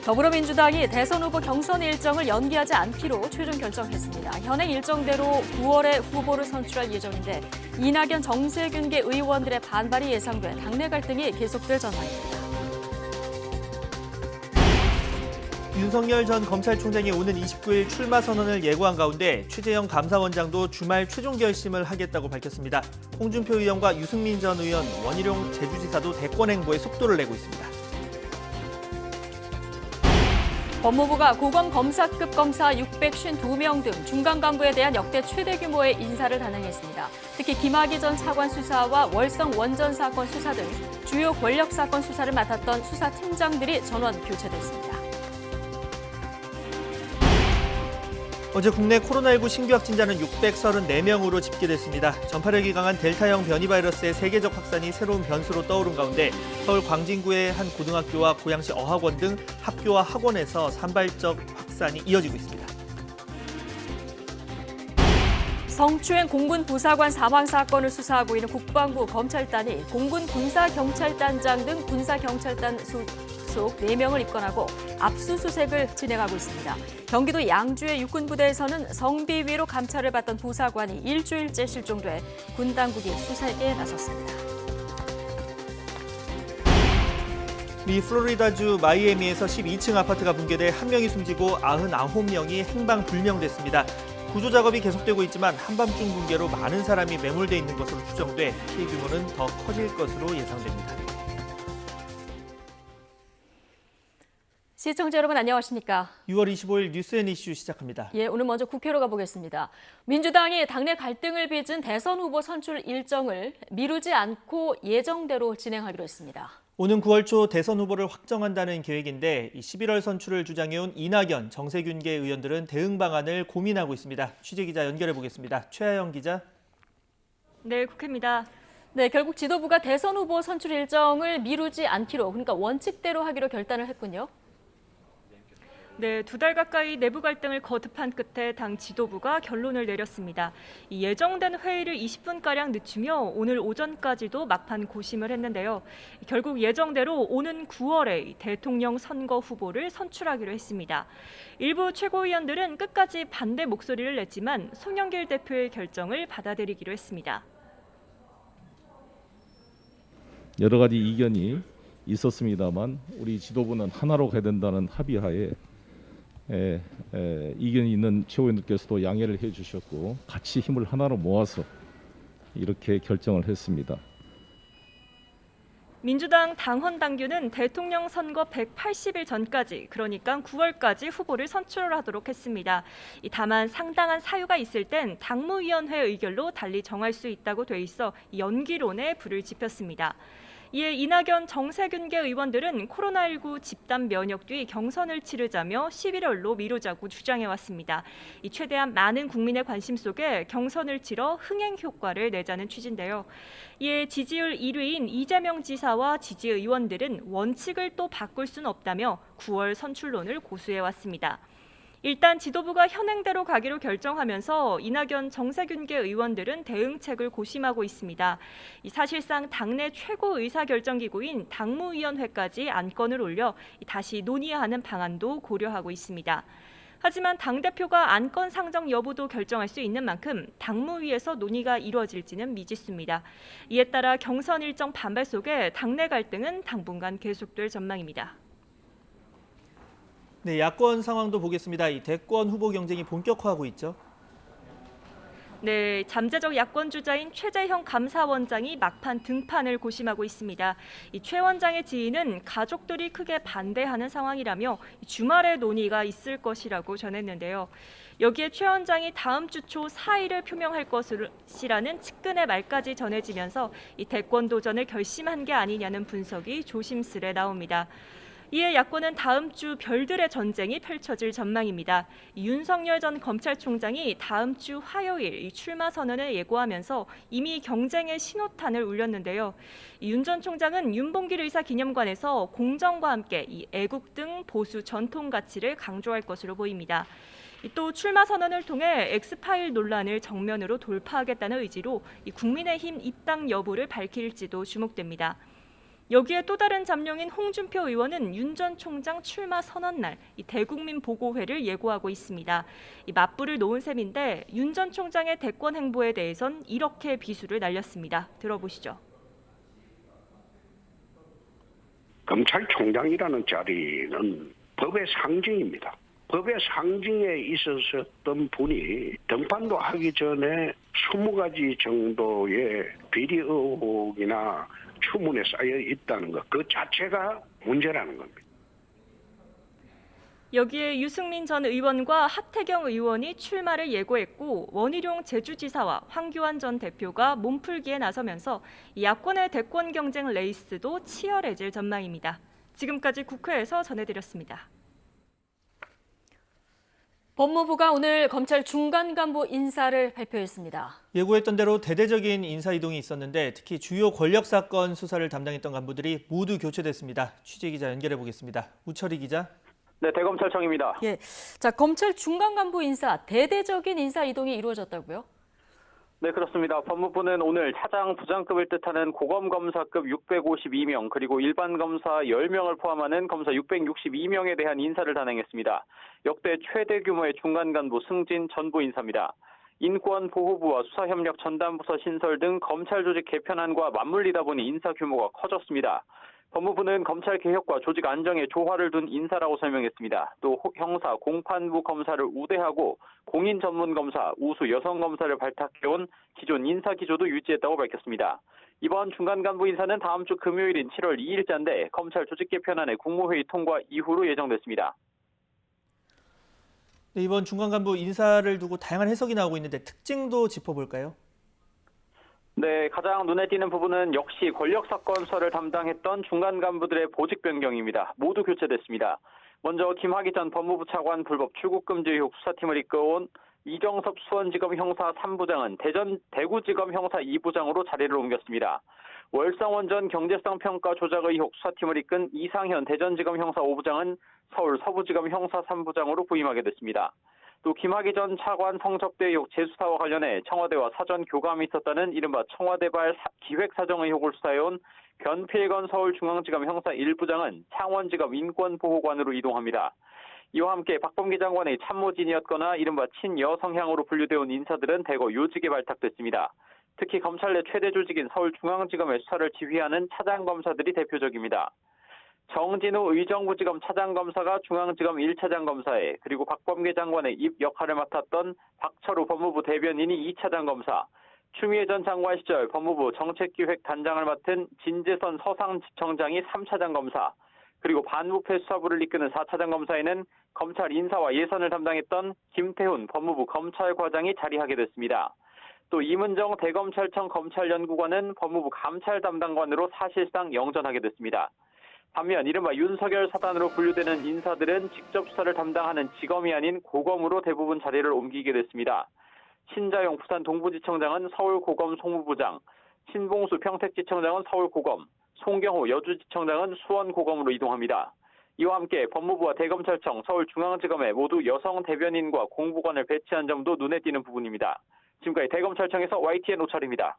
더불어민주당이 대선 후보 경선 일정을 연기하지 않기로 최종 결정했습니다. 현행 일정대로 9월에 후보를 선출할 예정인데 이낙연, 정세균계 의원들의 반발이 예상돼 당내 갈등이 계속될 전망입니다. 윤석열 전 검찰총장이 오는 29일 출마 선언을 예고한 가운데 최재형 감사원장도 주말 최종 결심을 하겠다고 밝혔습니다. 홍준표 의원과 유승민 전 의원, 원희룡 제주지사도 대권 행보에 속도를 내고 있습니다. 법무부가 고검검사급 검사 652명 등 중간 간부에 대한 역대 최대 규모의 인사를 단행했습니다. 특히 김학의 전 차관 수사와 월성 원전 사건 수사 등 주요 권력 사건 수사를 맡았던 수사팀장들이 전원 교체됐습니다. 어제 국내 코로나19 신규 확진자는 634명으로 집계됐습니다. 전파력이 강한 델타형 변이 바이러스의 세계적 확산이 새로운 변수로 떠오른 가운데 서울 광진구의 한 고등학교와 고양시 어학원 등 학교와 학원에서 산발적 확산이 이어지고 있습니다. 성추행 공군 부사관 사망 사건을 수사하고 있는 국방부 검찰단이 공군 군사경찰단장 등 군사경찰단 속 4명을 입건하고 압수수색을 진행하고 있습니다. 경기도 양주의 육군부대에서는 성비 위로 감찰을 받던 부사관이 일주일째 실종돼 군 당국이 수색에 나섰습니다. 미 플로리다주 마이애미에서 12층 아파트가 붕괴돼 1명이 숨지고 99명이 행방불명됐습니다. 구조 작업이 계속되고 있지만 한밤중 붕괴로 많은 사람이 매몰돼 있는 것으로 추정돼 피해 규모는 더 커질 것으로 예상됩니다. 시청자 여러분 안녕하십니까? 6월 25일 뉴스앤 이슈 시작합니다. 오늘 먼저 국회로 가보겠습니다. 민주당이 당내 갈등을 빚은 대선 후보 선출 일정을 미루지 않고 예정대로 진행하기로 했습니다. 오는 9월 초 대선 후보를 확정한다는 계획인데 11월 선출을 주장해온 이낙연, 정세균계 의원들은 대응 방안을 고민하고 있습니다. 취재기자 연결해 보겠습니다. 최하영 기자. 네, 국회입니다. 네, 결국 지도부가 대선 후보 선출 일정을 미루지 않기로, 그러니까 원칙대로 하기로 결단을 했군요. 네, 2달 가까이 내부 갈등을 거듭한 끝에 당 지도부가 결론을 내렸습니다. 이 예정된 회의를 20분가량 늦추며 오늘 오전까지도 막판 고심을 했는데요. 결국 예정대로 오는 9월에 대통령 선거 후보를 선출하기로 했습니다. 일부 최고위원들은 끝까지 반대 목소리를 냈지만 송영길 대표의 결정을 받아들이기로 했습니다. 여러 가지 이견이 있었습니다만 우리 지도부는 하나로 가야 된다는 합의하에 이견이 있는 최고위원들께서도 양해를 해주셨고 같이 힘을 하나로 모아서 이렇게 결정을 했습니다. 민주당 당헌 당규는 대통령 선거 180일 전까지, 그러니까 9월까지 후보를 선출하도록 했습니다. 다만 상당한 사유가 있을 땐 당무위원회 의결로 달리 정할 수 있다고 돼 있어 연기론에 불을 지폈습니다. 이에 이낙연, 정세균계 의원들은 코로나19 집단 면역 뒤 경선을 치르자며 11월로 미루자고 주장해왔습니다. 최대한 많은 국민의 관심 속에 경선을 치러 흥행 효과를 내자는 취지인데요. 이에 지지율 1위인 이재명 지사와 지지 의원들은 원칙을 또 바꿀 수는 없다며 9월 선출론을 고수해왔습니다. 일단 지도부가 현행대로 가기로 결정하면서 이낙연, 정세균계 의원들은 대응책을 고심하고 있습니다. 사실상 당내 최고 의사결정기구인 당무위원회까지 안건을 올려 다시 논의하는 방안도 고려하고 있습니다. 하지만 당대표가 안건 상정 여부도 결정할 수 있는 만큼 당무위에서 논의가 이루어질지는 미지수입니다. 이에 따라 경선 일정 반발 속에 당내 갈등은 당분간 계속될 전망입니다. 네, 야권 상황도 보겠습니다. 이 대권 후보 경쟁이 본격화하고 있죠. 네, 잠재적 야권 주자인 최재형 감사원장이 막판 등판을 고심하고 있습니다. 최 원장의 지인은 가족들이 크게 반대하는 상황이라며 주말에 논의가 있을 것이라고 전했는데요. 여기에 최 원장이 다음 주 초 사의를 표명할 것이라는 측근의 말까지 전해지면서 대권 도전을 결심한 게 아니냐는 분석이 조심스레 나옵니다. 이에 야권은 다음 주 별들의 전쟁이 펼쳐질 전망입니다. 윤석열 전 검찰총장이 다음 주 화요일 출마 선언을 예고하면서 이미 경쟁의 신호탄을 울렸는데요. 윤 전 총장은 윤봉길 의사 기념관에서 공정과 함께 애국 등 보수 전통 가치를 강조할 것으로 보입니다. 또 출마 선언을 통해 엑스파일 논란을 정면으로 돌파하겠다는 의지로 국민의힘 입당 여부를 밝힐지도 주목됩니다. 여기에 또 다른 잠룡인 홍준표 의원은 윤 전 총장 출마 선언날 이 대국민 보고회를 예고하고 있습니다. 이 맞불을 놓은 셈인데 윤 전 총장의 대권 행보에 대해선 이렇게 비수를 날렸습니다. 들어보시죠. 검찰총장이라는 자리는 법의 상징입니다. 법의 상징에 있었던 분이 등판도 하기 전에 20가지 정도의 비리 의혹이나 추문에 쌓여 있다는 것, 그 자체가 문제라는 겁니다. 여기에 유승민 전 의원과 하태경 의원이 출마를 예고했고 원희룡 제주지사와 황교안 전 대표가 몸풀기에 나서면서 야권의 대권 경쟁 레이스도 치열해질 전망입니다. 지금까지 국회에서 전해드렸습니다. 법무부가 오늘 검찰 중간 간부 인사를 발표했습니다. 예고했던 대로 대대적인 인사 이동이 있었는데 특히 주요 권력 사건 수사를 담당했던 간부들이 모두 교체됐습니다. 취재 기자 연결해 보겠습니다. 우철희 기자. 네, 대검찰청입니다. 예, 자 검찰 중간 간부 인사 대대적인 인사 이동이 이루어졌다고요? 네, 그렇습니다. 법무부는 오늘 차장, 부장급을 뜻하는 고검검사급 652명 그리고 일반 검사 10명을 포함하는 검사 662명에 대한 인사를 단행했습니다. 역대 최대 규모의 중간 간부 승진 전부 인사입니다. 인권보호부와 수사협력 전담부서 신설 등 검찰 조직 개편안과 맞물리다 보니 인사 규모가 커졌습니다. 법무부는 검찰 개혁과 조직 안정에 조화를 둔 인사라고 설명했습니다. 또 형사, 공판부 검사를 우대하고 공인 전문 검사, 우수 여성 검사를 발탁해온 기존 인사 기조도 유지했다고 밝혔습니다. 이번 중간 간부 인사는 다음 주 금요일인 7월 2일자인데 검찰 조직 개편안의 국무회의 통과 이후로 예정됐습니다. 네, 이번 중간 간부 인사를 두고 다양한 해석이 나오고 있는데 특징도 짚어볼까요? 네, 가장 눈에 띄는 부분은 역시 권력 사건 수사를 담당했던 중간 간부들의 보직 변경입니다. 모두 교체됐습니다. 먼저 김학의 전 법무부 차관 불법 출국 금지 의혹 수사팀을 이끌어온 이정섭 수원지검 형사 3부장은 대구지검 형사 2부장으로 자리를 옮겼습니다. 월성원 전 경제성 평가 조작 의혹 수사팀을 이끈 이상현 대전지검 형사 5부장은 서울 서부지검 형사 3부장으로 부임하게 됐습니다. 또 김학의 전 차관 성접대 의혹 재수사와 관련해 청와대와 사전 교감이 있었다는 이른바 청와대발 기획사정 의혹을 수사해온 변필건 서울중앙지검 형사 1부장은 창원지검 인권보호관으로 이동합니다. 이와 함께 박범계 장관의 참모진이었거나 이른바 친여성향으로 분류되어 인사들은 대거 요직에 발탁됐습니다. 특히 검찰 내 최대 조직인 서울중앙지검의 수사를 지휘하는 차장검사들이 대표적입니다. 정진우 의정부지검 차장검사가 중앙지검 1차장검사에 그리고 박범계 장관의 입 역할을 맡았던 박철우 법무부 대변인이 2차장검사, 추미애 전 장관 시절 법무부 정책기획단장을 맡은 진재선 서상지청장이 3차장검사, 그리고 반부패 수사부를 이끄는 4차장검사에는 검찰 인사와 예산을 담당했던 김태훈 법무부 검찰과장이 자리하게 됐습니다. 또 이문정 대검찰청 검찰연구관은 법무부 감찰 담당관으로 사실상 영전하게 됐습니다. 반면 이른바 윤석열 사단으로 분류되는 인사들은 직접 수사를 담당하는 지검이 아닌 고검으로 대부분 자리를 옮기게 됐습니다. 신자용 부산 동부지청장은 서울고검 송무부장, 신봉수 평택지청장은 서울고검, 송경호 여주지청장은 수원고검으로 이동합니다. 이와 함께 법무부와 대검찰청, 서울중앙지검에 모두 여성 대변인과 공보관을 배치한 점도 눈에 띄는 부분입니다. 지금까지 대검찰청에서 YTN 오철입니다.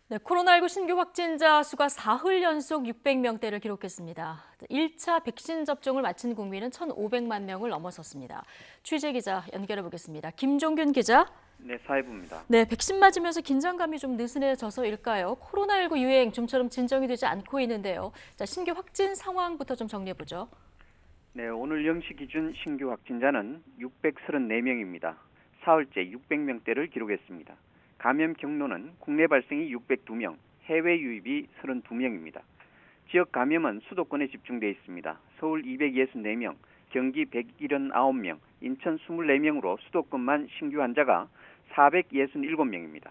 네, 코로나19 신규 확진자 수가 사흘 연속 600명대를 기록했습니다. 1차 백신 접종을 마친 국민은 1,500만 명을 넘어섰습니다. 취재 기자 연결해 보겠습니다. 김종균 기자. 네, 사회부입니다. 네, 백신 맞으면서 긴장감이 좀 느슨해져서일까요? 코로나19 유행 좀처럼 진정이 되지 않고 있는데요. 자, 신규 확진 상황부터 좀 정리해 보죠. 네, 오늘 0시 기준 신규 확진자는 634명입니다. 사흘째 600명대를 기록했습니다. 감염 경로는 국내 발생이 602명, 해외 유입이 32명입니다. 지역 감염은 수도권에 집중돼 있습니다. 서울 264명, 경기 179명, 인천 24명으로 수도권만 신규 환자가 467명입니다.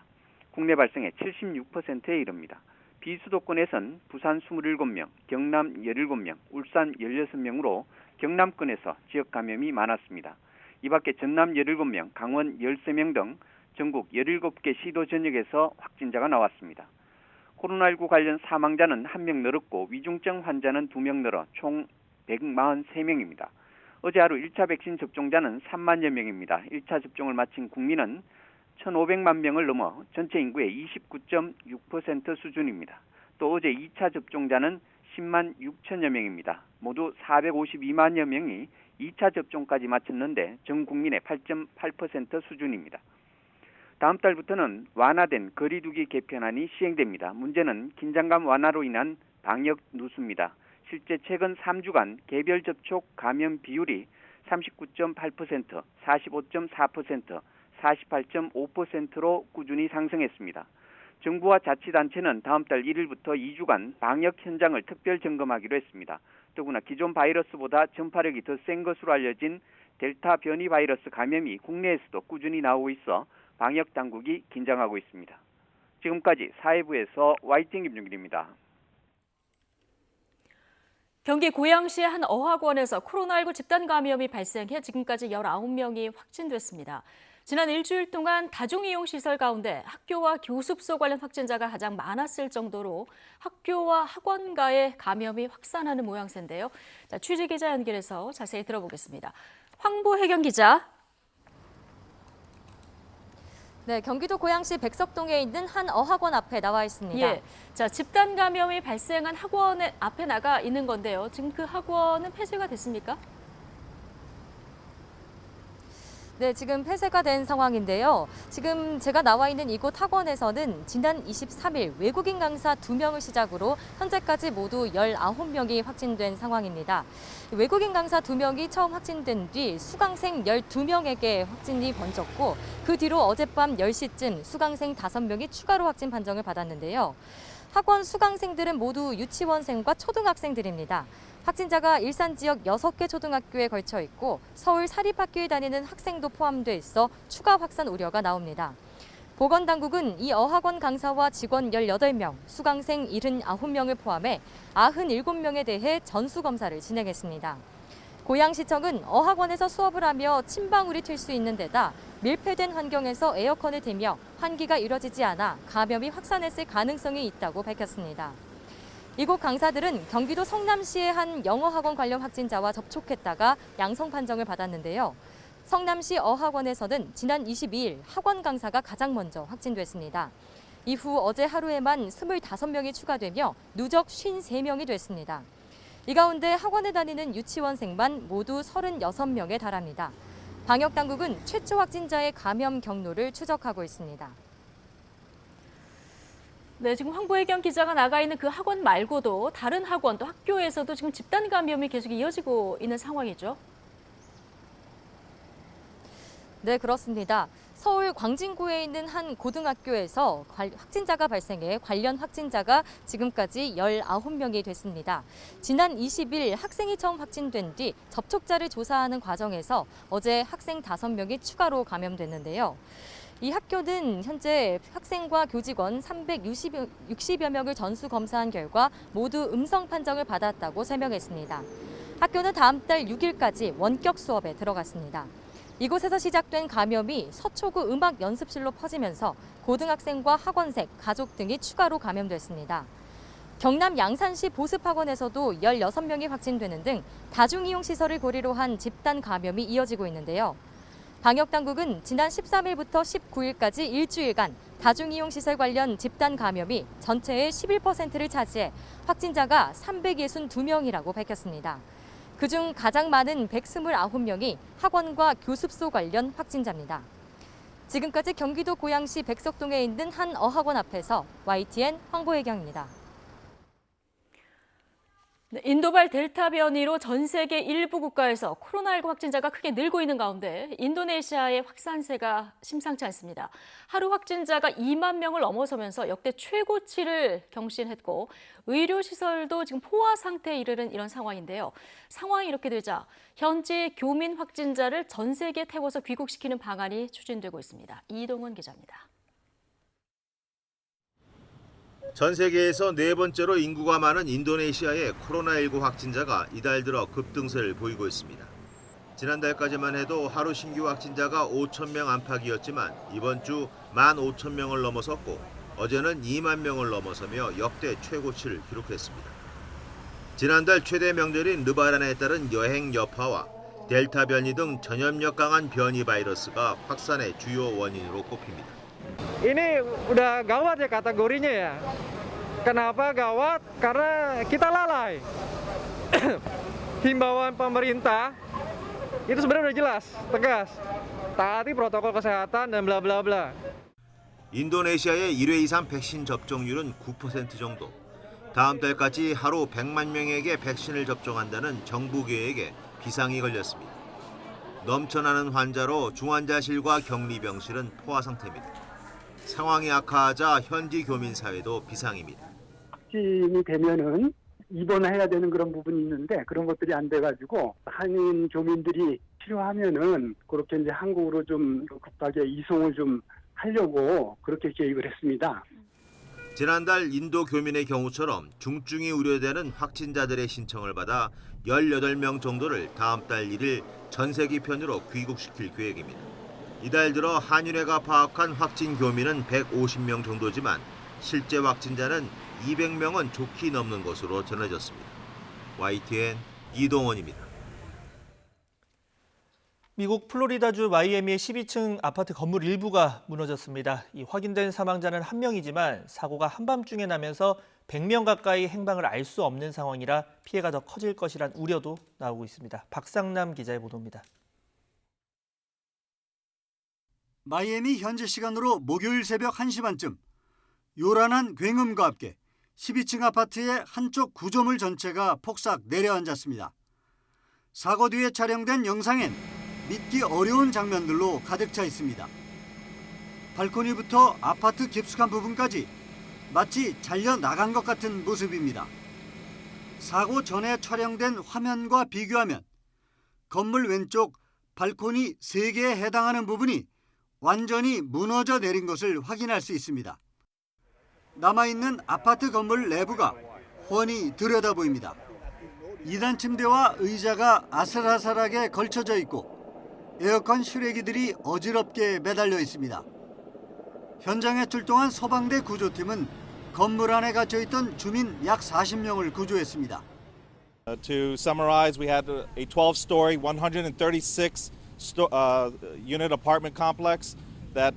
국내 발생의 76%에 이릅니다. 비수도권에선 부산 27명, 경남 17명, 울산 16명으로 경남권에서 지역 감염이 많았습니다. 이 밖에 전남 17명, 강원 13명 등 전국 17개 시도 전역에서 확진자가 나왔습니다. 코로나19 관련 사망자는 1명 늘었고 위중증 환자는 2명 늘어 총 143명입니다. 어제 하루 1차 백신 접종자는 3만여 명입니다. 1차 접종을 마친 국민은 1,500만 명을 넘어 전체 인구의 29.6% 수준입니다. 또 어제 2차 접종자는 10만 6천여 명입니다. 모두 452만여 명이 2차 접종까지 마쳤는데 전 국민의 8.8% 수준입니다. 다음 달부터는 완화된 거리두기 개편안이 시행됩니다. 문제는 긴장감 완화로 인한 방역 누수입니다. 실제 최근 3주간 개별 접촉 감염 비율이 39.8%, 45.4%, 48.5%로 꾸준히 상승했습니다. 정부와 자치단체는 다음 달 1일부터 2주간 방역 현장을 특별 점검하기로 했습니다. 더구나 기존 바이러스보다 전파력이 더 센 것으로 알려진 델타 변이 바이러스 감염이 국내에서도 꾸준히 나오고 있어 방역 당국이 긴장하고 있습니다. 지금까지 사회부에서 YTN 김준길입니다. 경기 고양시의 한 어학원에서 코로나19 집단 감염이 발생해 지금까지 19명이 확진됐습니다. 지난 일주일 동안 다중이용시설 가운데 학교와 교습소 관련 확진자가 가장 많았을 정도로 학교와 학원가의 감염이 확산하는 모양새인데요. 자, 취재기자 연결해서 자세히 들어보겠습니다. 황보혜경 기자. 네, 경기도 고양시 백석동에 있는 한 어학원 앞에 나와 있습니다. 예, 자, 집단 감염이 발생한 학원 앞에 나가 있는 건데요. 지금 그 학원은 폐쇄가 됐습니까? 네, 지금 폐쇄가 된 상황인데요. 지금 제가 나와 있는 이곳 학원에서는 지난 23일 외국인 강사 2명을 시작으로 현재까지 모두 19명이 확진된 상황입니다. 외국인 강사 2명이 처음 확진된 뒤 수강생 12명에게 확진이 번졌고 그 뒤로 어젯밤 10시쯤 수강생 5명이 추가로 확진 판정을 받았는데요. 학원 수강생들은 모두 유치원생과 초등학생들입니다. 확진자가 일산 지역 6개 초등학교에 걸쳐 있고 서울 사립학교에 다니는 학생도 포함돼 있어 추가 확산 우려가 나옵니다. 보건당국은 이 어학원 강사와 직원 18명, 수강생 79명을 포함해 97명에 대해 전수검사를 진행했습니다. 고양시청은 어학원에서 수업을 하며 침방울이 튈 수 있는 데다 밀폐된 환경에서 에어컨을 틀며 환기가 이루어지지 않아 감염이 확산했을 가능성이 있다고 밝혔습니다. 이곳 강사들은 경기도 성남시의 한 영어학원 관련 확진자와 접촉했다가 양성 판정을 받았는데요. 성남시 어학원에서는 지난 22일 학원 강사가 가장 먼저 확진됐습니다. 이후 어제 하루에만 25명이 추가되며 누적 53명이 됐습니다. 이 가운데 학원에 다니는 유치원생만 모두 36명에 달합니다. 방역당국은 최초 확진자의 감염 경로를 추적하고 있습니다. 네, 지금 황보혜경 기자가 나가 있는 그 학원 말고도 다른 학원 또 학교에서도 지금 집단 감염이 계속 이어지고 있는 상황이죠. 네, 그렇습니다. 서울 광진구에 있는 한 고등학교에서 확진자가 발생해 관련 확진자가 지금까지 19명이 됐습니다. 지난 20일 학생이 처음 확진된 뒤 접촉자를 조사하는 과정에서 어제 학생 5명이 추가로 감염됐는데요. 이 학교는 현재 학생과 교직원 360여 명을 전수 검사한 결과 모두 음성 판정을 받았다고 설명했습니다. 학교는 다음 달 6일까지 원격 수업에 들어갔습니다. 이곳에서 시작된 감염이 서초구 음악 연습실로 퍼지면서 고등학생과 학원생, 가족 등이 추가로 감염됐습니다. 경남 양산시 보습학원에서도 16명이 확진되는 등 다중이용시설을 고리로 한 집단 감염이 이어지고 있는데요. 방역당국은 지난 13일부터 19일까지 일주일간 다중이용시설 관련 집단 감염이 전체의 11%를 차지해 확진자가 362명이라고 밝혔습니다. 그중 가장 많은 129명이 학원과 교습소 관련 확진자입니다. 지금까지 경기도 고양시 백석동에 있는 한 어학원 앞에서 YTN 황보혜경입니다. 네, 인도발 델타 변이로 전 세계 일부 국가에서 코로나19 확진자가 크게 늘고 있는 가운데 인도네시아의 확산세가 심상치 않습니다. 하루 확진자가 2만 명을 넘어서면서 역대 최고치를 경신했고 의료시설도 지금 포화 상태에 이르는 이런 상황인데요. 상황이 이렇게 되자 현지 교민 확진자를 전 세계에 태워서 귀국시키는 방안이 추진되고 있습니다. 이동훈 기자입니다. 전 세계에서 네 번째로 인구가 많은 인도네시아의 코로나19 확진자가 이달 들어 급등세를 보이고 있습니다. 지난달까지만 해도 하루 신규 확진자가 5천 명 안팎이었지만 이번 주 15,000명을 넘어섰고 어제는 2만 명을 넘어서며 역대 최고치를 기록했습니다. 지난달 최대 명절인 르바란에 따른 여행 여파와 델타 변이 등 전염력 강한 변이 바이러스가 확산의 주요 원인으로 꼽힙니다. Ini udah gawat ya kategorinya ya. Kenapa gawat? Karena kita lalai. Himbauan pemerintah itu sebenarnya udah jelas, tegas. Taati protokol kesehatan dan bla bla bla. 인도네시아의 1회 이상 백신 접종률은 9% 정도. 다음 달까지 하루 100만 명에게 백신을 접종한다는 정부 계획에 비상이 걸렸습니다. 넘쳐나는 환자로 중환자실과 격리병실은 포화 상태입니다. 상황이 악화하자 현지 교민 사회도 비상입니다. 확진이 되면은 입원해야 되는 그런 부분이 있는데 그런 것들이 안 돼가지고 한인 교민들이 필요하면은 그렇게 이제 한국으로 좀 급하게 이송을 좀 하려고 그렇게 계획을 했습니다. 지난달 인도 교민의 경우처럼 중증이 우려되는 확진자들의 신청을 받아 18명 정도를 다음 달 1일 전세기편으로 귀국시킬 계획입니다. 이달 들어 한인회가 파악한 확진 교민은 150명 정도지만 실제 확진자는 200명은 좋게 넘는 것으로 전해졌습니다. YTN 이동원입니다. 미국 플로리다주 마이애미의 12층 아파트 건물 일부가 무너졌습니다. 이 확인된 사망자는 1명이지만 사고가 한밤중에 나면서 100명 가까이 행방을 알 수 없는 상황이라 피해가 더 커질 것이란 우려도 나오고 있습니다. 박상남 기자의 보도입니다. 마이애미 현지 시간으로 목요일 새벽 1시 반쯤 요란한 굉음과 함께 12층 아파트의 한쪽 구조물 전체가 폭삭 내려앉았습니다. 사고 뒤에 촬영된 영상엔 믿기 어려운 장면들로 가득 차 있습니다. 발코니부터 아파트 깊숙한 부분까지 마치 잘려나간 것 같은 모습입니다. 사고 전에 촬영된 화면과 비교하면 건물 왼쪽 발코니 3개에 해당하는 부분이 완전히 무너져 내린 것을 확인할 수 있습니다. 남아있는 아파트 건물 내부가 훤히 들여다 보입니다. 2단 침대와 의자가 아슬아슬하게 걸쳐져 있고 에어컨 실외기들이 어지럽게 매달려 있습니다. 현장에 출동한 소방대 구조팀은 건물 안에 갇혀있던 주민 약 40명을 구조했습니다. To summarize, we had a 12-story, 136 unit apartment complex that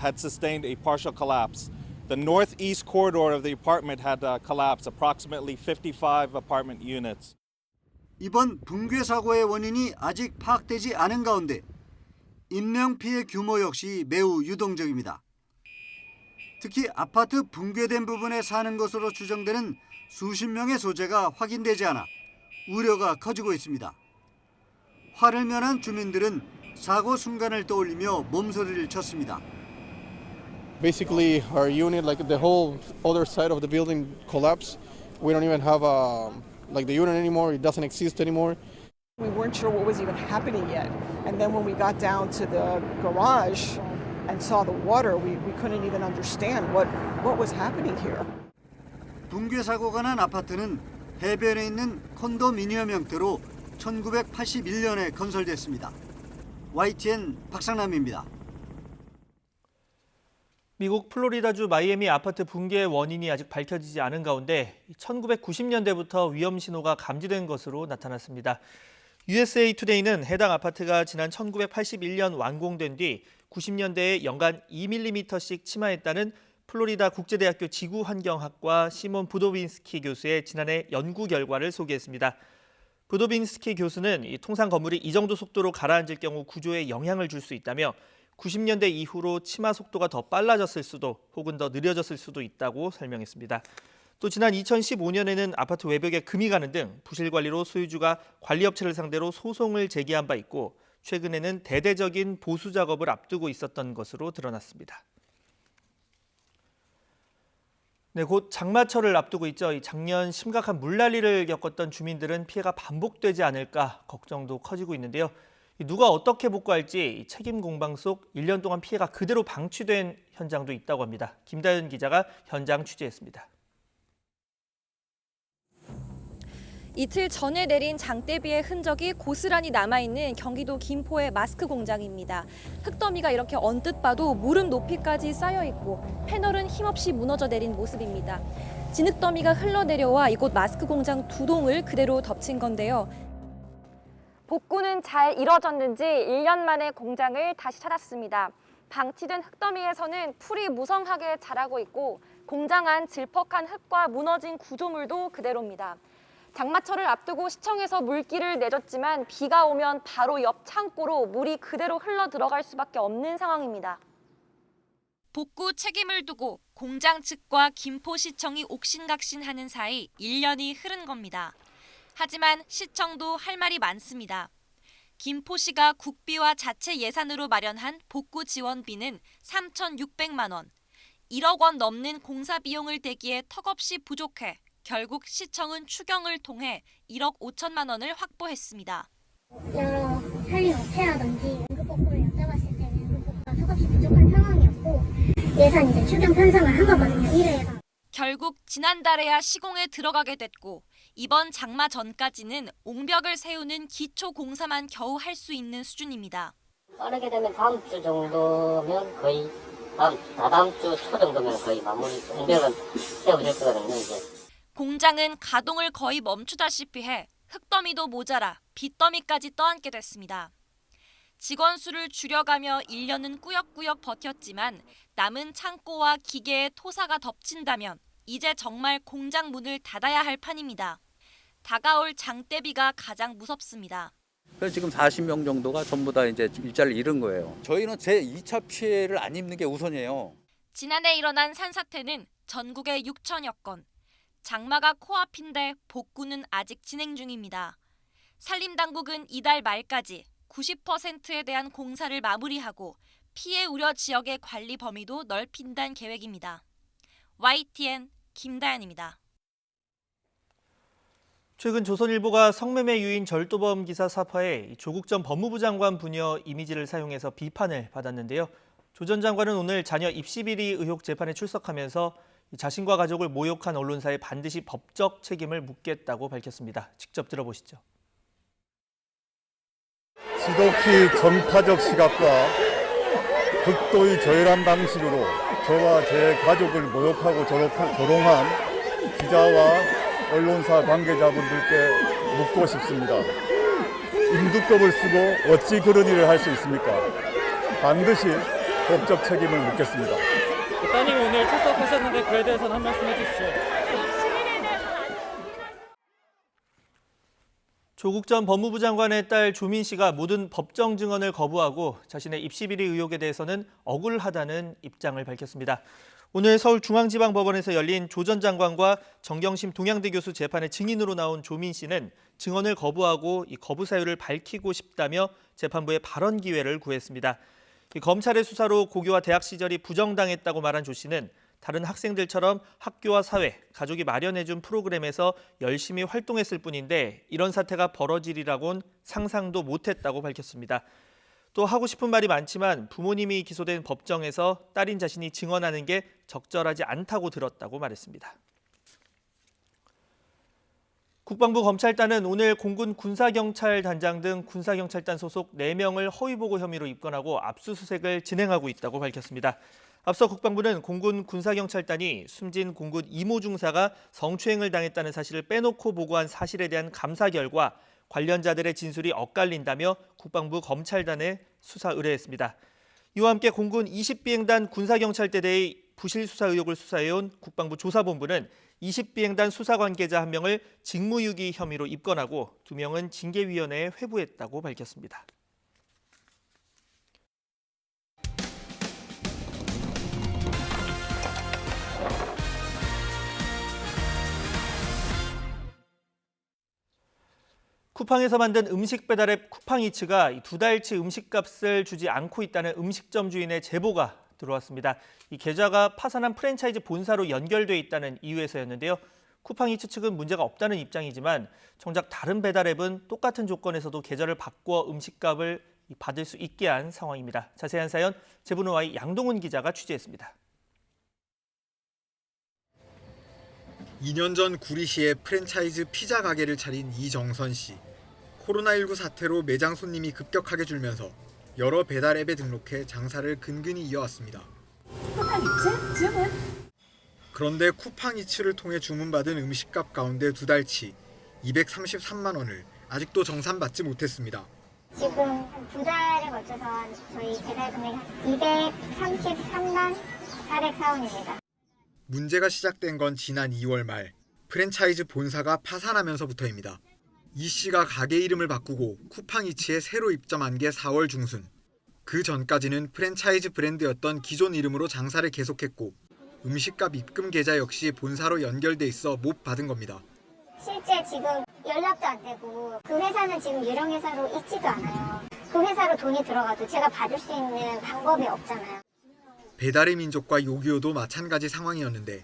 had sustained a partial collapse. The northeast corridor of the apartment had collapsed, approximately 55 apartment units. 이번 붕괴 사고의 원인이 아직 파악되지 않은 가운데 인명 피해 규모 역시 매우 유동적입니다. 특히 아파트 붕괴된 부분에 사는 것으로 추정되는 수십 명의 소재가 확인되지 않아 우려가 커지고 있습니다. 화를 면한 주민들은 사고 순간을 떠올리며 몸소리를 쳤습니다. Basically, our unit, like the whole other side of the building, collapsed. We don't even have like the unit anymore. It doesn't exist anymore. We weren't sure what was even happening yet, and then when we got down to the garage and saw the water, we couldn't even understand what was happening here. 붕괴 사고가 난 아파트는 해변에 있는 콘도미니엄 형태로 1981년에 건설됐습니다. YTN 박상남입니다. 미국 플로리다주 마이애미 아파트 붕괴의 원인이 아직 밝혀지지 않은 가운데 1990년대부터 위험 신호가 감지된 것으로 나타났습니다. USA 투데이는 해당 아파트가 지난 1981년 완공된 뒤 90년대에 연간 2mm씩 침하했다는 플로리다 국제대학교 지구환경학과 시몬 부도빈스키 교수의 지난해 연구 결과를 소개했습니다. 부도빈스키 교수는 통상 건물이 이 정도 속도로 가라앉을 경우 구조에 영향을 줄 수 있다며 90년대 이후로 침하 속도가 더 빨라졌을 수도 혹은 더 느려졌을 수도 있다고 설명했습니다. 또 지난 2015년에는 아파트 외벽에 금이 가는 등 부실 관리로 소유주가 관리업체를 상대로 소송을 제기한 바 있고 최근에는 대대적인 보수 작업을 앞두고 있었던 것으로 드러났습니다. 네, 곧 장마철을 앞두고 있죠. 작년 심각한 물난리를 겪었던 주민들은 피해가 반복되지 않을까 걱정도 커지고 있는데요. 누가 어떻게 복구할지 책임 공방 속 1년 동안 피해가 그대로 방치된 현장도 있다고 합니다. 김다현 기자가 현장 취재했습니다. 이틀 전에 내린 장대비의 흔적이 고스란히 남아있는 경기도 김포의 마스크 공장입니다. 흙더미가 이렇게 언뜻 봐도 무릎 높이까지 쌓여있고 패널은 힘없이 무너져 내린 모습입니다. 진흙더미가 흘러내려와 이곳 마스크 공장 두 동을 그대로 덮친 건데요. 복구는 잘 이뤄졌는지 1년 만에 공장을 다시 찾았습니다. 방치된 흙더미에서는 풀이 무성하게 자라고 있고 공장 안 질퍽한 흙과 무너진 구조물도 그대로입니다. 장마철을 앞두고 시청에서 물길을 내줬지만 비가 오면 바로 옆 창고로 물이 그대로 흘러 들어갈 수밖에 없는 상황입니다. 복구 책임을 두고 공장 측과 김포시청이 옥신각신하는 사이 1년이 흐른 겁니다. 하지만 시청도 할 말이 많습니다. 김포시가 국비와 자체 예산으로 마련한 복구 지원비는 3,600만 원. 1억 원 넘는 공사 비용을 대기에 턱없이 부족해 결국 시청은 추경을 통해 1억 5천만 원을 확보했습니다. 여러 산림업체라든지 응급복구를 여쭤봤을 때는 응급복구가 턱없이 부족한 상황이었고 예산 이제 추경 편성을 한 거거든요. 1회가. 결국 지난달에야 시공에 들어가게 됐고 이번 장마 전까지는 옹벽을 세우는 기초 공사만 겨우 할 수 있는 수준입니다. 빠르게 되면 다음 주 정도면 거의 다다음 주 초 정도면 거의 마무리 옹벽은 세워질 거거든요. 이제. 공장은 가동을 거의 멈추다시피 해 흙더미도 모자라 빗더미까지 떠안게 됐습니다. 직원 수를 줄여가며 1년은 꾸역꾸역 버텼지만 남은 창고와 기계에 토사가 덮친다면 이제 정말 공장 문을 닫아야 할 판입니다. 다가올 장대비가 가장 무섭습니다. 그래서 지금 40명 정도가 전부 다 이제 일자를 잃은 거예요. 저희는 제 2차 피해를 안 입는 게 우선이에요. 지난해 일어난 산사태는 전국에 6천여 건. 장마가 코앞인데 복구는 아직 진행 중입니다. 산림당국은 이달 말까지 90%에 대한 공사를 마무리하고 피해 우려 지역의 관리 범위도 넓힌다는 계획입니다. YTN 김다연입니다. 최근 조선일보가 성매매 유인 절도범 기사 사파에 조국 전 법무부 장관 부녀 이미지를 사용해서 비판을 받았는데요. 조 전 장관은 오늘 자녀 입시 비리 의혹 재판에 출석하면서 자신과 가족을 모욕한 언론사에 반드시 법적 책임을 묻겠다고 밝혔습니다. 직접 들어보시죠. 지독히 전파적 시각과 극도의 저열한 방식으로 저와 제 가족을 모욕하고 조롱한 기자와 언론사 관계자분들께 묻고 싶습니다. 임두법을 쓰고 어찌 그런 일을 할 수 있습니까? 반드시 법적 책임을 묻겠습니다. 따님 오늘 출석하셨는데 그에 대해서는 한 말씀 해주시죠. 조국 전 법무부 장관의 딸 조민 씨가 모든 법정 증언을 거부하고 자신의 입시 비리 의혹에 대해서는 억울하다는 입장을 밝혔습니다. 오늘 서울중앙지방법원에서 열린 조 전 장관과 정경심 동양대 교수 재판의 증인으로 나온 조민 씨는 증언을 거부하고 이 거부 사유를 밝히고 싶다며 재판부에 발언 기회를 구했습니다. 검찰의 수사로 고교와 대학 시절이 부정당했다고 말한 조 씨는 다른 학생들처럼 학교와 사회, 가족이 마련해준 프로그램에서 열심히 활동했을 뿐인데 이런 사태가 벌어지리라고는 상상도 못했다고 밝혔습니다. 또 하고 싶은 말이 많지만 부모님이 기소된 법정에서 딸인 자신이 증언하는 게 적절하지 않다고 들었다고 말했습니다. 국방부 검찰단은 오늘 공군 군사경찰단장 등 군사경찰단 소속 4명을 허위보고 혐의로 입건하고 압수수색을 진행하고 있다고 밝혔습니다. 앞서 국방부는 공군 군사경찰단이 숨진 공군 이모 중사가 성추행을 당했다는 사실을 빼놓고 보고한 사실에 대한 감사 결과 관련자들의 진술이 엇갈린다며 국방부 검찰단에 수사 의뢰했습니다. 이와 함께 공군 20비행단 군사경찰대대의 부실수사 의혹을 수사해온 국방부 조사본부는 20비행단 수사 관계자 1명을 직무유기 혐의로 입건하고 2명은 징계위원회에 회부했다고 밝혔습니다. 쿠팡에서 만든 음식 배달 앱 쿠팡이츠가 2달치 음식값을 주지 않고 있다는 음식점 주인의 제보가 들어왔습니다. 이 계좌가 파산한 프랜차이즈 본사로 연결돼 있다는 이유에서였는데요. 쿠팡이츠 측은 문제가 없다는 입장이지만 정작 다른 배달 앱은 똑같은 조건에서도 계좌를 바꿔 음식값을 받을 수 있게 한 상황입니다. 자세한 사연 제보노와의 양동훈 기자가 취재했습니다. 2년 전 구리시에 프랜차이즈 피자 가게를 차린 이정선 씨. 코로나19 사태로 매장 손님이 급격하게 줄면서 여러 배달 앱에 등록해 장사를 근근히 이어왔습니다. 쿠팡이츠 주문. 그런데 쿠팡이츠를 통해 주문받은 음식값 가운데 2달치 233만 원을 아직도 정산받지 못했습니다. 지금 2달에 걸쳐서 저희 배달 금액이 233만 404원입니다. 문제가 시작된 건 지난 2월 말 프랜차이즈 본사가 파산하면서부터입니다. 이 씨가 가게 이름을 바꾸고 쿠팡이츠에 새로 입점한 게 4월 중순. 그 전까지는 프랜차이즈 브랜드였던 기존 이름으로 장사를 계속했고 음식값 입금 계좌 역시 본사로 연결돼 있어 못 받은 겁니다. 실제 지금 연락도 안 되고 그 회사는 지금 유령 회사로 있지도 않아요. 그 회사로 돈이 들어가도 제가 받을 수 있는 방법이 없잖아요. 배달의 민족과 요기요도 마찬가지 상황이었는데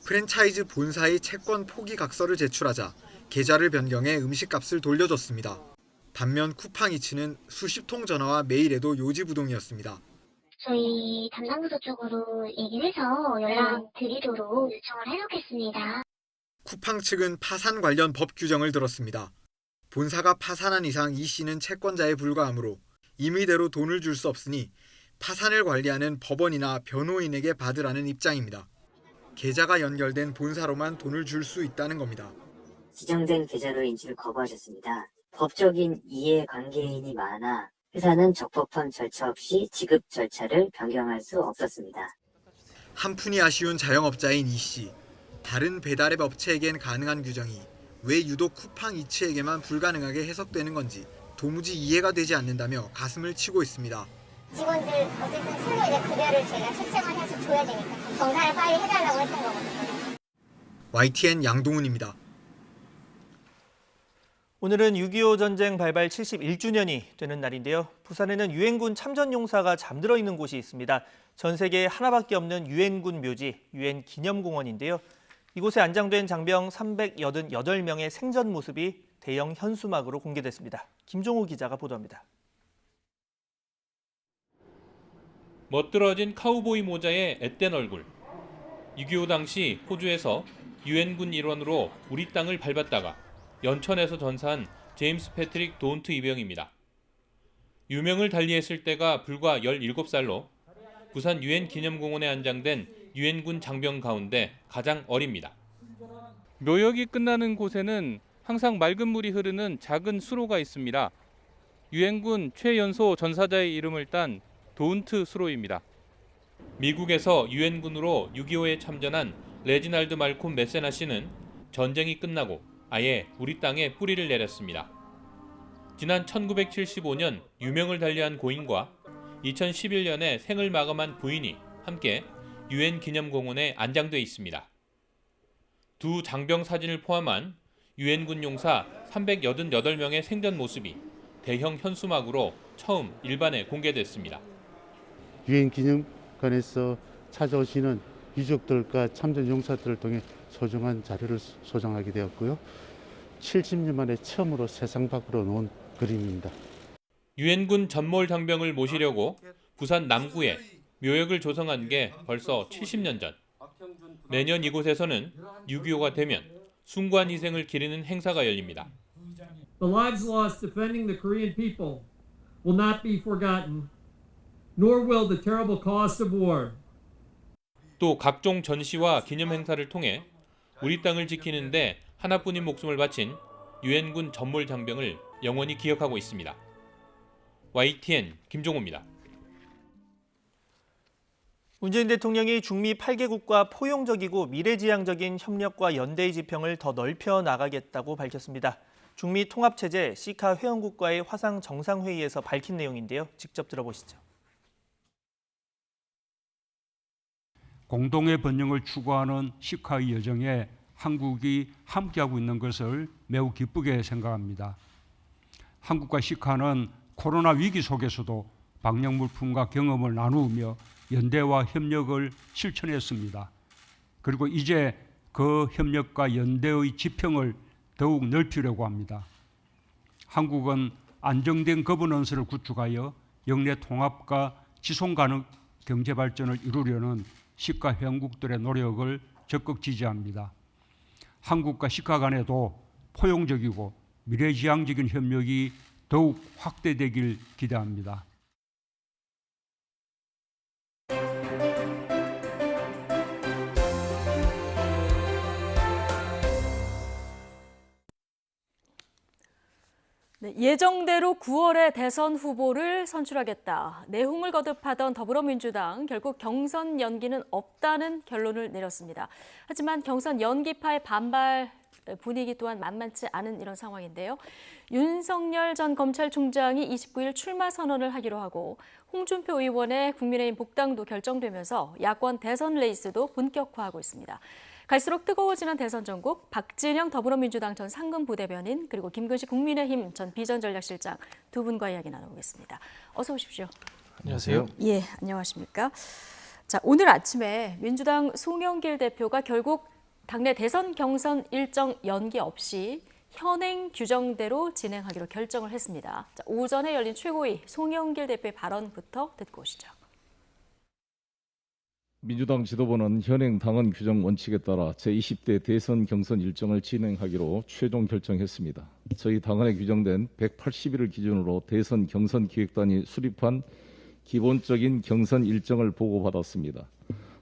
프랜차이즈 본사의 채권 포기 각서를 제출하자 계좌를 변경해 음식값을 돌려줬습니다. 반면 쿠팡이츠는 수십 통 전화와 메일에도 요지부동이었습니다. 저희 담당부서 쪽으로 얘기를 해서 연락드리도록 요청을 해놓겠습니다. 쿠팡 측은 파산 관련 법 규정을 들었습니다. 본사가 파산한 이상 이 씨는 채권자에 불과하므로 임의대로 돈을 줄 수 없으니 파산을 관리하는 법원이나 변호인에게 받으라는 입장입니다. 계좌가 연결된 본사로만 돈을 줄 수 있다는 겁니다. 지정된 계좌로 인출을 거부하셨습니다. 법적인 이해관계인이 많아 회사는 적법한 절차 없이 지급 절차를 변경할 수 없었습니다. 한 푼이 아쉬운 자영업자인 이 씨. 다른 배달앱 업체에겐 가능한 규정이 왜 유독 쿠팡이츠에게만 불가능하게 해석되는 건지 도무지 이해가 되지 않는다며 가슴을 치고 있습니다. 직원들 어쨌든 새로 이제 급여를 제가 책정을 해서 줘야 되니까 정산을 빨리 해달라고 했던 거거든요. YTN 양동훈입니다. 오늘은 6.25 전쟁 발발 71주년이 되는 날인데요. 부산에는 유엔군 참전용사가 잠들어 있는 곳이 있습니다. 전 세계에 하나밖에 없는 유엔군 묘지, 유엔 기념공원인데요. 이곳에 안장된 장병 388명의 생전 모습이 대형 현수막으로 공개됐습니다. 김종우 기자가 보도합니다. 멋들어진 카우보이 모자에 앳된 얼굴. 6.25 당시 호주에서 유엔군 일원으로 우리 땅을 밟았다가 연천에서 전사한 제임스 패트릭 도운트 이병입니다. 유명을 달리했을 때가 불과 17살로 부산 유엔 기념공원에 안장된 유엔군 장병 가운데 가장 어립니다. 묘역이 끝나는 곳에는 항상 맑은 물이 흐르는 작은 수로가 있습니다. 유엔군 최연소 전사자의 이름을 딴 도운트 수로입니다. 미국에서 유엔군으로 6.25에 참전한 레지날드 말콤 메세나 씨는 전쟁이 끝나고 아예 우리 땅에 뿌리를 내렸습니다. 지난 1975년 유명을 달리한 고인과 2011년에 생을 마감한 부인이 함께 유엔 기념공원에 안장돼 있습니다. 두 장병 사진을 포함한 유엔군 용사 388명의 생전 모습이 대형 현수막으로 처음 일반에 공개됐습니다. 유엔 기념관에서 찾아오시는 유족들과 참전 용사들을 통해 소중한 자료를 소장하게 되었고요. 70년 만에 처음으로 세상 밖으로 놓은 그림입니다. 유엔군 전몰 장병을 모시려고 부산 남구에 묘역을 조성한 게 벌써 70년 전. 매년 이곳에서는 6.25가 되면 순관 희생을 기리는 행사가 열립니다. The lives lost defending the Korean people will not be forgotten, nor will the terrible cost of war. 또 각종 전시와 기념 행사를 통해 우리 땅을 지키는데 하나뿐인 목숨을 바친 유엔군 전몰 장병을 영원히 기억하고 있습니다. YTN 김종호입니다. 문재인 대통령이 중미 8개국과 포용적이고 미래지향적인 협력과 연대의 지평을 더 넓혀 나가겠다고 밝혔습니다. 중미 통합체제 시카 회원국과의 화상 정상회의에서 밝힌 내용인데요. 직접 들어보시죠. 공동의 번영을 추구하는 시카의 여정에 한국이 함께하고 있는 것을 매우 기쁘게 생각합니다. 한국과 시카는 코로나 위기 속에서도 방역물품과 경험을 나누며 연대와 협력을 실천했습니다. 그리고 이제 그 협력과 연대의 지평을 더욱 넓히려고 합니다. 한국은 안정된 거버넌스를 구축하여 영내 통합과 지속가능 경제 발전을 이루려는 시카 회원국들의 노력을 적극 지지합니다. 한국과 시카 간에도 포용적이고 미래지향적인 협력이 더욱 확대되길 기대합니다. 네, 예정대로 9월에 대선 후보를 선출하겠다. 내홍을 거듭하던 더불어민주당 결국 경선 연기는 없다는 결론을 내렸습니다. 하지만 경선 연기파의 반발 분위기 또한 만만치 않은 이런 상황인데요. 윤석열 전 검찰총장이 29일 출마 선언을 하기로 하고 홍준표 의원의 국민의힘 복당도 결정되면서 야권 대선 레이스도 본격화하고 있습니다. 갈수록 뜨거워지는 대선 전국, 박진영 더불어민주당 전 상근부대변인 그리고 김근식 국민의힘 전 비전전략실장 두 분과 이야기 나눠보겠습니다. 어서 오십시오. 안녕하세요. 예, 안녕하십니까. 자, 오늘 아침에 민주당 송영길 대표가 결국 당내 대선 경선 일정 연기 없이 현행 규정대로 진행하기로 결정을 했습니다. 자, 오전에 열린 최고위 송영길 대표의 발언부터 듣고 오시죠. 민주당 지도부는 현행 당헌 규정 원칙에 따라 제20대 대선 경선 일정을 진행하기로 최종 결정했습니다. 저희 당헌에 규정된 180일을 기준으로 대선 경선 기획단이 수립한 기본적인 경선 일정을 보고받았습니다.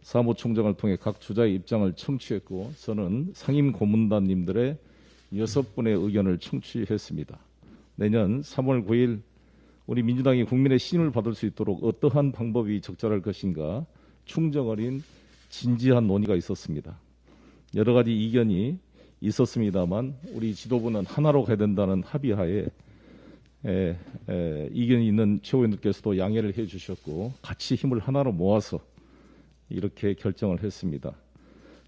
사무총장을 통해 각 주자의 입장을 청취했고 저는 상임 고문단님들의 6분의 의견을 청취했습니다. 내년 3월 9일 우리 민주당이 국민의 신임을 받을 수 있도록 어떠한 방법이 적절할 것인가 충정 어린 진지한 논의가 있었습니다. 여러 가지 이견이 있었습니다만 우리 지도부는 하나로 가야 된다는 합의하에 이견이 있는 최고위원들께서도 양해를 해주셨고 같이 힘을 하나로 모아서 이렇게 결정을 했습니다.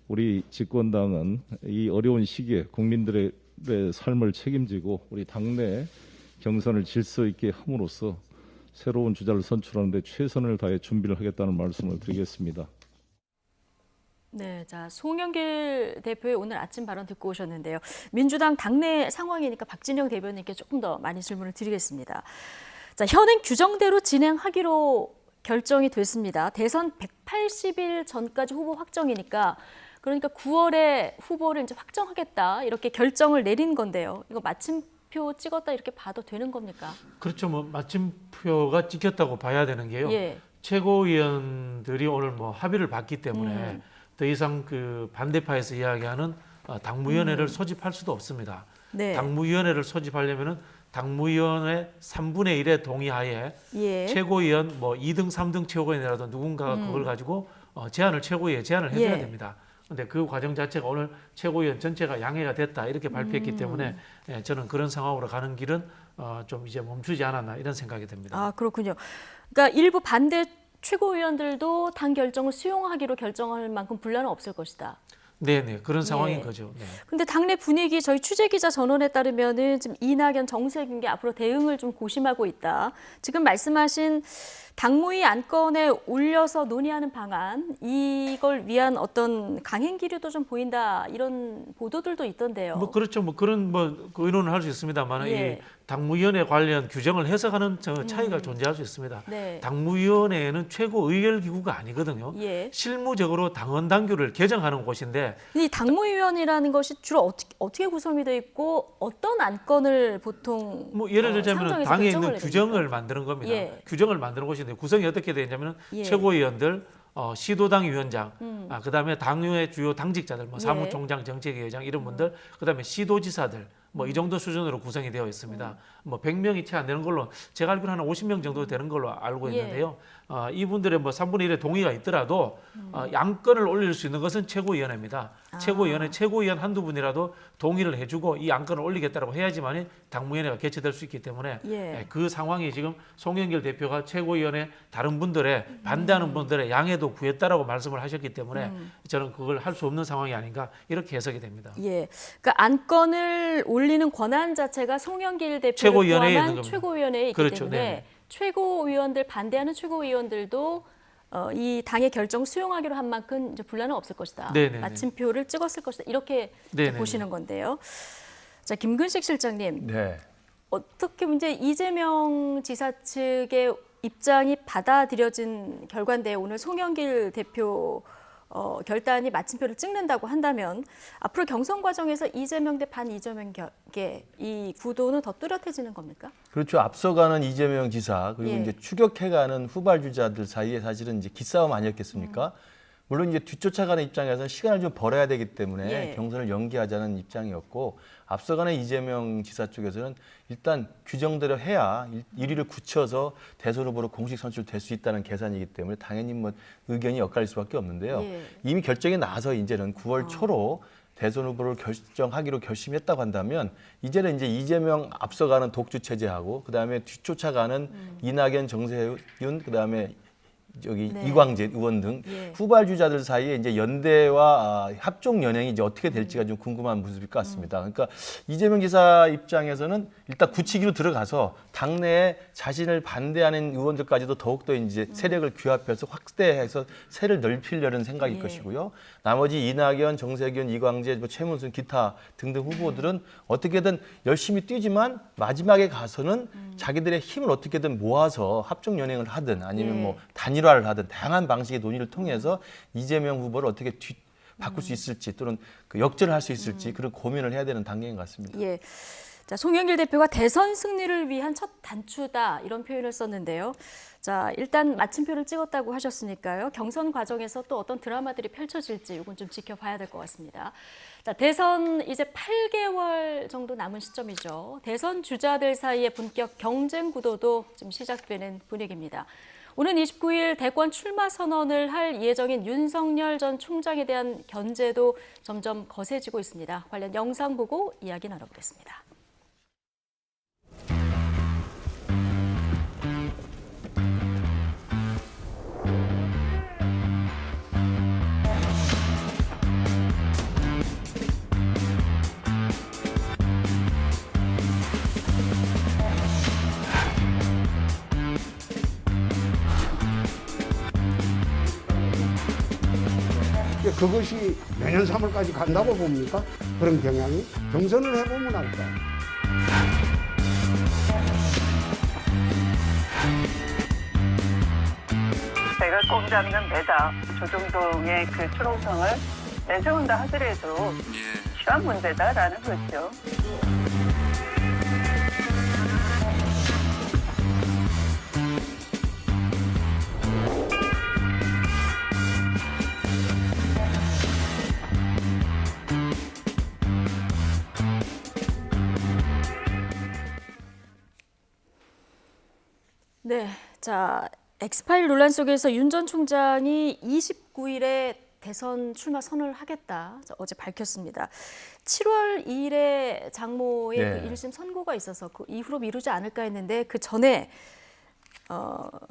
우리 집권당은 이 어려운 시기에 국민들의 삶을 책임지고 우리 당내 경선을 질서 있게 함으로써 새로운 주자를 선출하는 데 최선을 다해 준비를 하겠다는 말씀을 드리겠습니다. 네, 자 송영길 대표의 오늘 아침 발언 듣고 오셨는데요. 민주당 당내 상황이니까 박진영 대변인께 조금 더 많이 질문을 드리겠습니다. 자, 현행 규정대로 진행하기로 결정이 됐습니다. 대선 180일 전까지 후보 확정이니까 그러니까 9월에 후보를 이제 확정하겠다 이렇게 결정을 내린 건데요. 이거 마침표 찍었다 이렇게 봐도 되는 겁니까? 그렇죠. 뭐 마침표가 찍혔다고 봐야 되는 게요. 예. 최고위원들이 오늘 뭐 합의를 봤기 때문에 더 이상 그 반대파에서 이야기하는 당무위원회를 소집할 수도 없습니다. 네. 당무위원회를 소집하려면은 당무위원회 3분의 1의 동의하에 예. 최고위원 뭐 2등, 3등 최고위원이라도 누군가가 그걸 가지고 최고위에 제안을 해줘야 예. 됩니다. 근데 그 과정 자체가 오늘 최고위원 전체가 양해가 됐다 이렇게 발표했기 때문에 저는 그런 상황으로 가는 길은 좀 이제 멈추지 않았나 이런 생각이 듭니다. 아, 그렇군요. 그러니까 일부 반대 최고위원들도 당 결정을 수용하기로 결정할 만큼 분란은 없을 것이다. 네네, 그런 상황인 예. 거죠. 네. 근데 당내 분위기 저희 취재기자 전원에 따르면은 지금 이낙연, 정세균 게 앞으로 대응을 좀 고심하고 있다. 지금 말씀하신 당무위 안건에 올려서 논의하는 방안, 이걸 위한 어떤 강행 기류도 좀 보인다 이런 보도들도 있던데요. 뭐 그렇죠. 뭐 그런 뭐 그 의논을 할 수 있습니다만 예. 이 당무위원회 관련 규정을 해석하는 차이가 존재할 수 있습니다. 네. 당무위원회는 최고 의결 기구가 아니거든요. 예. 실무적으로 당헌 당규를 개정하는 곳인데 이 당무위원이라는 것이 주로 어떻게 구성이 돼 있고 어떤 안건을 보통 뭐 예를 들자면 상정해서 당에 결정을 있는 내립니까? 규정을 만드는 겁니다. 예. 규정을 만드는 곳인데 구성이 어떻게 되어 있냐면 예. 최고위원들, 시도당 위원장, 그다음에 당의 주요 당직자들, 뭐 예. 사무총장, 정책위원장 이런 분들, 그다음에 시도지사들 뭐 이 정도 수준으로 구성이 되어 있습니다. 뭐 100명이 채 안 되는 걸로 제가 알기로는 한 50명 정도 되는 걸로 알고 예. 있는데요. 이분들의 뭐 3분의 1의 동의가 있더라도 양건을 올릴 수 있는 것은 최고위원회입니다. 최고위원 한두 분이라도 동의를 해주고 이 안건을 올리겠다라고 해야지만 당무위원회가 개최될 수 있기 때문에 예. 그 상황이 지금 송영길 대표가 최고위원회 다른 분들의 반대하는 분들의 양해도 구했다라고 말씀을 하셨기 때문에 저는 그걸 할 수 없는 상황이 아닌가 이렇게 해석이 됩니다. 예, 그러니까 안건을 올리는 권한 자체가 송영길 대표를 최고위원회에 있는 포함한 겁니다. 최고위원회에 있기 그렇죠. 때문에 네네. 최고위원들 반대하는 최고위원들도 이 당의 결정 수용하기로 한 만큼 이제 분란은 없을 것이다. 네네네. 마침표를 찍었을 것이다. 이렇게 네네네. 보시는 건데요. 자, 김근식 실장님, 네. 어떻게 이제 이재명 지사 측의 입장이 받아들여진 결과인데 오늘 송영길 대표 결단이 마침표를 찍는다고 한다면 앞으로 경선 과정에서 이재명 대 반 이재명계 이 구도는 더 뚜렷해지는 겁니까? 그렇죠. 앞서가는 이재명 지사 그리고 예. 이제 추격해가는 후발 주자들 사이에 사실은 이제 기싸움 아니었겠습니까? 물론 이제 뒤쫓아가는 입장에서는 시간을 좀 벌어야 되기 때문에 예. 경선을 연기하자는 입장이었고 앞서가는 이재명 지사 쪽에서는 일단 규정대로 해야 1위를 굳혀서 대선 후보로 공식 선출될 수 있다는 계산이기 때문에 당연히 뭐 의견이 엇갈릴 수밖에 없는데요. 예. 이미 결정이 나서 이제는 9월 초로 대선 후보를 결정하기로 결심했다고 한다면 이제는 이제 이재명 앞서가는 독주 체제하고 그다음에 뒤쫓아가는 이낙연, 정세윤 그다음에 저기 네. 이광재 의원 등 예. 후발주자들 사이에 이제 연대와 합종 연행이 이제 어떻게 될지가 좀 궁금한 모습일 것 같습니다. 그러니까 이재명 지사 입장에서는 일단 굳히기로 들어가서 당내에 자신을 반대하는 의원들까지도 더욱더 이제 세력을 규합해서 확대해서 세를 넓히려는 생각일 예. 것이고요. 나머지 이낙연, 정세균, 이광재, 뭐 최문순 기타 등등 후보들은 어떻게든 열심히 뛰지만 마지막에 가서는 자기들의 힘을 어떻게든 모아서 합종 연행을 하든 아니면 예. 뭐 단일화를 하든 다양한 방식의 논의를 통해서 이재명 후보를 어떻게 바꿀 수 있을지 또는 그 역전을 할 수 있을지 그런 고민을 해야 되는 단계인 것 같습니다. 예. 자, 송영길 대표가 대선 승리를 위한 첫 단추다 이런 표현을 썼는데요. 자, 일단 마침표를 찍었다고 하셨으니까요. 경선 과정에서 또 어떤 드라마들이 펼쳐질지 이건 좀 지켜봐야 될 것 같습니다. 자, 대선 이제 8개월 정도 남은 시점이죠. 대선 주자들 사이의 본격 경쟁 구도도 좀 시작되는 분위기입니다. 오는 29일 대권 출마 선언을 할 예정인 윤석열 전 총장에 대한 견제도 점점 거세지고 있습니다. 관련 영상 보고 이야기 나눠보겠습니다. 그것이 내년 3월까지 간다고 봅니까? 그런 경향이? 경선을 해보면 알까. 제가 꼼 잡는 매다 조중동의 그 초롱성을 내세운다 하더라도 시간 문제다라는 거죠. 네, 자 엑스파일 논란 속에서 윤 전 총장이 29일에 대선 출마 선언을 하겠다 어제 밝혔습니다. 7월 2일에 장모의 네. 그 1심 선고가 있어서 그 이후로 미루지 않을까 했는데 그 전에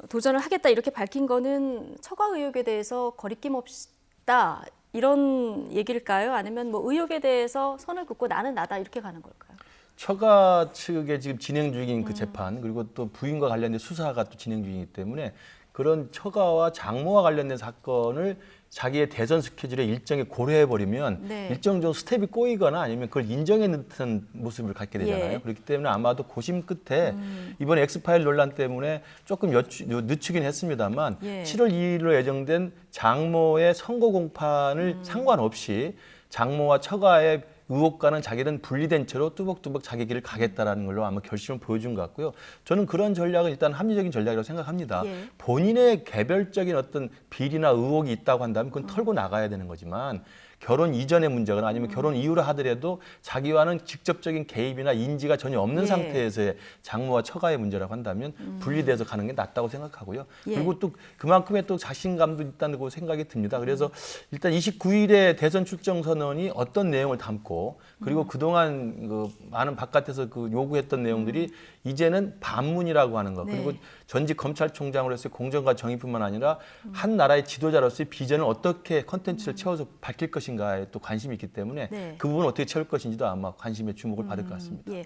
도전을 하겠다 이렇게 밝힌 거는 처가 의혹에 대해서 거리낌 없다 이런 얘기일까요? 아니면 뭐 의혹에 대해서 선을 긋고 나는 나다 이렇게 가는 걸까요? 처가 측에 지금 진행 중인 그 재판 그리고 또 부인과 관련된 수사가 또 진행 중이기 때문에 그런 처가와 장모와 관련된 사건을 자기의 대선 스케줄에 일정에 고려해버리면 네. 일정적으로 스텝이 꼬이거나 아니면 그걸 인정해 넣는 모습을 갖게 되잖아요. 예. 그렇기 때문에 아마도 고심 끝에 이번 엑스파일 논란 때문에 조금 늦추긴 했습니다만 예. 7월 2일로 예정된 장모의 선거 공판을 상관없이 장모와 처가의 의혹과는 자기는 분리된 채로 뚜벅뚜벅 자기 길을 가겠다라는 걸로 아마 결심을 보여준 것 같고요. 저는 그런 전략은 일단 합리적인 전략이라고 생각합니다. 예. 본인의 개별적인 어떤 비리나 의혹이 있다고 한다면 그건 털고 나가야 되는 거지만 결혼 이전의 문제거나 아니면 결혼 이후로 하더라도 자기와는 직접적인 개입이나 인지가 전혀 없는 예. 상태에서의 장모와 처가의 문제라고 한다면 분리돼서 가는 게 낫다고 생각하고요. 예. 그리고 또 그만큼의 또 자신감도 있다고 생각이 듭니다. 그래서 일단 29일에 대선 출정 선언이 어떤 내용을 담고 그리고 그동안 그 많은 바깥에서 그 요구했던 내용들이 이제는 반문이라고 하는 것 네. 그리고 전직 검찰총장으로서의 공정과 정의뿐만 아니라 한 나라의 지도자로서의 비전을 어떻게 컨텐츠를 채워서 밝힐 것인가에 또 관심이 있기 때문에 네. 그 부분을 어떻게 채울 것인지도 아마 관심의 주목을 받을 것 같습니다. 예.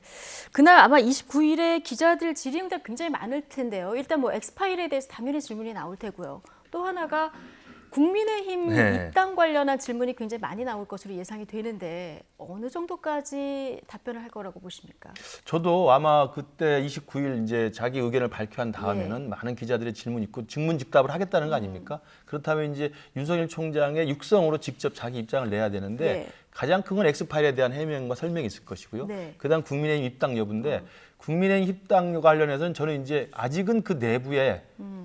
그날 아마 29일에 기자들 질의응답 굉장히 많을 텐데요. 일단 뭐 엑스파일에 대해서 당연히 질문이 나올 테고요. 또 하나가 국민의힘 네. 입당 관련한 질문이 굉장히 많이 나올 것으로 예상이 되는데 어느 정도까지 답변을 할 거라고 보십니까? 저도 아마 그때 29일 이제 자기 의견을 발표한 다음에는 많은 기자들의 질문 있고 증문즉답을 하겠다는 거 아닙니까? 그렇다면 이제 윤석열 총장의 육성으로 직접 자기 입장을 내야 되는데 네. 가장 큰 건 엑스파일에 대한 해명과 설명이 있을 것이고요. 네. 그다음 국민의힘 입당 여부인데 국민의힘 입당 관련해서는 저는 이제 아직은 그 내부에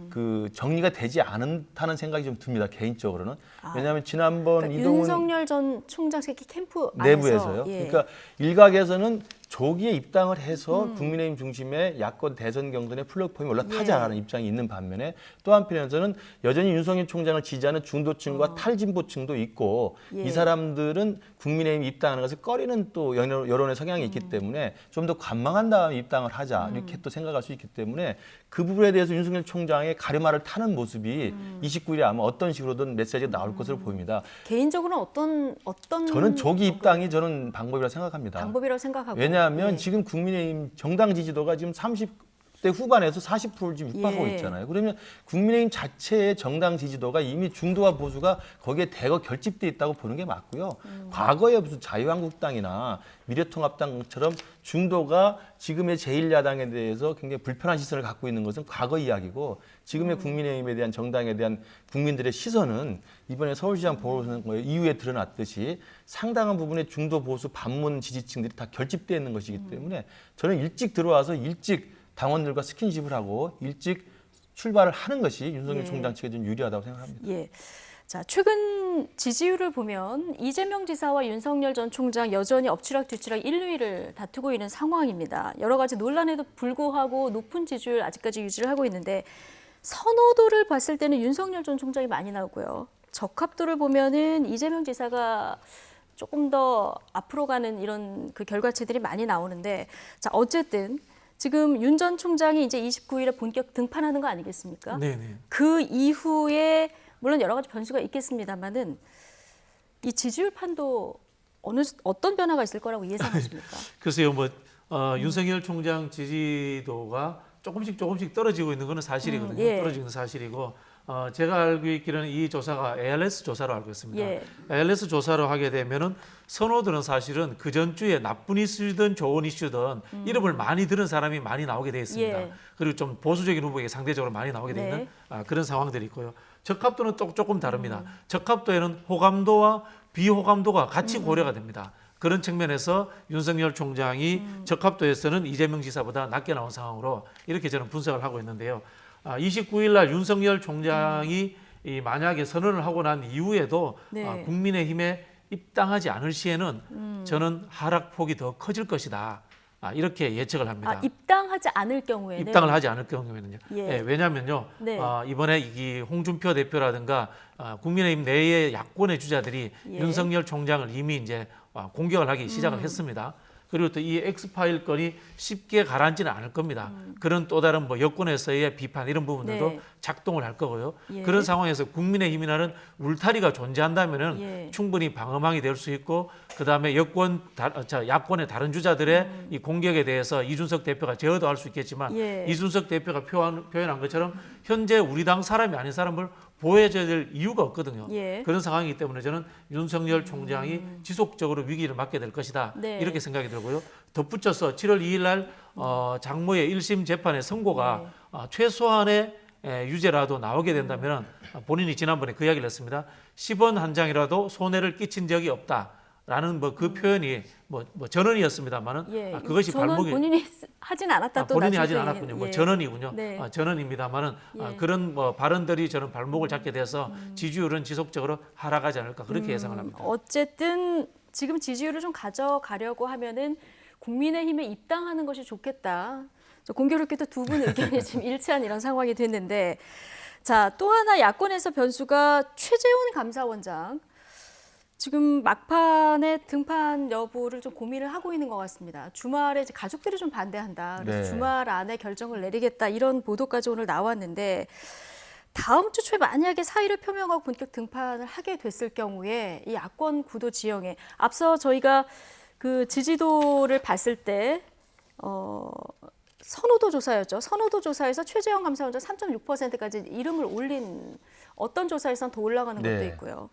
그 정리가 되지 않다는 생각이 좀 듭니다. 개인적으로는. 왜냐하면 지난번 그러니까 이동훈 윤석열 전 총장 새끼 캠프 안에서 내부에서요. 예. 그러니까 일각에서는 조기에 입당을 해서 국민의힘 중심의 야권 대선 경선에 플랫폼이 올라타자라는 입장이 있는 반면에 또 한편에서는 여전히 윤석열 총장을 지지하는 중도층과 탈진보층도 있고 이 사람들은 국민의힘 입당하는 것을 꺼리는 또 여론의 성향이 있기 때문에 좀 더 관망한 다음에 입당을 하자 이렇게 또 생각할 수 있기 때문에 그 부분에 대해서 윤석열 총장의 가르마를 타는 모습이 29일에 아마 어떤 식으로든 메시지가 나올 것으로 보입니다. 개인적으로는 어떤 저는 조기 입당이 저는 방법이라고 생각합니다. 방법이라고 생각하고 왜냐하면 예. 지금 국민의힘 정당 지지도가 지금 30대 후반에서 40%를 지금 육박하고 예. 있잖아요. 그러면 국민의힘 자체의 정당 지지도가 이미 중도와 보수가 거기에 대거 결집돼 있다고 보는 게 맞고요. 과거에 무슨 자유한국당이나 미래통합당처럼 중도가 지금의 제1야당에 대해서 굉장히 불편한 시선을 갖고 있는 것은 과거 이야기고 지금의 국민의힘에 대한 정당에 대한 국민들의 시선은 이번에 서울시장 보궐선거 이후에 드러났듯이 상당한 부분의 중도 보수 반문 지지층들이 다 결집되어 있는 것이기 때문에 저는 일찍 들어와서 일찍 당원들과 스킨십을 하고 일찍 출발을 하는 것이 윤석열 총장 측에 좀 유리하다고 생각합니다. 예. 자, 최근 지지율을 보면 이재명 지사와 윤석열 전 총장 여전히 엎치락뒤치락 1, 2위를 다투고 있는 상황입니다. 여러 가지 논란에도 불구하고 높은 지지율 아직까지 유지를 하고 있는데 선호도를 봤을 때는 윤석열 전 총장이 많이 나오고요. 적합도를 보면은 이재명 지사가 조금 더 앞으로 가는 이런 그 결과치들이 많이 나오는데 자, 어쨌든 지금 윤 전 총장이 이제 29일에 본격 등판하는 거 아니겠습니까? 네네. 그 이후에 물론 여러 가지 변수가 있겠습니다만은 이 지지율 판도 어떤 변화가 있을 거라고 예상하십니까? 글쎄요, 윤석열 총장 지지도가 조금씩 떨어지고 있는 것은 사실이거든요. 예. 떨어지고 있는 사실이고 제가 알고 있기로는 이 조사가 ALS 조사로 알고 있습니다. 예. ALS 조사로 하게 되면은 선호도는 사실은 그 전주에 나쁜 이슈든 좋은 이슈든 이름을 많이 들은 사람이 많이 나오게 되어 있습니다. 예. 그리고 좀 보수적인 후보에게 상대적으로 많이 나오게 되어 있는 그런 상황들이 있고요. 적합도는 또 조금 다릅니다. 적합도에는 호감도와 비호감도가 같이 고려가 됩니다. 그런 측면에서 윤석열 총장이 적합도에서는 이재명 지사보다 낮게 나온 상황으로 이렇게 저는 분석을 하고 있는데요. 29일 날 윤석열 총장이 만약에 선언을 하고 난 이후에도 국민의힘에 입당하지 않을 시에는 저는 하락폭이 더 커질 것이다. 이렇게 예측을 합니다. 입당하지 않을 경우에는? 입당을 하지 않을 경우에는요. 예. 왜냐하면요. 이번에 이 홍준표 대표라든가 국민의힘 내의 야권의 주자들이 윤석열 총장을 이미 이제 공격을 하기 시작을 했습니다. 그리고 또 이 엑스파일 건이 쉽게 가라앉지는 않을 겁니다. 그런 또 다른 여권에서의 비판 이런 부분들도 작동을 할 거고요. 그런 상황에서 국민의힘이라는 울타리가 존재한다면은 충분히 방어망이 될 수 있고 그다음에 야권의 다른 주자들의 이 공격에 대해서 이준석 대표가 제어도 할 수 있겠지만 이준석 대표가 표현한 것처럼 현재 우리 당 사람이 아닌 사람을 보호해줘야 될 이유가 없거든요. 그런 상황이기 때문에 저는 윤석열 총장이 지속적으로 위기를 맞게 될 것이다. 이렇게 생각이 들고요. 덧붙여서 7월 2일 날 장모의 1심 재판의 선고가 최소한의 유죄라도 나오게 된다면 본인이 지난번에 그 이야기를 했습니다. 10원 한 장이라도 손해를 끼친 적이 없다라는 그 표현이 전언이었습니다만은 그것이 발목이 본인이 하진 않았다. 또 본인이 하진 않았군요. 전언이군요. 전언입니다만은 그런 발언들이 저는 발목을 잡게 돼서 지지율은 지속적으로 하락하지 않을까 그렇게 예상을 합니다. 어쨌든 지금 지지율을 좀 가져가려고 하면은 국민의힘에 입당하는 것이 좋겠다. 공교롭게도 두 분 의견이 지금 일치한 이런 상황이 됐는데 자, 또 하나 야권에서 변수가 최재훈 감사원장. 지금 막판에 등판 여부를 좀 고민을 하고 있는 것 같습니다. 주말에 이제 가족들이 좀 반대한다. 그래서 주말 안에 결정을 내리겠다. 이런 보도까지 오늘 나왔는데 다음 주 초에 만약에 사의를 표명하고 본격 등판을 하게 됐을 경우에 이 야권 구도 지형에 앞서 저희가 그 지지도를 봤을 때 선호도 조사였죠. 선호도 조사에서 최재형 감사원장 3.6%까지 이름을 올린 어떤 조사에서는 더 올라가는 것도 있고요.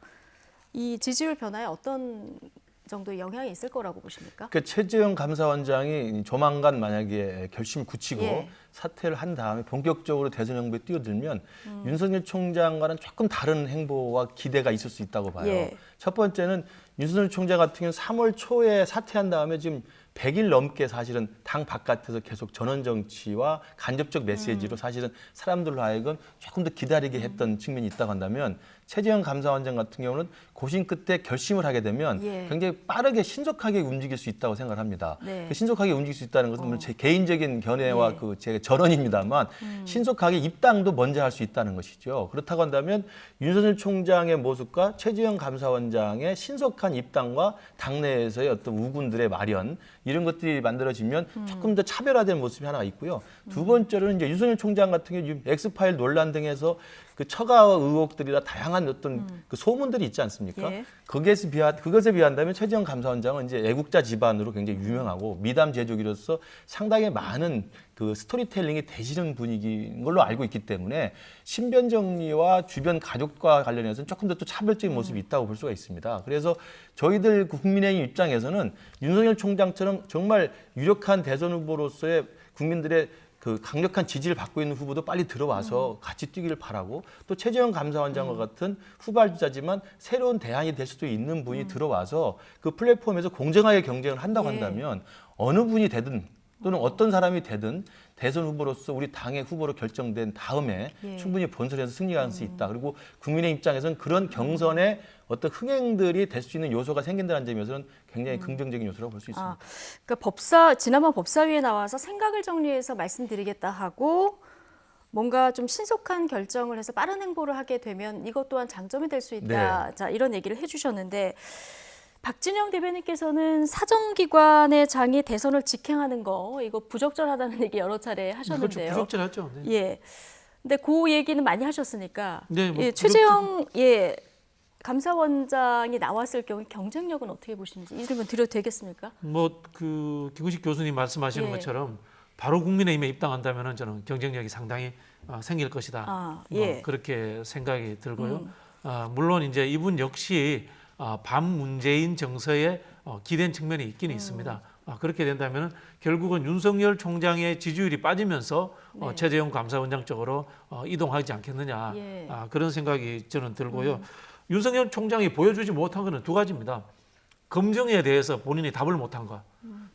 이 지지율 변화에 어떤 정도의 영향이 있을 거라고 보십니까? 그러니까 최재형 감사원장이 조만간 만약에 결심을 굳히고 사퇴를 한 다음에 본격적으로 대선 정부에 뛰어들면 윤석열 총장과는 조금 다른 행보와 기대가 있을 수 있다고 봐요. 첫 번째는 윤석열 총장 같은 경우는 3월 초에 사퇴한 다음에 지금 100일 넘게 사실은 당 바깥에서 계속 전원 정치와 간접적 메시지로 사실은 사람들로 하여금 조금 더 기다리게 했던 측면이 있다고 한다면 최재형 감사원장 같은 경우는 고심 끝에 결심을 하게 되면 굉장히 빠르게 신속하게 움직일 수 있다고 생각을 합니다. 네. 그 신속하게 움직일 수 있다는 것은 물론 제 개인적인 견해와 그 제 전언입니다만 신속하게 입당도 먼저 할 수 있다는 것이죠. 그렇다고 한다면 윤석열 총장의 모습과 최재형 감사원장의 신속한 입당과 당내에서의 어떤 우군들의 마련 이런 것들이 만들어지면 조금 더 차별화된 모습이 하나가 있고요. 두 번째로는 이제 윤석열 총장 같은 경우 엑스파일 논란 등에서 그 처가 의혹들이나 다양한 어떤 그 소문들이 있지 않습니까? 그것에 비한다면 최재형 감사원장은 이제 애국자 집안으로 굉장히 유명하고 미담 제조기로서 상당히 많은 그 스토리텔링이 되시는 분위기인 걸로 알고 있기 때문에 신변 정리와 주변 가족과 관련해서는 조금 더 또 차별적인 모습이 있다고 볼 수가 있습니다. 그래서 저희들 국민의힘 입장에서는 윤석열 총장처럼 정말 유력한 대선 후보로서의 국민들의 그 강력한 지지를 받고 있는 후보도 빨리 들어와서 같이 뛰기를 바라고 또 최재형 감사원장과 같은 후발주자지만 새로운 대안이 될 수도 있는 분이 들어와서 그 플랫폼에서 공정하게 경쟁을 한다고 한다면 어느 분이 되든 또는 어떤 사람이 되든 대선 후보로서 우리 당의 후보로 결정된 다음에 충분히 본선에서 승리할 수 있다. 그리고 국민의 입장에서는 그런 경선의 어떤 흥행들이 될 수 있는 요소가 생긴다는 점에서는 굉장히 긍정적인 요소라고 볼 수 있습니다. 그러니까 지난번 법사위에 나와서 생각을 정리해서 말씀드리겠다 하고 뭔가 좀 신속한 결정을 해서 빠른 행보를 하게 되면 이것 또한 장점이 될 수 있다. 자, 이런 얘기를 해주셨는데 박진영 대변인께서는 사정기관의 장이 대선을 직행하는 거 이거 부적절하다는 얘기 여러 차례 하셨는데요. 그렇죠. 부적절하죠. 네. 예. 근데 그 얘기는 많이 하셨으니까 최재형 감사원장이 나왔을 경우 경쟁력은 어떻게 보시는지 이 질문 드려도 되겠습니까? 그 김우식 교수님 말씀하시는 것처럼 바로 국민의힘에 입당한다면은 저는 경쟁력이 상당히 생길 것이다. 그렇게 생각이 들고요. 물론 이제 이분 역시 반문재인 정서에 기댄 측면이 있기는 있습니다. 그렇게 된다면 결국은 윤석열 총장의 지지율이 빠지면서 최재형 감사원장 쪽으로 이동하지 않겠느냐 그런 생각이 저는 들고요. 윤석열 총장이 보여주지 못한 것은 두 가지입니다. 검증에 대해서 본인이 답을 못한 것.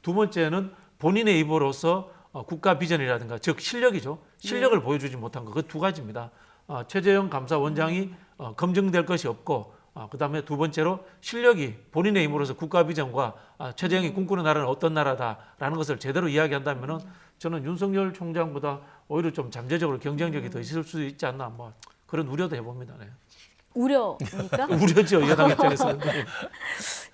두 번째는 본인의 입으로서 국가 비전이라든가 즉 실력이죠. 실력을 보여주지 못한 것. 그 두 가지입니다. 최재형 감사원장이 검증될 것이 없고 그다음에 두 번째로 실력이 본인의 힘으로서 국가 비전과 최재형이 꿈꾸는 나라는 어떤 나라다라는 것을 제대로 이야기한다면은 저는 윤석열 총장보다 오히려 좀 잠재적으로 경쟁력이 더 있을 수 있지 않나 뭐 그런 우려도 해봅니다. 네. 우려입니까? 우려죠, 여당 입장에서는.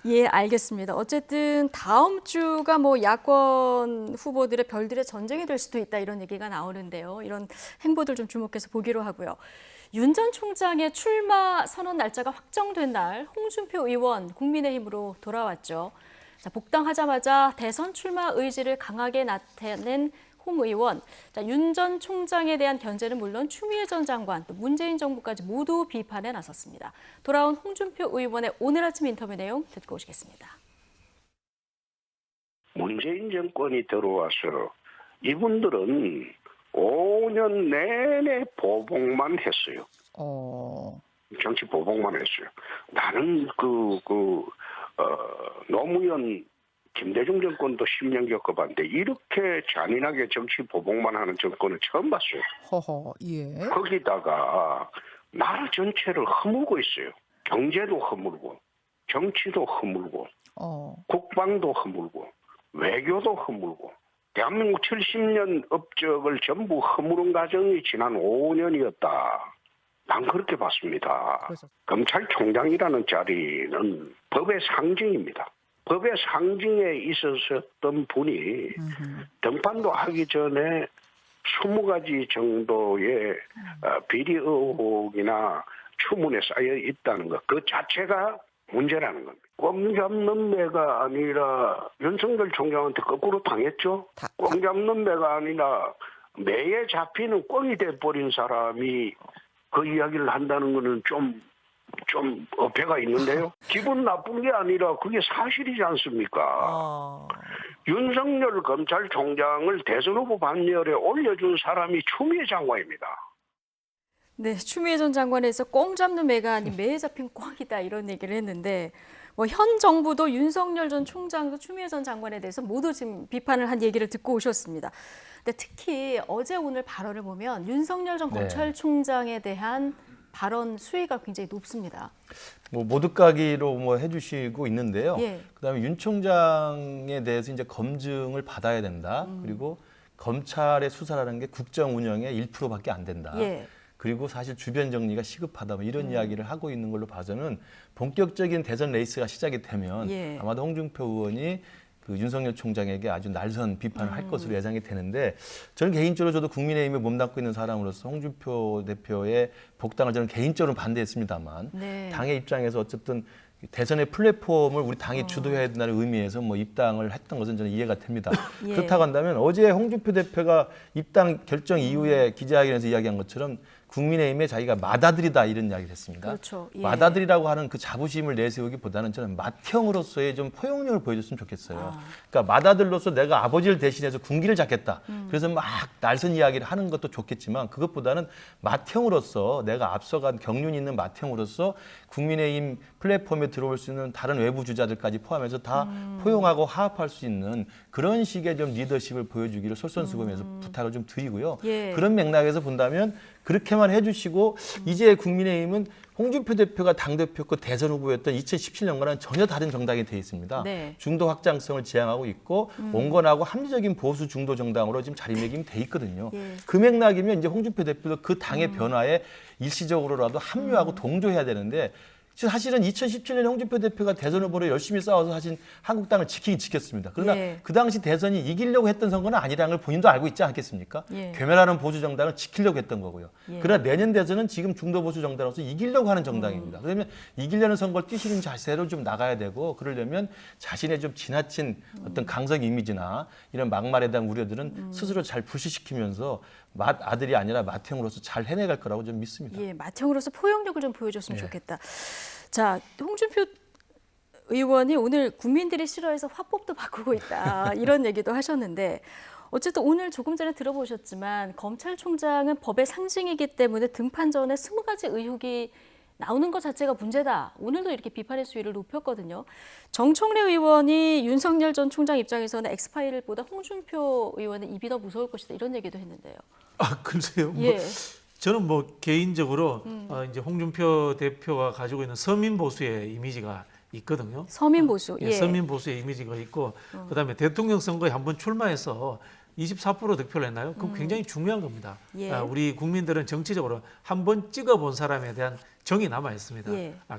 예, 알겠습니다. 어쨌든 다음 주가 야권 후보들의 별들의 전쟁이 될 수도 있다 이런 얘기가 나오는데요. 이런 행보들 좀 주목해서 보기로 하고요. 윤 전 총장의 출마 선언 날짜가 확정된 날 홍준표 의원 국민의힘으로 돌아왔죠. 자, 복당하자마자 대선 출마 의지를 강하게 나타낸 홍 의원, 윤 전 총장에 대한 견제는 물론 추미애 전 장관, 또 문재인 정부까지 모두 비판에 나섰습니다. 돌아온 홍준표 의원의 오늘 아침 인터뷰 내용 듣고 오시겠습니다. 문재인 정권이 들어와서 이분들은 5년 내내 보복만 했어요. 정치 보복만 했어요. 나는 노무현 김대중 정권도 10년 겪어봤는데 이렇게 잔인하게 정치 보복만 하는 정권은 처음 봤어요. 거기다가 나라 전체를 허물고 있어요. 경제도 허물고 정치도 허물고 국방도 허물고 외교도 허물고 대한민국 70년 업적을 전부 허무른 과정이 지난 5년이었다. 난 그렇게 봤습니다. 검찰총장이라는 자리는 법의 상징입니다. 법의 상징에 있었던 분이 등판도 하기 전에 20가지 정도의 비리 의혹이나 추문에 쌓여 있다는 것, 그 자체가 문제라는 겁니다. 꽝 잡는 매가 아니라 윤석열 총장한테 거꾸로 당했죠. 꽝 잡는 매가 아니라 매에 잡히는 꽝이 돼버린 사람이 그 이야기를 한다는 것은 좀 어폐가 있는데요. 기분 나쁜 게 아니라 그게 사실이지 않습니까? 윤석열 검찰총장을 대선 후보 반열에 올려준 사람이 추미애 장관입니다. 네, 추미애 전 장관에서 꽁 잡는 매가 아닌 매에 잡힌 꽁이다 이런 얘기를 했는데 뭐 현 정부도 윤석열 전 총장도 추미애 전 장관에 대해서 모두 지금 비판을 한 얘기를 듣고 오셨습니다. 근데 특히 어제 오늘 발언을 보면 윤석열 전 검찰총장에 대한 발언 수위가 굉장히 높습니다. 뭐 모두까기로 뭐 해주시고 있는데요. 그다음에 윤 총장에 대해서 이제 검증을 받아야 된다. 그리고 검찰의 수사라는 게 국정 운영의 1%밖에 안 된다. 그리고 사실 주변 정리가 시급하다. 뭐 이런 이야기를 하고 있는 걸로 봐서는 본격적인 대선 레이스가 시작이 되면 아마도 홍준표 의원이 그 윤석열 총장에게 아주 날선 비판을 할 것으로 예상이 되는데 저는 개인적으로 저도 국민의힘에 몸담고 있는 사람으로서 홍준표 대표의 복당을 저는 개인적으로 반대했습니다만 당의 입장에서 어쨌든 대선의 플랫폼을 우리 당이 주도해야 된다는 의미에서 뭐 입당을 했던 것은 저는 이해가 됩니다. 그렇다고 한다면 어제 홍준표 대표가 입당 결정 이후에 기자회견에서 이야기한 것처럼 국민의힘에 자기가 맏아들이다 이런 이야기를 했습니다. 그렇죠. 맏아들이라고 하는 그 자부심을 내세우기보다는 저는 맏형으로서의 좀 포용력을 보여줬으면 좋겠어요. 그러니까 맏아들로서 내가 아버지를 대신해서 군기를 잡겠다. 그래서 막 날선 이야기를 하는 것도 좋겠지만 그것보다는 맏형으로서 내가 앞서간 경륜 있는 맏형으로서 국민의힘 플랫폼에 들어올 수 있는 다른 외부 주자들까지 포함해서 다 포용하고 화합할 수 있는 그런 식의 좀 리더십을 보여주기를 솔선수범해서 부탁을 좀 드리고요. 그런 맥락에서 본다면 그렇게만 해주시고 이제 국민의힘은 홍준표 대표가 당대표였고 대선 후보였던 2017년과는 전혀 다른 정당이 되어 있습니다. 중도 확장성을 지향하고 있고 온건하고 합리적인 보수 중도 정당으로 지금 자리매김이 돼 있거든요. 그 맥락이면 이제 홍준표 대표도 그 당의 변화에 일시적으로라도 합류하고 동조해야 되는데 사실은 2017년에 홍준표 대표가 대선 후보로 열심히 싸워서 사실 한국당을 지키긴 지켰습니다. 그러나 그 당시 대선이 이기려고 했던 선거는 아니라는 걸 본인도 알고 있지 않겠습니까? 괴멸하는 보수 정당을 지키려고 했던 거고요. 그러나 내년 대선은 지금 중도 보수 정당으로서 이기려고 하는 정당입니다. 그러면 이기려는 선거를 뛰시는 자세로 좀 나가야 되고 그러려면 자신의 좀 지나친 어떤 강성 이미지나 이런 막말에 대한 우려들은 스스로 잘 불식시키면서 맏아들이 아니라 맏형으로서 잘 해내갈 거라고 좀 믿습니다. 맏형으로서 포용력을 좀 보여줬으면 좋겠다. 자, 홍준표 의원이 오늘 국민들이 싫어해서 화법도 바꾸고 있다 이런 얘기도 하셨는데 어쨌든 오늘 조금 전에 들어보셨지만 검찰총장은 법의 상징이기 때문에 등판 전에 20가지 의혹이 나오는 것 자체가 문제다. 오늘도 이렇게 비판의 수위를 높였거든요. 정청래 의원이 윤석열 전 총장 입장에서는 엑스파일보다 홍준표 의원의 입이 더 무서울 것이다. 이런 얘기도 했는데요. 아, 글쎄요. 저는 뭐 개인적으로 이제 홍준표 대표가 가지고 있는 서민 보수의 이미지가 있거든요. 서민 보수. 서민 보수의 이미지가 있고 그다음에 대통령 선거에 한번 출마해서 24% 득표를 했나요? 그럼 굉장히 중요한 겁니다. 우리 국민들은 정치적으로 한번 찍어본 사람에 대한 정이 남아 있습니다.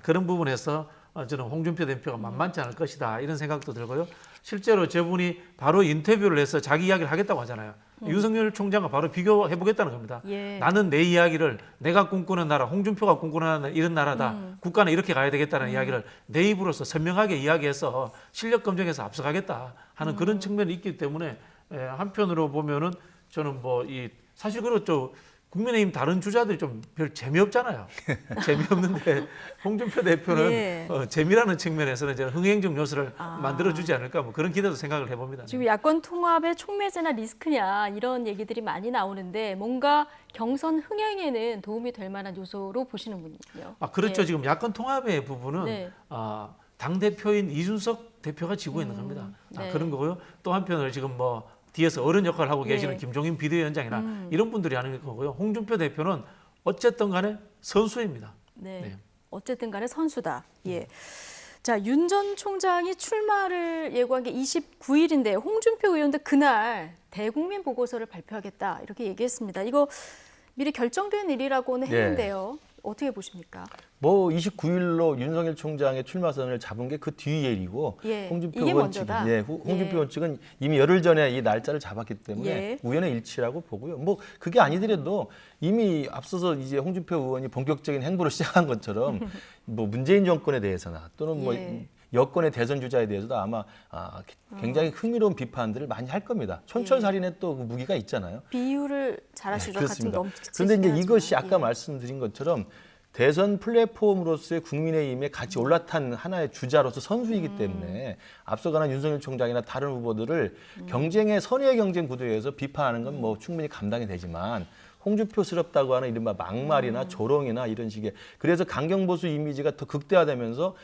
그런 부분에서 저는 홍준표 대표가 만만치 않을 것이다 이런 생각도 들고요. 실제로 저분이 바로 인터뷰를 해서 자기 이야기를 하겠다고 하잖아요. 윤석열 총장과 바로 비교해보겠다는 겁니다. 나는 내 이야기를 내가 꿈꾸는 나라, 홍준표가 꿈꾸는 이런 나라다. 국가는 이렇게 가야 되겠다는 이야기를 내 입으로서 선명하게 이야기해서 실력 검증해서 앞서가겠다 하는 그런 측면이 있기 때문에 한편으로 보면은 저는 뭐 사실 그렇죠. 국민의힘 다른 주자들이 좀 별 재미없잖아요. 재미없는데 홍준표 대표는 재미라는 측면에서는 이제 흥행적 요소를 만들어주지 않을까 뭐 그런 기대도 생각을 해봅니다. 지금 야권 통합의 촉매제나 리스크냐 이런 얘기들이 많이 나오는데 뭔가 경선 흥행에는 도움이 될 만한 요소로 보시는군요. 그렇죠. 지금 야권 통합의 부분은 당 대표인 이준석 대표가 지고 있는 겁니다. 그런 거고요. 또 한편으로 지금 뭐 뒤에서 어른 역할을 하고 계시는 김종인 비대위원장이나 이런 분들이 하는 거고요. 홍준표 대표는 어쨌든 간에 선수입니다. 어쨌든 간에 선수다. 자, 윤 전 총장이 출마를 예고한 게 29일인데 홍준표 의원도 그날 대국민 보고서를 발표하겠다 이렇게 얘기했습니다. 이거 미리 결정된 일이라고는 했는데요. 어떻게 보십니까? 뭐 29일로 윤석열 총장의 출마 선언을 잡은 게 그 뒤의 일이고 홍준표 의원 측은 홍준표 의원 측은 이미 열흘 전에 이 날짜를 잡았기 때문에 우연의 일치라고 보고요. 뭐 그게 아니더라도 이미 앞서서 이제 홍준표 의원이 본격적인 행보를 시작한 것처럼 뭐 문재인 정권에 대해서나 또는 뭐 여권의 대선 주자에 대해서도 아마 굉장히 흥미로운 비판들을 많이 할 겁니다. 촌철살인의 또 그 무기가 있잖아요. 비유를 잘하시죠. 그렇습니다. 그런데 이제 이것이 아까 말씀드린 것처럼 대선 플랫폼으로서의 국민의힘에 같이 올라탄 하나의 주자로서 선수이기 때문에 앞서가는 윤석열 총장이나 다른 후보들을 경쟁의 선의의 경쟁 구도에서 비판하는 건 뭐 충분히 감당이 되지만 홍준표스럽다고 하는 이른바 막말이나 조롱이나 이런 식의 그래서 강경보수 이미지가 더 극대화되면서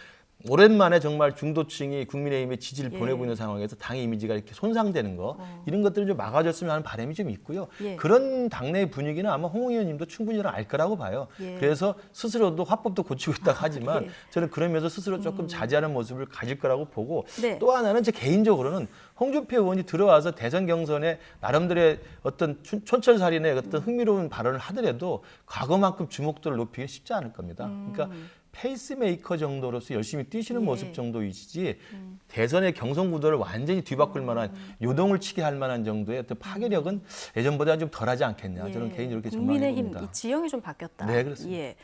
오랜만에 정말 중도층이 국민의힘의 지지를 보내고 있는 상황에서 당의 이미지가 이렇게 손상되는 거 이런 것들을 좀 막아줬으면 하는 바람이 좀 있고요. 그런 당내 분위기는 아마 홍 의원님도 충분히 알 거라고 봐요. 그래서 스스로도 화법도 고치고 있다고 하지만 저는 그러면서 스스로 조금 자제하는 모습을 가질 거라고 보고 또 하나는 제 개인적으로는 홍준표 의원이 들어와서 대선 경선에 나름대로의 어떤 촌철살인의 어떤 흥미로운 발언을 하더라도 과거만큼 주목도를 높이기 쉽지 않을 겁니다. 그러니까 페이스메이커 정도로서 열심히 뛰시는 모습 정도이지 대선의 경선 구도를 완전히 뒤바꿀 만한 요동을 치게 할 만한 정도의 어떤 파괴력은 예전보다 좀 덜하지 않겠냐. 저는 개인적으로 그렇게 전망해 봅니다. 국민의힘 이 지형이 좀 바뀌었다. 네, 그렇습니다. 예.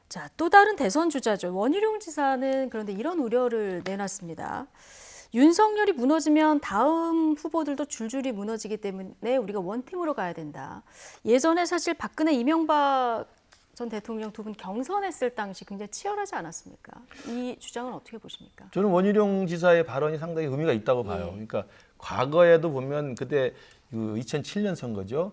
자, 또 다른 대선 주자죠. 원희룡 지사는 그런데 이런 우려를 내놨습니다. 윤석열이 무너지면 다음 후보들도 줄줄이 무너지기 때문에 우리가 원팀으로 가야 된다. 예전에 사실 박근혜, 이명박 전 대통령 두 분 경선했을 당시 굉장히 치열하지 않았습니까? 이 주장은 어떻게 보십니까? 저는 원희룡 지사의 발언이 상당히 의미가 있다고 봐요. 그러니까 과거에도 보면 그때 그 2007년 선거죠.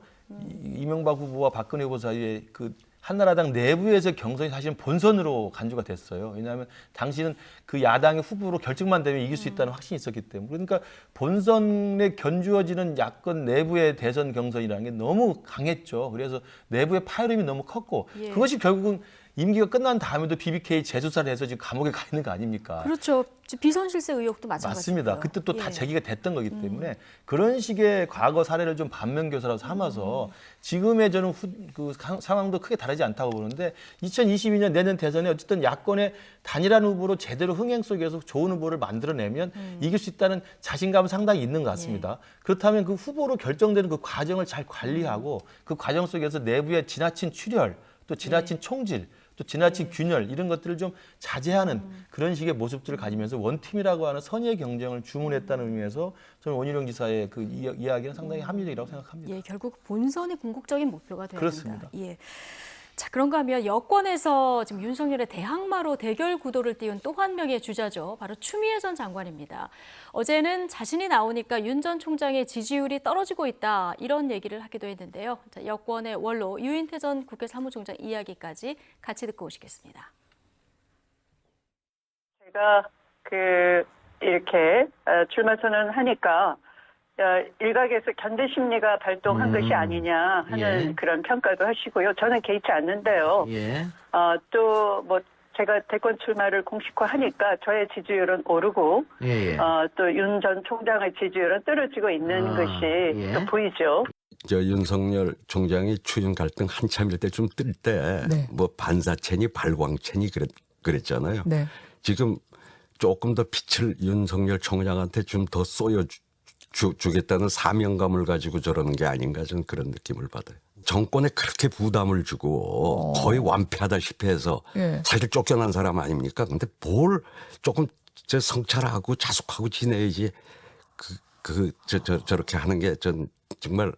이명박 후보와 박근혜 후보 사이에 그 한나라당 내부에서 경선이 사실은 본선으로 간주가 됐어요. 왜냐하면 당시는 그 야당의 후보로 결정만 되면 이길 수 있다는 확신이 있었기 때문에. 그러니까 본선에 견주어지는 야권 내부의 대선 경선이라는 게 너무 강했죠. 그래서 내부의 파열음이 너무 컸고 그것이 결국은 임기가 끝난 다음에도 BBK 재수사를 해서 지금 감옥에 가 있는 거 아닙니까? 그렇죠. 비선실세 의혹도 마찬가지고요. 맞습니다. 그때 또 다 제기가 됐던 거기 때문에 그런 식의 과거 사례를 좀 반면교사로 삼아서 지금의 저는 그 상황도 크게 다르지 않다고 보는데 2022년 내년 대선에 어쨌든 야권의 단일한 후보로 제대로 흥행 속에서 좋은 후보를 만들어내면 이길 수 있다는 자신감은 상당히 있는 것 같습니다. 그렇다면 그 후보로 결정되는 그 과정을 잘 관리하고 그 과정 속에서 내부의 지나친 출혈 또 지나친 총질 또 지나친 균열 이런 것들을 좀 자제하는 그런 식의 모습들을 가지면서 원팀이라고 하는 선의의 경쟁을 주문했다는 의미에서 저는 원희룡 지사의 그 이야기는 상당히 합리적이라고 생각합니다. 예, 결국 본선이 궁극적인 목표가 되어야 그렇습니다. 된다. 예. 자, 그런가 하면 여권에서 지금 윤석열의 대항마로 대결 구도를 띄운 또 한 명의 주자죠. 바로 추미애 전 장관입니다. 어제는 자신이 나오니까 윤 전 총장의 지지율이 떨어지고 있다 이런 얘기를 하기도 했는데요. 자, 여권의 원로 유인태 전 국회 사무총장 이야기까지 같이 듣고 오시겠습니다. 제가 이렇게 출마 선언하니까 일각에서 견제 심리가 발동한 것이 아니냐 하는 그런 평가도 하시고요. 저는 개의치 않는데요. 또 뭐 제가 대권 출마를 공식화하니까 저의 지지율은 오르고 또 윤 전 총장의 지지율은 떨어지고 있는 것이 또 보이죠. 윤석열 총장이 추윤 갈등 한참일 때 좀 뜰 때 뭐 반사체니 발광체니 그랬잖아요. 지금 조금 더 빛을 윤석열 총장한테 좀 더 주겠다는 사명감을 가지고 저러는 게 아닌가 저는 그런 느낌을 받아요. 정권에 그렇게 부담을 주고 거의 완패하다시피 해서 사실 쫓겨난 사람 아닙니까? 근데 뭘 조금 성찰하고 자숙하고 지내야지 저렇게 하는 게 전 정말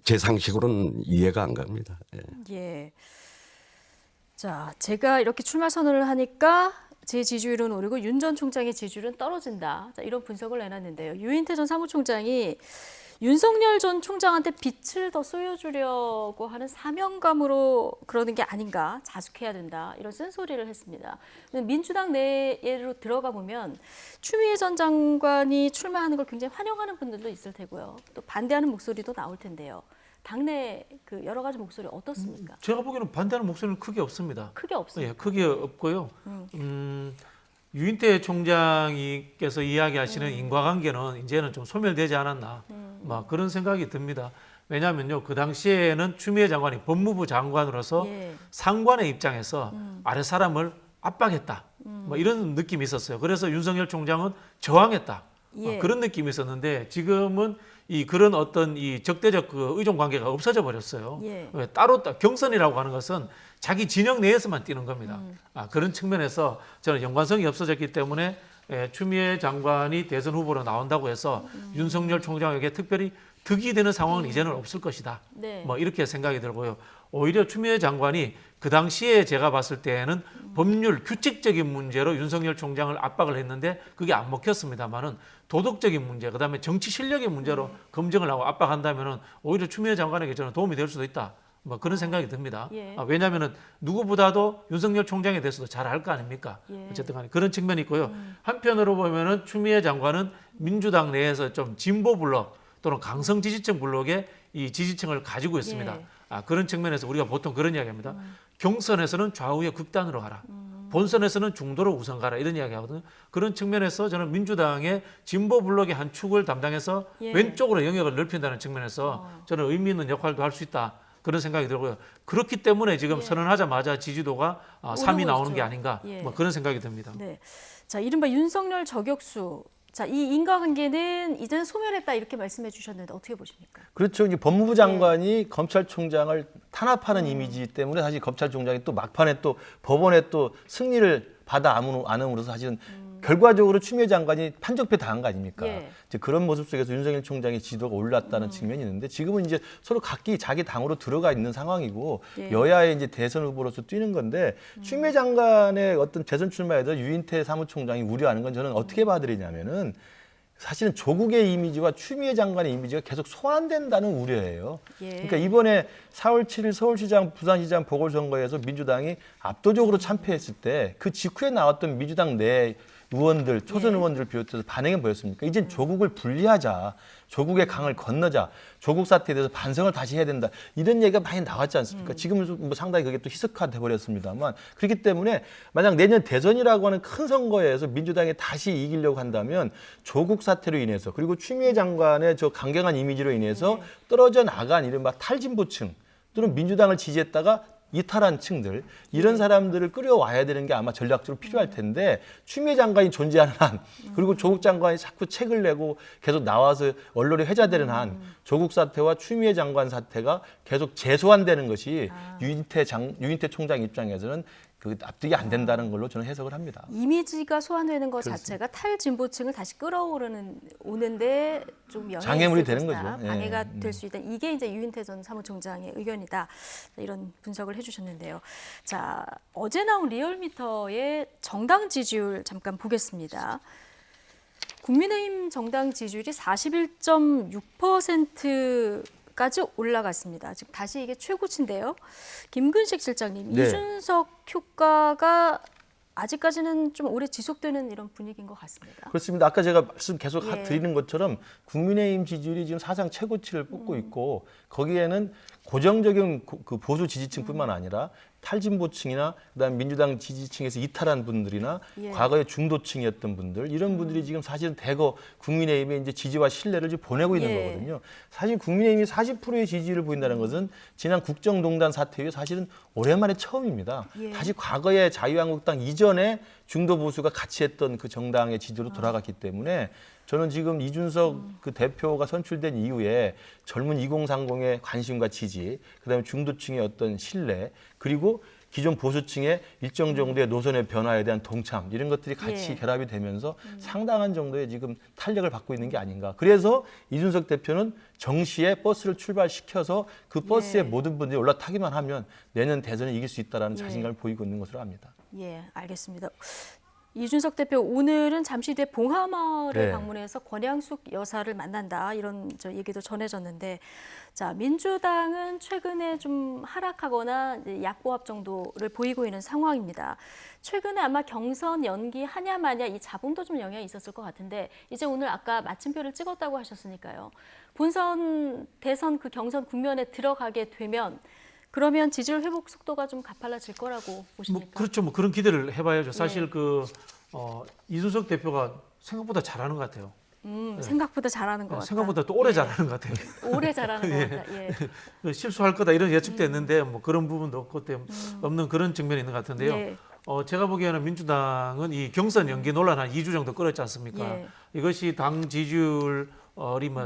제 상식으로는 이해가 안 갑니다. 예. 자, 제가 이렇게 출마 선언을 하니까 제 지지율은 오르고 윤 전 총장의 지지율은 떨어진다. 자, 이런 분석을 내놨는데요. 유인태 전 사무총장이 윤석열 전 총장한테 빛을 더 쏘여주려고 하는 사명감으로 그러는 게 아닌가, 자숙해야 된다 이런 쓴소리를 했습니다. 민주당 내로 들어가 보면 추미애 전 장관이 출마하는 걸 굉장히 환영하는 분들도 있을 테고요. 또 반대하는 목소리도 나올 텐데요. 당내 그 여러 가지 목소리 어떻습니까? 제가 보기에는 반대하는 목소리는 크게 없습니다. 크게 없습니다. 예, 크게 없고요. 유인태 총장님께서 이야기하시는 인과관계는 이제는 좀 소멸되지 않았나 막 그런 생각이 듭니다. 왜냐하면요, 그 당시에는 추미애 장관이 법무부 장관으로서 상관의 입장에서 아래 사람을 압박했다. 뭐 이런 느낌이 있었어요. 그래서 윤석열 총장은 저항했다. 그런 느낌이 있었는데 지금은 그런 어떤 적대적 의존 관계가 없어져 버렸어요. 따로 경선이라고 하는 것은 자기 진영 내에서만 뛰는 겁니다. 그런 측면에서 저는 연관성이 없어졌기 때문에 추미애 장관이 대선 후보로 나온다고 해서 윤석열 총장에게 특별히 득이 되는 상황은 이제는 없을 것이다. 네. 뭐 이렇게 생각이 들고요. 오히려 추미애 장관이 그 당시에 제가 봤을 때에는 법률 규칙적인 문제로 윤석열 총장을 압박을 했는데 그게 안 먹혔습니다만은 도덕적인 문제, 그다음에 정치 실력의 문제로 검증을 하고 압박한다면은 오히려 추미애 장관에게 저는 도움이 될 수도 있다. 뭐 그런 생각이 듭니다. 예. 왜냐하면은 누구보다도 윤석열 총장에 대해서도 잘 알 거 아닙니까? 예. 어쨌든 간에 그런 측면이 있고요. 한편으로 보면은 추미애 장관은 민주당 내에서 좀 진보 블록 또는 강성 지지층 블록의 이 지지층을 가지고 있습니다. 예. 그런 측면에서 우리가 보통 그런 이야기합니다. 경선에서는 좌우의 극단으로 가라. 본선에서는 중도로 우선 가라. 이런 이야기 하거든요. 그런 측면에서 저는 민주당의 진보 블록의 한 축을 담당해서 예. 왼쪽으로 영역을 넓힌다는 측면에서 저는 의미 있는 역할도 할 수 있다. 그런 생각이 들고요. 그렇기 때문에 지금 선언하자마자 지지도가 3위 나오는 있죠. 게 아닌가. 뭐 그런 생각이 듭니다. 네. 자, 이른바 윤석열 저격수. 자, 이 인과관계는 이제는 소멸했다 이렇게 말씀해 주셨는데 어떻게 보십니까? 그렇죠. 이제 법무부 장관이 검찰총장을 탄압하는 이미지 때문에 사실 검찰총장이 또 막판에 또 법원에 또 승리를 받아 안음으로써 사실은 결과적으로 추미애 장관이 판적패 당한 거 아닙니까? 이제 그런 모습 속에서 윤석열 총장의 지도가 올랐다는 측면이 있는데 지금은 이제 서로 각기 자기 당으로 들어가 있는 상황이고 여야의 이제 대선 후보로서 뛰는 건데 추미애 장관의 어떤 대선 출마에 대해서 유인태 사무총장이 우려하는 건 저는 어떻게 봐드리냐면은 사실은 조국의 이미지와 추미애 장관의 이미지가 계속 소환된다는 우려예요. 그러니까 이번에 4월 7일 서울시장, 부산시장 보궐선거에서 민주당이 압도적으로 참패했을 때 그 직후에 나왔던 민주당 내 의원들, 초선 의원들을 비롯해서 반응이 뭐였습니까? 이젠 조국을 분리하자, 조국의 강을 건너자, 조국 사태에 대해서 반성을 다시 해야 된다. 이런 얘기가 많이 나왔지 않습니까? 지금은 뭐 상당히 그게 또 희석화돼 버렸습니다만 그렇기 때문에 만약 내년 대선이라고 하는 큰 선거에서 민주당이 다시 이기려고 한다면 조국 사태로 인해서 그리고 추미애 장관의 저 강경한 이미지로 인해서 떨어져 나간 이른바 탈진보층 또는 민주당을 지지했다가 이탈한 층들 이런 사람들을 끌어와야 되는 게 아마 전략적으로 필요할 텐데 추미애 장관이 존재하는 한 그리고 조국 장관이 자꾸 책을 내고 계속 나와서 언론에 회자되는 한 조국 사태와 추미애 장관 사태가 계속 재소환되는 것이 유인태 총장 입장에서는 그 납득이 안 된다는 걸로 저는 해석을 합니다. 이미지가 소환되는 것 자체가 탈진보층을 다시 오는데 좀 영향이 장애물이 있을 되는 것이다. 거죠. 방해가 될 수 있다. 이게 이제 유인태 전 사무총장의 의견이다. 이런 분석을 해주셨는데요. 자, 어제 나온 리얼미터의 정당 지지율 잠깐 보겠습니다. 국민의힘 정당 지지율이 41.6% 까지 올라갔습니다. 지금 다시 이게 최고치인데요. 김근식 실장님, 이준석 효과가 아직까지는 좀 오래 지속되는 이런 분위기인 것 같습니다. 그렇습니다. 아까 제가 말씀 계속 드리는 것처럼 국민의힘 지지율이 지금 사상 최고치를 뽑고 있고 거기에는 고정적인 그 보수 지지층뿐만 아니라 탈진보층이나 그다음 민주당 지지층에서 이탈한 분들이나 과거에 중도층이었던 분들 이런 분들이 지금 사실은 대거 국민의힘에 이제 지지와 신뢰를 지금 보내고 있는 거거든요. 사실 국민의힘이 40%의 지지를 보인다는 것은 지난 국정농단 사태 이후에 사실은 오랜만에 처음입니다. 다시 과거의 자유한국당 이전에 중도 보수가 같이 했던 그 정당의 지지로 돌아갔기 때문에 저는 지금 이준석 그 대표가 선출된 이후에 젊은 2030의 관심과 지지, 그다음에 중도층의 어떤 신뢰, 그리고 기존 보수층의 일정 정도의 노선의 변화에 대한 동참 이런 것들이 같이 결합이 되면서 상당한 정도의 지금 탄력을 받고 있는 게 아닌가. 그래서 이준석 대표는 정시에 버스를 출발시켜서 그 버스에 모든 분들이 올라타기만 하면 내년 대선을 이길 수 있다는 자신감을 보이고 있는 것으로 압니다. 예, 알겠습니다. 이준석 대표 오늘은 잠시 뒤에 봉하마을에 방문해서 권양숙 여사를 만난다 이런 얘기도 전해졌는데 자 민주당은 최근에 좀 하락하거나 약보합 정도를 보이고 있는 상황입니다. 최근에 아마 경선 연기하냐 마냐 이 잡음도 좀 영향이 있었을 것 같은데 이제 오늘 아까 마침표를 찍었다고 하셨으니까요. 본선, 대선 그 경선 국면에 들어가게 되면 그러면 지지율 회복 속도가 좀 가팔라질 거라고 보십니까? 그렇죠. 그런 기대를 해봐야죠. 사실 이준석 대표가 생각보다 잘하는 것 같아요. 생각보다 잘하는 것 같아요. 생각보다 또 오래 잘하는 것 같아요. 오래 잘하는 것 같아요. 실수할 거다 이런 예측도 했는데 뭐 그런 부분도 없는 그런 측면이 있는 것 같은데요. 제가 보기에는 민주당은 이 경선 연기 논란 한 2주 정도 끌었지 않습니까? 이것이 당 지지율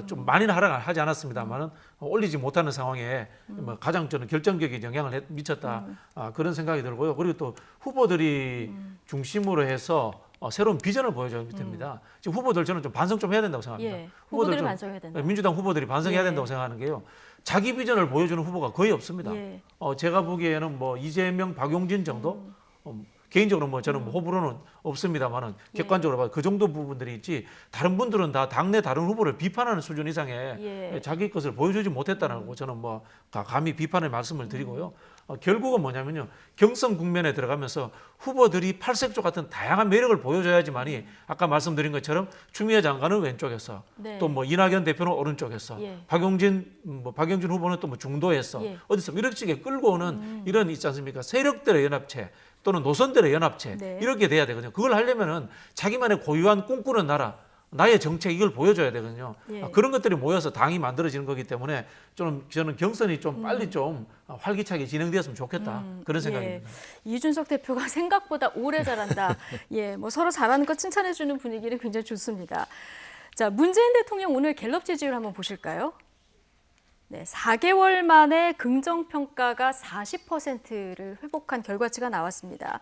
좀 많이는 하락하지 않았습니다만은 올리지 못하는 상황에 가장 저는 결정적인 영향을 미쳤다 그런 생각이 들고요. 그리고 또 후보들이 중심으로 해서 새로운 비전을 보여줘야 됩니다. 지금 후보들 저는 좀 반성 좀 해야 된다고 생각합니다. 예, 후보들이 반성해야 된다. 민주당 후보들이 반성해야 예. 된다고 생각하는 게요. 자기 비전을 보여주는 후보가 거의 없습니다. 예. 제가 보기에는 뭐 이재명, 박용진 정도 개인적으로 뭐 저는 호불호는 없습니다만은 객관적으로 봐도 그 정도 부분들이 있지 다른 분들은 다 당내 다른 후보를 비판하는 수준 이상의 자기 것을 보여주지 못했다는 거 저는 뭐 감히 비판의 말씀을 드리고요. 결국은 뭐냐면요. 경선 국면에 들어가면서 후보들이 팔색조 같은 다양한 매력을 보여줘야지만이 아까 말씀드린 것처럼 추미애 장관은 왼쪽에서 또 뭐 이낙연 대표는 오른쪽에서 박용진 후보는 또 뭐 중도에서 어디서 이렇게 끌고 오는 이런 있지 않습니까? 세력들의 연합체 또는 노선들의 연합체 이렇게 돼야 되거든요. 그걸 하려면은 자기만의 고유한 꿈꾸는 나라, 나의 정책 이걸 보여줘야 되거든요. 그런 것들이 모여서 당이 만들어지는 거기 때문에 좀 저는 경선이 좀 빨리 좀 활기차게 진행되었으면 좋겠다 그런 생각입니다. 이준석 대표가 생각보다 오래 잘한다. 뭐 서로 잘하는 거 칭찬해주는 분위기는 굉장히 좋습니다. 자, 문재인 대통령 오늘 갤럽 지지율 한번 보실까요? 네, 4개월 만에 긍정평가가 40%를 회복한 결과치가 나왔습니다.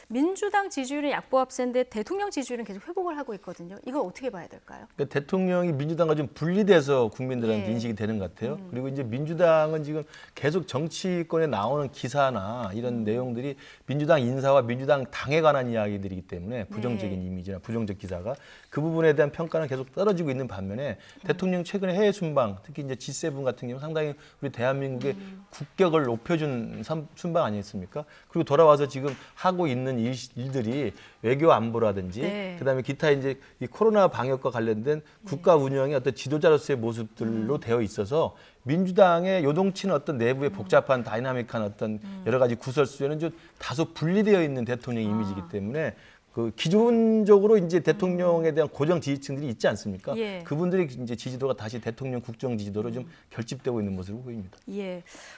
민주당 지지율은 약보합세인데 대통령 지지율은 계속 회복을 하고 있거든요. 이거 어떻게 봐야 될까요? 그러니까 대통령이 민주당과 좀 분리돼서 국민들한테 인식이 되는 것 같아요. 그리고 이제 민주당은 지금 계속 정치권에 나오는 기사나 이런 내용들이 민주당 인사와 민주당 당에 관한 이야기들이기 때문에 부정적인 이미지나 부정적 기사가 그 부분에 대한 평가는 계속 떨어지고 있는 반면에 대통령 최근에 해외 순방, 특히 이제 G7 같은 경우 상당히 우리 대한민국의 국격을 높여준 순방 아니겠습니까? 그리고 돌아와서 지금 하고 있는 일들이 외교 안보라든지 그다음에 기타 이제 이 코로나 방역과 관련된 국가 운영의 어떤 지도자로서의 모습들로 되어 있어서 민주당의 요동치는 어떤 내부의 복잡한 다이나믹한 어떤 여러 가지 구설수에는 좀 다소 분리되어 있는 대통령 이미지이기 때문에 그 기존적으로 이제 대통령에 대한 고정 지지층들이 있지 않습니까? 그분들의 이제 지지도가 다시 대통령 국정 지지도로 좀 결집되고 있는 모습으로 보입니다.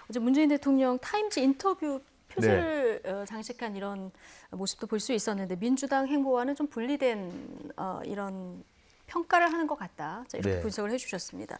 어제 문재인 대통령 타임지 인터뷰 표지를 장식한 이런 모습도 볼 수 있었는데 민주당 행보와는 좀 분리된 이런 평가를 하는 것 같다. 자, 이렇게 분석을 해주셨습니다.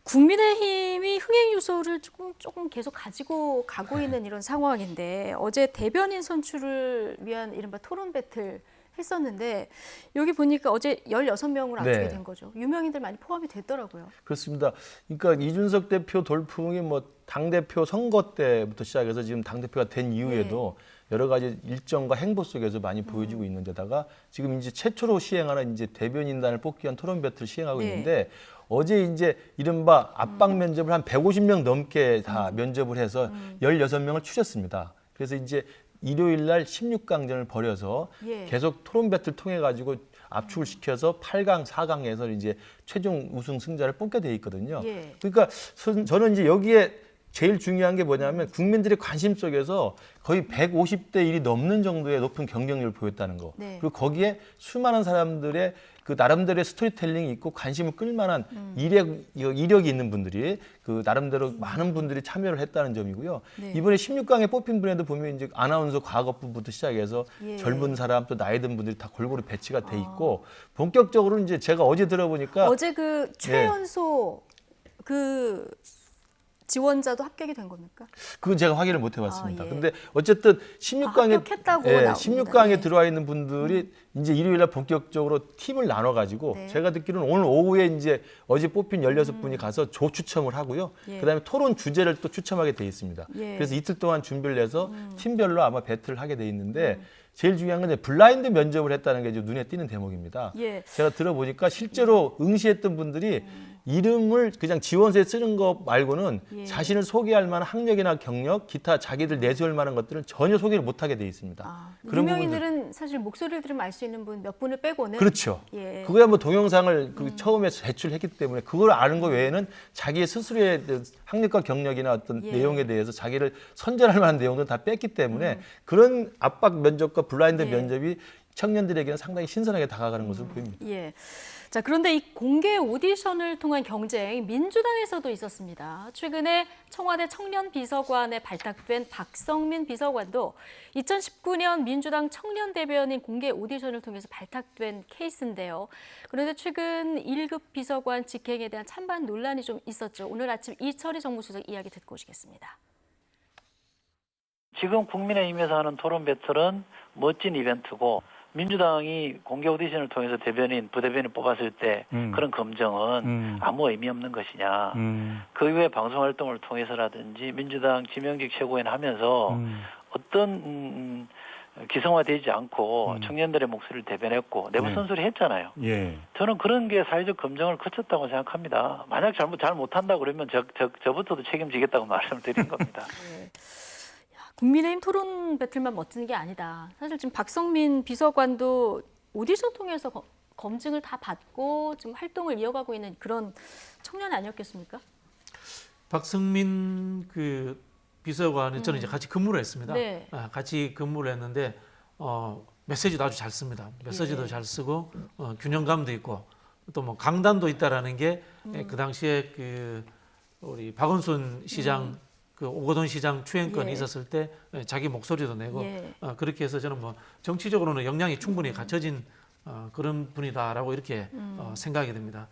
국민의힘이 흥행 요소를 조금 계속 가지고 가고 있는 이런 상황인데 어제 대변인 선출을 위한 이른바 토론 배틀 했었는데 여기 보니까 어제 16명을 앞두게 된 거죠. 유명인들 많이 포함이 됐더라고요. 그렇습니다. 그러니까 이준석 대표 돌풍이 뭐 당대표 선거 때부터 시작해서 지금 당대표가 된 이후에도 여러 가지 일정과 행보 속에서 많이 보여지고 있는 데다가 지금 이제 최초로 시행하는 이제 대변인단을 뽑기 위한 토론 배틀을 시행하고 있는데 어제 이제 이른바 압박 면접을 한 150명 넘게 다 면접을 해서 16명을 추렸습니다. 그래서 이제 일요일 날 16강전을 벌여서 계속 토론 배틀 통해 가지고 압축을 시켜서 8강, 4강에서 이제 최종 우승 승자를 뽑게 돼 있거든요. 그러니까 저는 이제 여기에 제일 중요한 게 뭐냐면 국민들의 관심 속에서 거의 150대 1이 넘는 정도의 높은 경쟁력을 보였다는 거. 그리고 거기에 수많은 사람들의 그 나름대로의 스토리텔링이 있고 관심을 끌만한 이력이 있는 분들이 그 나름대로 많은 분들이 참여를 했다는 점이고요. 이번에 16강에 뽑힌 분에도 보면 이제 아나운서 과거부부터 시작해서 젊은 사람 또 나이 든 분들이 다 골고루 배치가 돼 있고 본격적으로 이제 제가 어제 들어보니까 어제 그 최연소 그 지원자도 합격이 된 겁니까? 그건 제가 확인을 못 해봤습니다. 근데 어쨌든 16강에 들어와 있는 분들이 이제 일요일날 본격적으로 팀을 나눠가지고 제가 듣기로는 오늘 오후에 이제 어제 뽑힌 16분이 가서 조 추첨을 하고요. 그다음에 토론 주제를 또 추첨하게 돼 있습니다. 그래서 이틀 동안 준비를 해서 팀별로 아마 배틀을 하게 돼 있는데 제일 중요한 건 이제 블라인드 면접을 했다는 게 눈에 띄는 대목입니다. 제가 들어보니까 실제로 응시했던 분들이 이름을 그냥 지원서에 쓰는 거 말고는 자신을 소개할 만한 학력이나 경력, 기타 자기들 내세울 만한 것들은 전혀 소개를 못하게 돼 있습니다. 그런 유명인들은 부분들. 사실 목소리를 들으면 알 수 있는 분 몇 분을 빼고는 그렇죠. 그거야 뭐 동영상을 처음에 제출했기 때문에 그걸 아는 거 외에는 자기의 스스로의 학력과 경력이나 어떤 내용에 대해서 자기를 선전할 만한 내용들은 다 뺐기 때문에 그런 압박 면접과 블라인드 면접이 청년들에게는 상당히 신선하게 다가가는 것으로 보입니다. 자, 그런데 이 공개 오디션을 통한 경쟁 민주당에서도 있었습니다. 최근에 청와대 청년 비서관에 발탁된 박성민 비서관도 2019년 민주당 청년 대변인 공개 오디션을 통해서 발탁된 케이스인데요. 그런데 최근 1급 비서관 직행에 대한 찬반 논란이 좀 있었죠. 오늘 아침 이철희 정무수석 이야기 듣고 오시겠습니다. 지금 국민의힘에서 하는 토론 배틀은 멋진 이벤트고 민주당이 공개 오디션을 통해서 대변인, 부대변인 뽑았을 때 그런 검증은 아무 의미 없는 것이냐. 그 이후에 방송활동을 통해서라든지 민주당 지명직 최고위원 하면서 어떤 기성화되지 않고 청년들의 목소리를 대변했고 내부 선수를 했잖아요. 예. 저는 그런 게 사회적 검증을 거쳤다고 생각합니다. 만약 잘 못한다 그러면 저부터도 책임지겠다고 말씀을 드린 겁니다. 네. 국민의힘 토론 배틀만 멋지는 게 아니다. 사실 지금 박성민 비서관도 오디션 통해서 검증을 다 받고 지금 활동을 이어가고 있는 그런 청년 아니었겠습니까? 박성민 그 비서관은 저는 이제 같이 근무를 했습니다. 네. 같이 근무를 했는데 메시지도 아주 잘 씁니다. 메시지도 예. 잘 쓰고 균형감도 있고 또 뭐 강단도 있다라는 게 그 당시에 그 우리 박원순 시장 그 오거돈 시장 추행건이 예. 있었을 때 자기 목소리도 내고 예. 그렇게 해서 저는 뭐 정치적으로는 역량이 충분히 갖춰진 그런 분이다라고 이렇게 생각이 듭니다.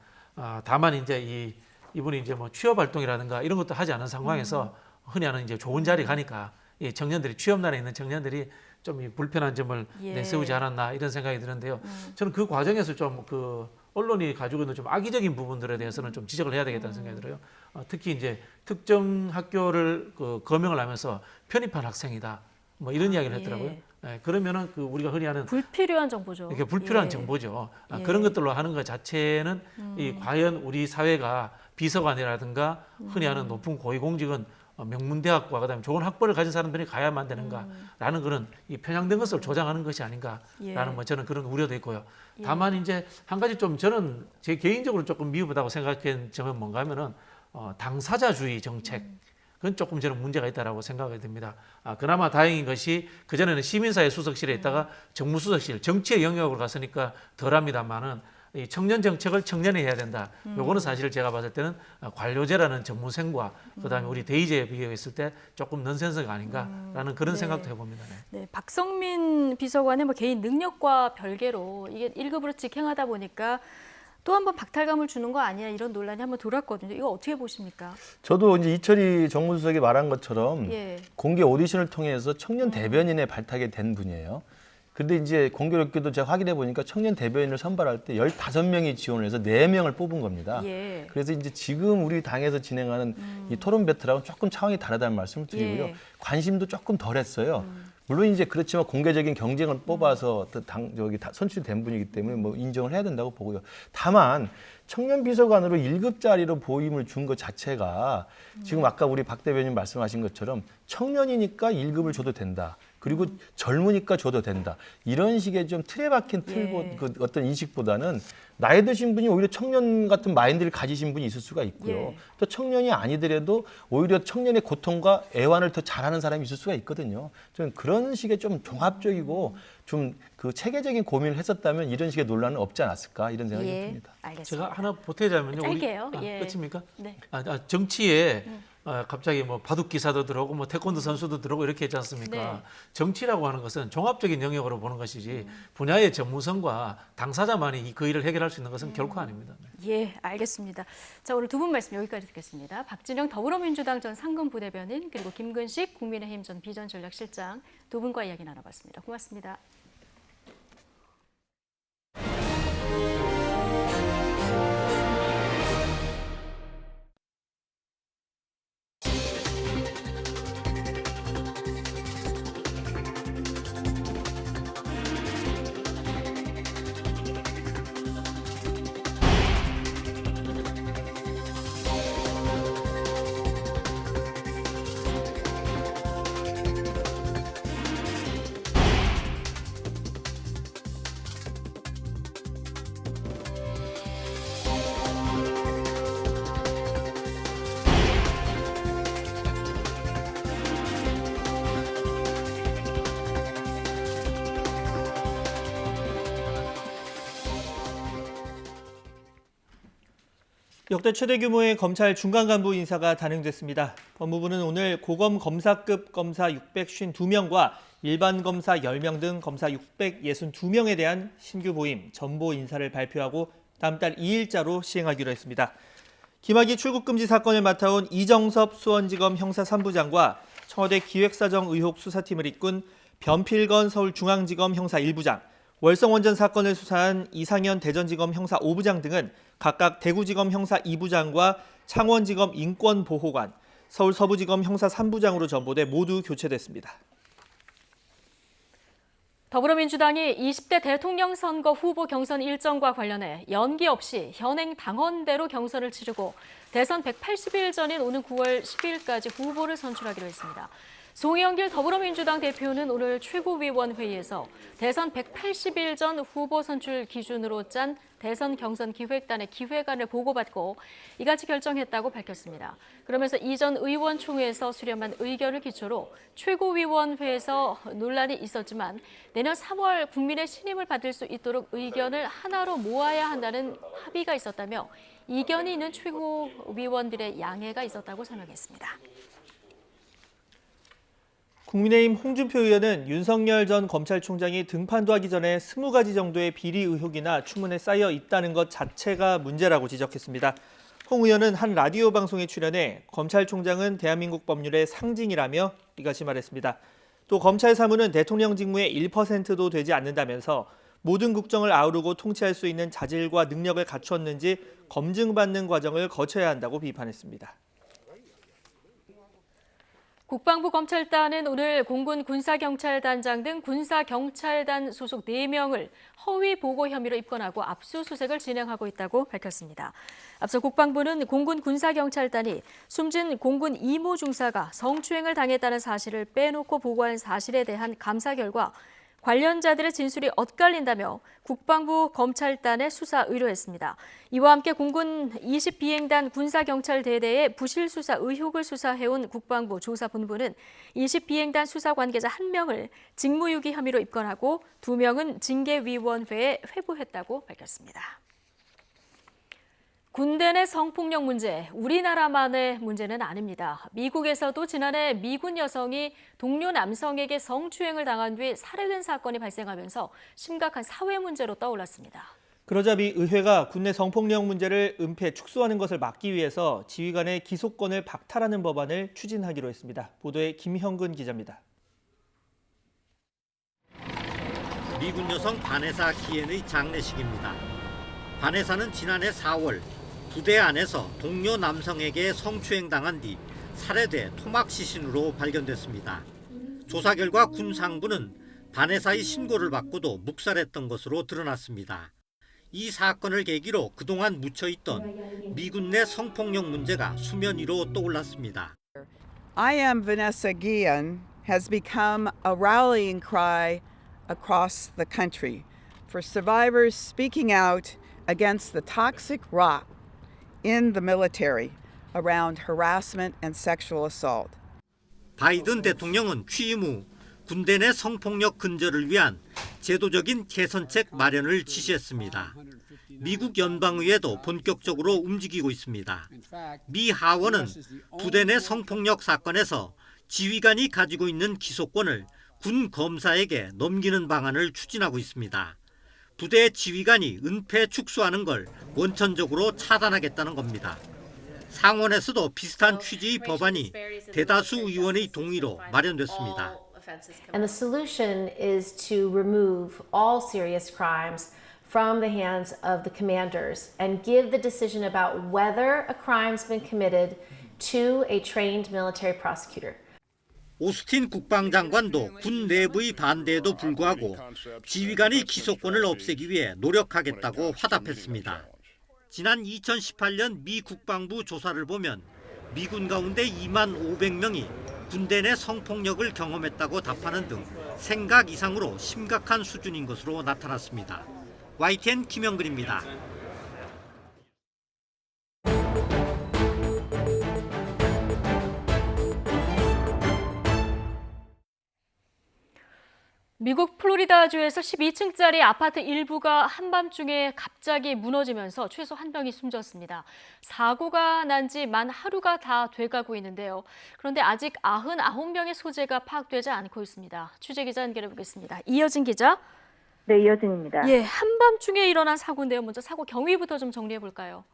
다만 이제 이분이 이제 뭐 취업 활동이라든가 이런 것도 하지 않은 상황에서 흔히 하는 이제 좋은 자리 가니까 이 청년들이 취업난에 있는 청년들이 좀 이 불편한 점을 예. 내세우지 않았나 이런 생각이 드는데요. 저는 그 과정에서 좀 그 언론이 가지고 있는 좀 악의적인 부분들에 대해서는 좀 지적을 해야 되겠다는 생각이 들어요. 특히 이제 특정 학교를 그 거명을 하면서 편입한 학생이다. 뭐 이런 이야기를 했더라고요. 예. 그러면은 그 우리가 흔히 하는 불필요한 정보죠. 이게 불필요한 예. 정보죠. 예. 그런 것들로 하는 것 자체는 이 과연 우리 사회가 비서관이라든가 흔히 하는 높은 고위공직은 명문대학과 그다음에 좋은 학벌을 가진 사람들이 가야만 되는가라는 그런 이 편향된 것을 조장하는 것이 아닌가라는 예. 뭐 저는 그런 우려도 있고요. 예. 다만 이제 한 가지 좀 저는 제 개인적으로 조금 미흡하다고 생각한 점은 뭔가 하면은 당사자주의 정책. 그건 조금 저는 문제가 있다라고 생각이 듭니다. 그나마 다행인 것이 그전에는 시민사회 수석실에 있다가 정무수석실, 정치의 영역으로 갔으니까 덜합니다만은 이 청년 정책을 청년이 해야 된다. 요거는 사실 제가 봤을 때는 관료제라는 전문생과 그다음에 우리 대의제에 비교했을 때 조금 넌센스가 아닌가라는 그런 네. 생각도 해봅니다. 네. 네, 박성민 비서관의 뭐 개인 능력과 별개로 이게 1급으로 직행하다 보니까 또 한 번 박탈감을 주는 거 아니냐 이런 논란이 한번 돌았거든요. 이거 어떻게 보십니까? 저도 이제 이철희 정무수석이 말한 것처럼 예. 공개 오디션을 통해서 청년 대변인에 발탁이 된 분이에요. 근데 이제 공교롭게도 제가 확인해 보니까 청년 대변인을 선발할 때 15명이 지원을 해서 4명을 뽑은 겁니다. 예. 그래서 이제 지금 우리 당에서 진행하는 이 토론 배틀하고는 조금 차원이 다르다는 말씀을 드리고요. 예. 관심도 조금 덜했어요. 물론 이제 그렇지만 공개적인 경쟁을 뽑아서 선출이 된 분이기 때문에 뭐 인정을 해야 된다고 보고요. 다만 청년 비서관으로 1급짜리로 보임을 준 것 자체가 지금 아까 우리 박 대변인 말씀하신 것처럼 청년이니까 1급을 줘도 된다. 그리고 젊으니까 줘도 된다. 이런 식의 좀 틀에 박힌 예. 그 어떤 인식보다는 나이 드신 분이 오히려 청년 같은 마인드를 가지신 분이 있을 수가 있고요. 예. 또 청년이 아니더라도 오히려 청년의 고통과 애환을 더 잘하는 사람이 있을 수가 있거든요. 저는 그런 식의 좀 종합적이고 좀 그 체계적인 고민을 했었다면 이런 식의 논란은 없지 않았을까 이런 생각이 예. 듭니다. 알겠습니다. 제가 하나 보태자면요. 짧게요. 예. 끝입니까? 네. 정치에 갑자기 뭐 바둑 기사도 들어오고 뭐 태권도 선수도 들어오고 이렇게 했지 않습니까? 네. 정치라고 하는 것은 종합적인 영역으로 보는 것이지 분야의 전문성과 당사자만이 그 일을 해결할 수 있는 것은 결코 아닙니다. 네. 예, 알겠습니다. 자, 오늘 두 분 말씀 여기까지 듣겠습니다. 박진영 더불어민주당 전 상근 부대변인 그리고 김근식 국민의힘 전 비전전략실장 두 분과 이야기 나눠봤습니다. 고맙습니다. 역대 최대 규모의 검찰 중간 간부 인사가 단행됐습니다. 법무부는 오늘 고검 검사급 검사 652명과 일반 검사 10명 등 검사 662명에 대한 신규 보임, 전보 인사를 발표하고 다음 달 2일자로 시행하기로 했습니다. 김학의 출국금지 사건을 맡아온 이정섭 수원지검 형사 3부장과 청와대 기획사정 의혹 수사팀을 이끈 변필건 서울중앙지검 형사 1부장, 월성원전 사건을 수사한 이상현 대전지검 형사 5부장 등은 각각 대구지검 형사 2부장과 창원지검 인권보호관, 서울 서부지검 형사 3부장으로 전보돼 모두 교체됐습니다. 더불어민주당이 20대 대통령 선거 후보 경선 일정과 관련해 연기 없이 현행 당헌대로 경선을 치르고 대선 180일 전인 오는 9월 10일까지 후보를 선출하기로 했습니다. 송영길 더불어민주당 대표는 오늘 최고위원 회의에서 대선 180일 전 후보 선출 기준으로 짠 대선 경선 기획단의 기획안을 보고받고 이같이 결정했다고 밝혔습니다. 그러면서 이전 의원총회에서 수렴한 의견을 기초로 최고위원회에서 논란이 있었지만 내년 3월 국민의 신임을 받을 수 있도록 의견을 하나로 모아야 한다는 합의가 있었다며 이견이 있는 최고위원들의 양해가 있었다고 설명했습니다. 국민의힘 홍준표 의원은 윤석열 전 검찰총장이 등판도 하기 전에 20가지 정도의 비리 의혹이나 추문에 쌓여 있다는 것 자체가 문제라고 지적했습니다. 홍 의원은 한 라디오 방송에 출연해 검찰총장은 대한민국 법률의 상징이라며 이같이 말했습니다. 또 검찰 사무는 대통령 직무의 1%도 되지 않는다면서 모든 국정을 아우르고 통치할 수 있는 자질과 능력을 갖췄는지 검증받는 과정을 거쳐야 한다고 비판했습니다. 국방부 검찰단은 오늘 공군 군사경찰단장 등 군사경찰단 소속 4명을 허위 보고 혐의로 입건하고 압수수색을 진행하고 있다고 밝혔습니다. 앞서 국방부는 공군 군사경찰단이 숨진 공군 이모 중사가 성추행을 당했다는 사실을 빼놓고 보고한 사실에 대한 감사 결과 관련자들의 진술이 엇갈린다며 국방부 검찰단에 수사 의뢰했습니다. 이와 함께 공군 20비행단 군사경찰대대의 부실수사 의혹을 수사해온 국방부 조사본부는 20비행단 수사 관계자 1명을 직무유기 혐의로 입건하고 2명은 징계위원회에 회부했다고 밝혔습니다. 군대 내 성폭력 문제, 우리나라만의 문제는 아닙니다. 미국에서도 지난해 미군 여성이 동료 남성에게 성추행을 당한 뒤 살해된 사건이 발생하면서 심각한 사회 문제로 떠올랐습니다. 그러자 미 의회가 군내 성폭력 문제를 은폐 축소하는 것을 막기 위해서 지휘관의 기소권을 박탈하는 법안을 추진하기로 했습니다. 보도에 김형근 기자입니다. 미군 여성 바네사 키엔의 장례식입니다. 바네사는 지난해 4월 부대 안에서 동료 남성에게 성추행당한 뒤 살해돼 토막 시신으로 발견됐습니다. 조사 결과 군 상부는 바네사의 신고를 받고도 묵살했던 것으로 드러났습니다. 이 사건을 계기로 그동안 묻혀있던 미군 내 성폭력 문제가 수면 위로 떠올랐습니다. I am Vanessa Guillen has become a rallying cry across the country for survivors speaking out against the toxic rot in the military around harassment and sexual assault. 바이든 대통령은 취임 후 군대 내 성폭력 근절을 위한 제도적인 개선책 마련을 지시했습니다. 미국 연방의회도 본격적으로 움직이고 있습니다. 미 하원은 부대 내 성폭력 사건에서 지휘관이 가지고 있는 기소권을 군 검사에게 넘기는 방안을 추진하고 있습니다. 부대 지휘관이 은폐 축소하는 걸 원천적으로 차단하겠다는 겁니다. 상원에서도 비슷한 취지의 법안이 대다수 의원의 동의로 마련됐습니다. And the solution is to remove all serious crimes from the hands of the commanders and give the decision about whether a crime's been committed to a trained military prosecutor. 오스틴 국방장관도 군 내부의 반대에도 불구하고 지휘관의 기소권을 없애기 위해 노력하겠다고 화답했습니다. 지난 2018년 미 국방부 조사를 보면 미군 가운데 2만 500명이 군대 내 성폭력을 경험했다고 답하는 등 생각 이상으로 심각한 수준인 것으로 나타났습니다. YTN 김영근입니다. 미국 플로리다주에서 12층짜리 아파트 일부가 한밤중에 갑자기 무너지면서 최소 1명이 숨졌습니다. 사고가 난 지 만 하루가 다 돼가고 있는데요. 그런데 아직 99명의 소재가 파악되지 않고 있습니다. 취재기자 연결해 보겠습니다. 이여진 기자. 네, 이여진입니다. 예, 한밤중에 일어난 사고인데요. 먼저 사고 경위부터 좀 정리해 볼까요?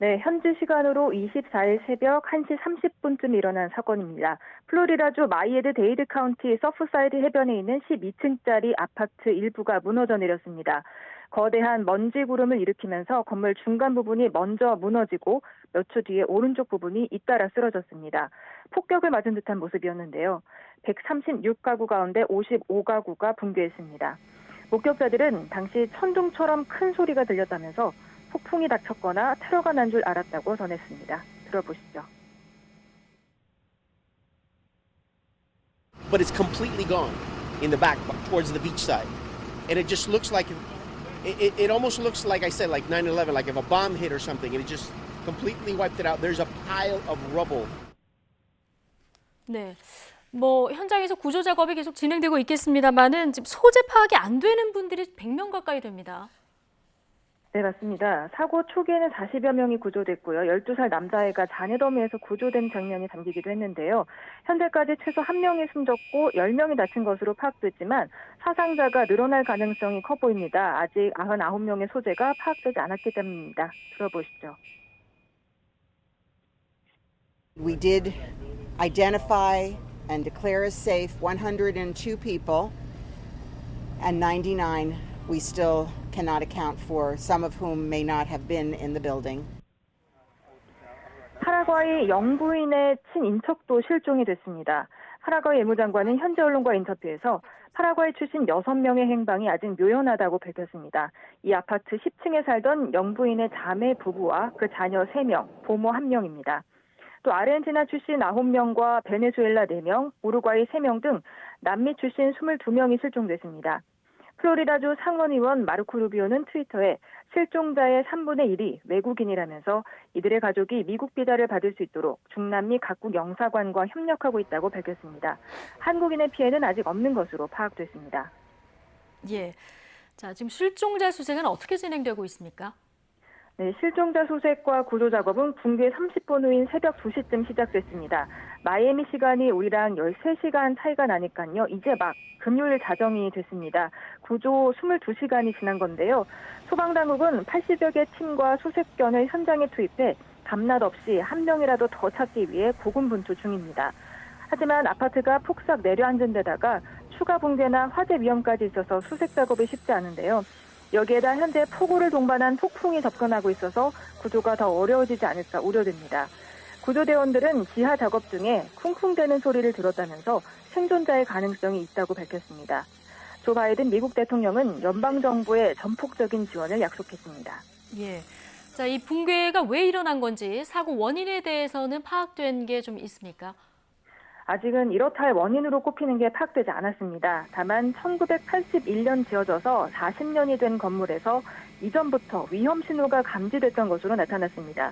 네, 현지 시간으로 24일 새벽 1시 30분쯤 일어난 사건입니다. 플로리다주 마이애드 데이드 카운티 서프사이드 해변에 있는 12층짜리 아파트 일부가 무너져 내렸습니다. 거대한 먼지 구름을 일으키면서 건물 중간 부분이 먼저 무너지고 몇 초 뒤에 오른쪽 부분이 잇따라 쓰러졌습니다. 폭격을 맞은 듯한 모습이었는데요. 136가구 가운데 55가구가 붕괴했습니다. 목격자들은 당시 천둥처럼 큰 소리가 들렸다면서 폭풍이 닥쳤거나 테러가 난 줄 알았다고 전했습니다. 들어보시죠. But it's completely gone in the back towards the beach side. And it just looks like it almost looks like I said like 9/11, like if a bomb hit or something and it just completely wiped it out. There's a pile of rubble. 네. 현장에서 구조 작업이 계속 진행되고 있겠습니다만은 지금 소재 파악이 안 되는 분들이 100명 가까이 됩니다. 네, 맞습니다. 사고 초기에는 40여 명이 구조됐고요. 12살 남자아이가 잔해더미에서 구조된 장면이 담기기도 했는데요. 현재까지 최소 1명이 숨졌고 10명이 다친 것으로 파악됐지만 사상자가 늘어날 가능성이 커 보입니다. 아직 99명의 소재가 파악되지 않았기 때문입니다. 들어보시죠. We did identify and declare as safe 102 people, and 99 we still cannot account for, some of whom may not have been in the building. 파라과이 영부인의 친인척도 실종이 됐습니다. 파라과이 외무장관은 현지 언론과 인터뷰에서 파라과이 출신 6명의 행방이 아직 묘연하다고 밝혔습니다. 이 아파트 10층에 살던 영부인의 자매 부부와 그 자녀 3명, 보모 1명입니다. 또 아르헨티나 출신 9명과 베네수엘라 4명, 우루과이 3명 등 남미 출신 22명이 실종됐습니다. 플로리다주 상원의원 마르코 루비오는 트위터에 실종자의 3분의 1이 외국인이라면서 이들의 가족이 미국 비자를 받을 수 있도록 중남미 각국 영사관과 협력하고 있다고 밝혔습니다. 한국인의 피해는 아직 없는 것으로 파악됐습니다. 예. 자, 지금 실종자 수색은 어떻게 진행되고 있습니까? 네, 실종자 수색과 구조 작업은 붕괴 30분 후인 새벽 2시쯤 시작됐습니다. 마이애미 시간이 우리랑 13시간 차이가 나니까요. 이제 막 금요일 자정이 됐습니다. 구조 22시간이 지난 건데요. 소방당국은 80여 개 팀과 수색견을 현장에 투입해 밤낮 없이 한 명이라도 더 찾기 위해 고군분투 중입니다. 하지만 아파트가 폭삭 내려앉은 데다가 추가 붕괴나 화재 위험까지 있어서 수색 작업이 쉽지 않은데요. 여기에다 현재 폭우를 동반한 폭풍이 접근하고 있어서 구조가 더 어려워지지 않을까 우려됩니다. 구조대원들은 지하 작업 중에 쿵쿵대는 소리를 들었다면서 생존자의 가능성이 있다고 밝혔습니다. 조 바이든 미국 대통령은 연방정부의 전폭적인 지원을 약속했습니다. 예. 자, 이 붕괴가 왜 일어난 건지 사고 원인에 대해서는 파악된 게 좀 있습니까? 아직은 이렇다 할 원인으로 꼽히는 게 파악되지 않았습니다. 다만 1981년 지어져서 40년이 된 건물에서 이전부터 위험 신호가 감지됐던 것으로 나타났습니다.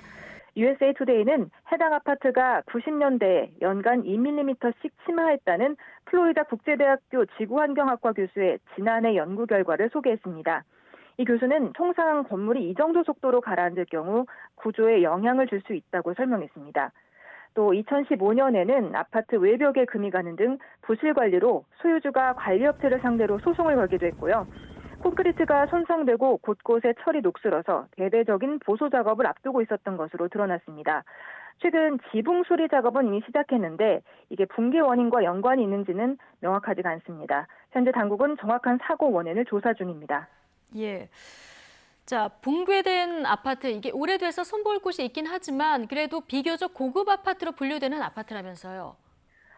USA Today는 해당 아파트가 90년대에 연간 2mm씩 침하했다는 플로리다 국제대학교 지구환경학과 교수의 지난해 연구 결과를 소개했습니다. 이 교수는 통상 건물이 이 정도 속도로 가라앉을 경우 구조에 영향을 줄 수 있다고 설명했습니다. 또 2015년에는 아파트 외벽에 금이 가는 등 부실 관리로 소유주가 관리업체를 상대로 소송을 걸기도 했고요. 콘크리트가 손상되고 곳곳에 철이 녹슬어서 대대적인 보수 작업을 앞두고 있었던 것으로 드러났습니다. 최근 지붕 수리 작업은 이미 시작했는데 이게 붕괴 원인과 연관이 있는지는 명확하지가 않습니다. 현재 당국은 정확한 사고 원인을 조사 중입니다. 예. 자, 붕괴된 아파트, 이게 오래돼서 손볼 곳이 있긴 하지만 그래도 비교적 고급 아파트로 분류되는 아파트라면서요.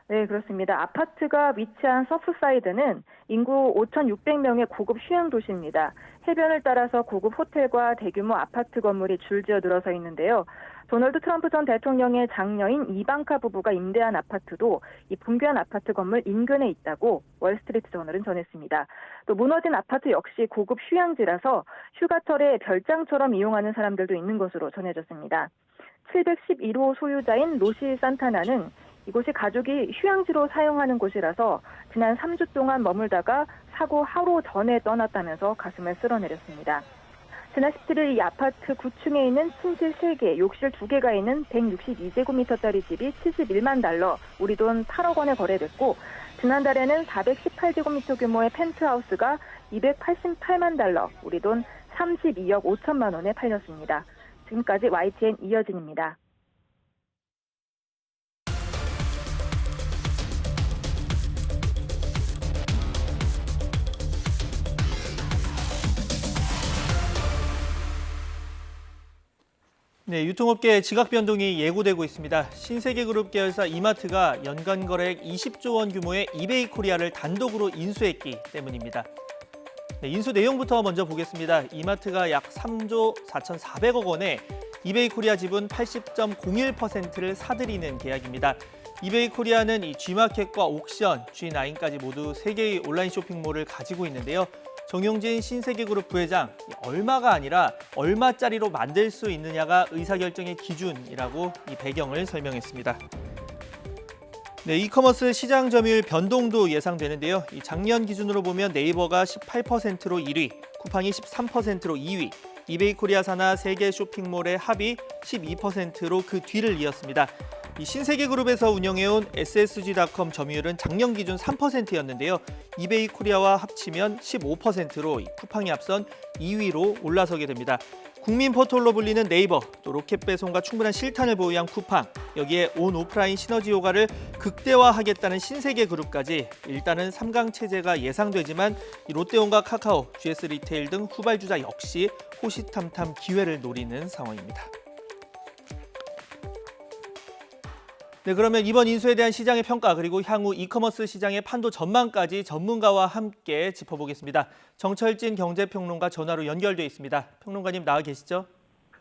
네, 그렇습니다. 아파트가 위치한 서프사이드는 인구 5,600명의 고급 휴양 도시입니다. 해변을 따라서 고급 호텔과 대규모 아파트 건물이 줄지어 늘어서 있는데요. 도널드 트럼프 전 대통령의 장녀인 이방카 부부가 임대한 아파트도 이 붕괴한 아파트 건물 인근에 있다고 월스트리트 저널은 전했습니다. 또 무너진 아파트 역시 고급 휴양지라서 휴가철에 별장처럼 이용하는 사람들도 있는 것으로 전해졌습니다. 711호 소유자인 로시 산타나는 이곳이 가족이 휴양지로 사용하는 곳이라서 지난 3주 동안 머물다가 사고 하루 전에 떠났다면서 가슴을 쓸어내렸습니다. 지난 17일 이 아파트 9층에 있는 침실 3개, 욕실 2개가 있는 162제곱미터짜리 집이 $71만, 우리 돈 8억 원에 거래됐고 지난달에는 418제곱미터 규모의 펜트하우스가 $288만, 우리 돈 32억 5천만 원에 팔렸습니다. 지금까지 YTN 이여진입니다. 네, 유통업계의 지각 변동이 예고되고 있습니다. 신세계그룹 계열사 이마트가 연간 거래액 20조 원 규모의 이베이 코리아를 단독으로 인수했기 때문입니다. 네, 인수 내용부터 먼저 보겠습니다. 이마트가 약 3조 4,400억 원에 이베이 코리아 지분 80.01%를 사들이는 계약입니다. 이베이 코리아는 이 G마켓과 옥션, G9까지 모두 3개의 온라인 쇼핑몰을 가지고 있는데요. 정용진 신세계그룹 부회장, 얼마가 아니라 얼마짜리로 만들 수 있느냐가 의사결정의 기준이라고 이 배경을 설명했습니다. 네, 이커머스 시장 점유율 변동도 예상되는데요. 이 작년 기준으로 보면 네이버가 18%로 1위, 쿠팡이 13%로 2위, 이베이 코리아 산하 3개 쇼핑몰의 합이 12%로 그 뒤를 이었습니다. 이 신세계그룹에서 운영해온 SSG.com 점유율은 작년 기준 3%였는데요. 이베이 코리아와 합치면 15%로 쿠팡이 앞선 2위로 올라서게 됩니다. 국민 포털로 불리는 네이버, 또 로켓 배송과 충분한 실탄을 보유한 쿠팡, 여기에 온 오프라인 시너지 효과를 극대화하겠다는 신세계그룹까지 일단은 3강 체제가 예상되지만 롯데온과 카카오, GS 리테일 등 후발주자 역시 호시탐탐 기회를 노리는 상황입니다. 네, 그러면 이번 인수에 대한 시장의 평가 그리고 향후 이커머스 시장의 판도 전망까지 전문가와 함께 짚어보겠습니다. 정철진 경제평론가 전화로 연결돼 있습니다. 평론가님 나와 계시죠?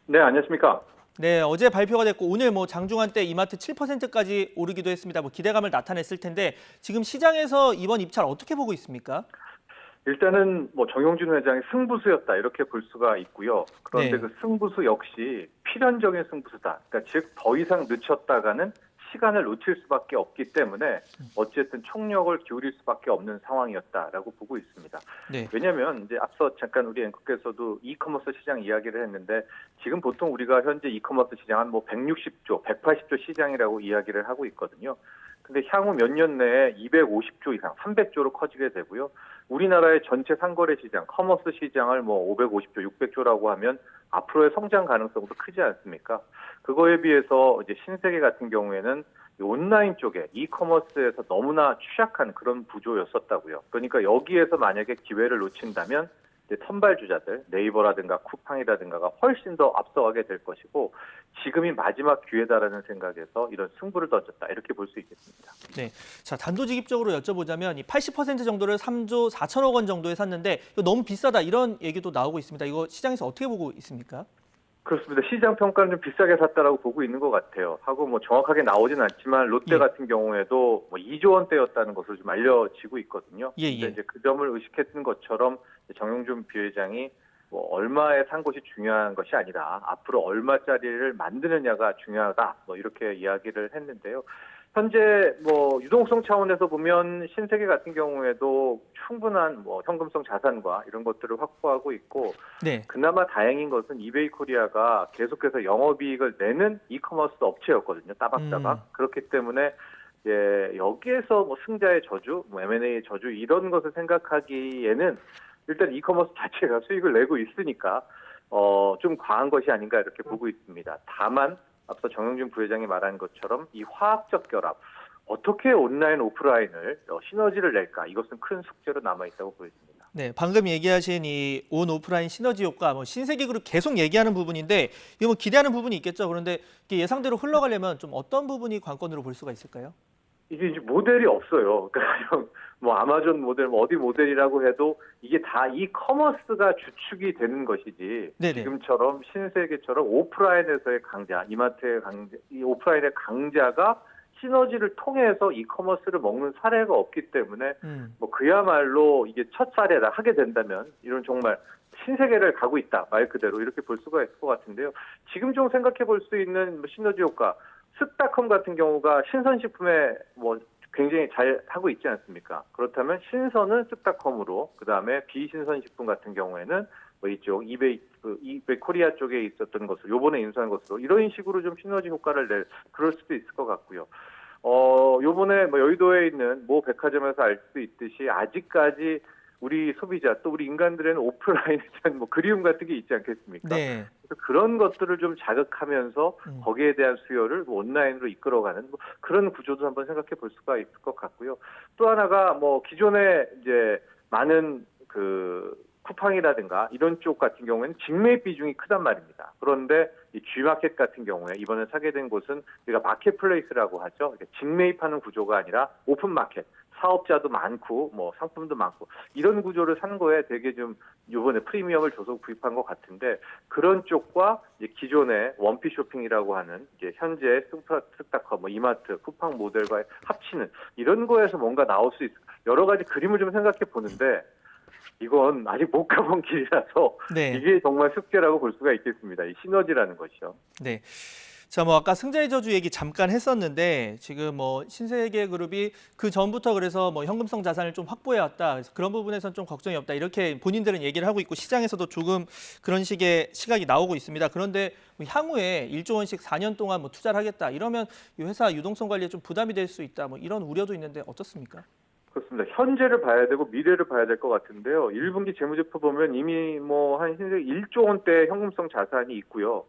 네, 안녕하십니까? 네, 어제 발표가 됐고 오늘 장중한 때 이마트 7%까지 오르기도 했습니다. 기대감을 나타냈을 텐데 지금 시장에서 이번 입찰 어떻게 보고 있습니까? 일단은 정용진 회장이 승부수였다 이렇게 볼 수가 있고요. 그런데 네. 그 승부수 역시 필연적인 승부수다. 그러니까 즉 더 이상 늦췄다가는 시간을 놓칠 수밖에 없기 때문에 어쨌든 총력을 기울일 수밖에 없는 상황이었다라고 보고 있습니다. 네. 왜냐하면 이제 앞서 잠깐 우리 앵커께서도 이커머스 시장 이야기를 했는데 지금 보통 우리가 현재 이커머스 시장은 160조, 180조 시장이라고 이야기를 하고 있거든요. 근데 향후 몇 년 내에 250조 이상, 300조로 커지게 되고요. 우리나라의 전체 상거래 시장, 커머스 시장을 550조, 600조라고 하면 앞으로의 성장 가능성도 크지 않습니까? 그거에 비해서 이제 신세계 같은 경우에는 온라인 쪽에 이커머스에서 너무나 취약한 그런 구조였었다고요. 그러니까 여기에서 만약에 기회를 놓친다면 이제 선발주자들, 네이버라든가 쿠팡이라든가가 훨씬 더 앞서가게 될 것이고 지금이 마지막 기회다라는 생각에서 이런 승부를 던졌다 이렇게 볼 수 있겠습니다. 네, 자 단도직입적으로 여쭤보자면 이 80% 정도를 3조 4천억 원 정도에 샀는데 이거 너무 비싸다 이런 얘기도 나오고 있습니다. 이거 시장에서 어떻게 보고 있습니까? 그렇습니다. 시장 평가는 좀 비싸게 샀다라고 보고 있는 것 같아요. 하고 정확하게 나오진 않지만 롯데 같은 경우에도 2조 원대였다는 것으로 좀 알려지고 있거든요. 근데 이제 그 점을 의식했던 것처럼 정용준 부회장이 얼마에 산 것이 중요한 것이 아니라 앞으로 얼마짜리를 만드느냐가 중요하다. 이렇게 이야기를 했는데요. 현재 유동성 차원에서 보면 신세계 같은 경우에도 충분한 현금성 자산과 이런 것들을 확보하고 있고 네. 그나마 다행인 것은 이베이 코리아가 계속해서 영업이익을 내는 이커머스 업체였거든요. 따박따박. 그렇기 때문에 여기에서 승자의 저주, M&A의 저주 이런 것을 생각하기에는 일단 이커머스 자체가 수익을 내고 있으니까 좀 과한 것이 아닌가 이렇게 보고 있습니다. 다만 앞서 정용준 부회장이 말한 것처럼 이 화학적 결합, 어떻게 온라인 오프라인을 시너지를 낼까 이것은 큰 숙제로 남아있다고 보여집니다. 네, 방금 얘기하신 이 온 오프라인 시너지 효과, 신세계그룹 계속 얘기하는 부분인데 이거 기대하는 부분이 있겠죠. 그런데 예상대로 흘러가려면 좀 어떤 부분이 관건으로 볼 수가 있을까요? 이게 이제 모델이 없어요. 그러니까 아마존 모델, 어디 모델이라고 해도 이게 다 이커머스가 주축이 되는 것이지. 네네. 지금처럼 신세계처럼 오프라인에서의 강자, 이마트의 강자, 이 오프라인의 강자가 시너지를 통해서 이커머스를 먹는 사례가 없기 때문에 그야말로 이게 첫 사례다 하게 된다면 이런 정말 신세계를 가고 있다 말 그대로 이렇게 볼 수가 있을 것 같은데요. 지금 좀 생각해 볼 수 있는 시너지 효과. 쓱닷컴 같은 경우가 신선식품에 굉장히 잘 하고 있지 않습니까? 그렇다면 신선은 쓱닷컴으로, 그 다음에 비신선식품 같은 경우에는 이쪽 이베이 코리아 쪽에 있었던 것으로 요번에 인수한 것으로 이런 식으로 좀 시너지 효과를 그럴 수도 있을 것 같고요. 요번에 여의도에 있는 모 백화점에서 알 수 있듯이 아직까지 우리 소비자 또 우리 인간들에는 오프라인에 대한 뭐 그리움 같은 게 있지 않겠습니까? 네. 그래서 그런 것들을 좀 자극하면서 거기에 대한 수요를 뭐 온라인으로 이끌어가는 뭐 그런 구조도 한번 생각해 볼 수가 있을 것 같고요. 또 하나가 뭐 기존에 이제 많은 그 쿠팡이라든가 이런 쪽 같은 경우에는 직매입 비중이 크단 말입니다. 그런데 이 G마켓 같은 경우에 이번에 사게 된 곳은 우리가 마켓플레이스라고 하죠. 직매입하는 구조가 아니라 오픈마켓. 사업자도 많고 뭐 상품도 많고 이런 구조를 산 거에 되게 좀 이번에 프리미엄을 줘서 구입한 것 같은데 그런 쪽과 이제 기존의 원피 쇼핑이라고 하는 이제 현재 쑥닷컴, 뭐 이마트, 쿠팡 모델과 합치는 이런 거에서 뭔가 나올 수 있을 여러 가지 그림을 좀 생각해 보는데 이건 아직 못 가본 길이라서 네. 이게 정말 숙제라고 볼 수가 있겠습니다. 이 시너지라는 것이요. 네. 자, 뭐 아까 승자의 저주 얘기 잠깐 했었는데 지금 뭐 신세계그룹이 그 전부터 그래서 뭐 현금성 자산을 좀 확보해왔다. 그래서 그런 부분에서는 좀 걱정이 없다. 이렇게 본인들은 얘기를 하고 있고 시장에서도 조금 그런 식의 시각이 나오고 있습니다. 그런데 뭐 향후에 1조 원씩 4년 동안 뭐 투자를 하겠다. 이러면 이 회사 유동성 관리에 좀 부담이 될 수 있다. 뭐 이런 우려도 있는데 어떻습니까? 그렇습니다. 현재를 봐야 되고 미래를 봐야 될 것 같은데요. 1분기 재무제표 보면 이미 뭐 한 1조 원대 현금성 자산이 있고요.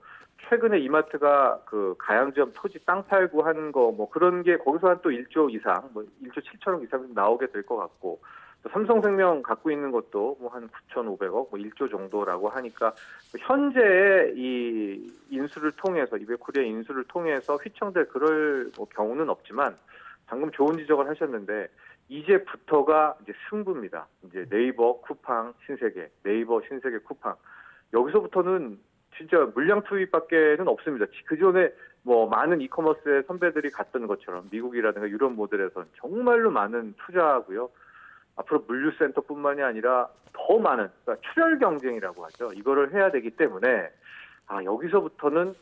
최근에 이마트가 그 가양점 토지 땅 팔고 한 거 뭐 그런 게 거기서 한 또 1조 이상, 뭐 1조 7천억 이상 나오게 될 것 같고 또 삼성생명 갖고 있는 것도 뭐 한 9,500억, 뭐 1조 정도라고 하니까 현재의 이 인수를 통해서 이베코리아 인수를 통해서 휘청될 그럴 뭐 경우는 없지만 방금 좋은 지적을 하셨는데 이제부터가 이제 승부입니다. 이제 네이버, 쿠팡, 신세계, 네이버, 신세계, 쿠팡 여기서부터는 진짜 물량 투입밖에는 없습니다. 그전에 뭐 많은 이커머스의 선배들이 갔던 것처럼 미국이라든가 유럽 모델에서는 정말로 많은 투자하고요. 앞으로 물류센터뿐만이 아니라 더 많은 그러니까 출혈 경쟁이라고 하죠. 이거를 해야 되기 때문에 여기서부터는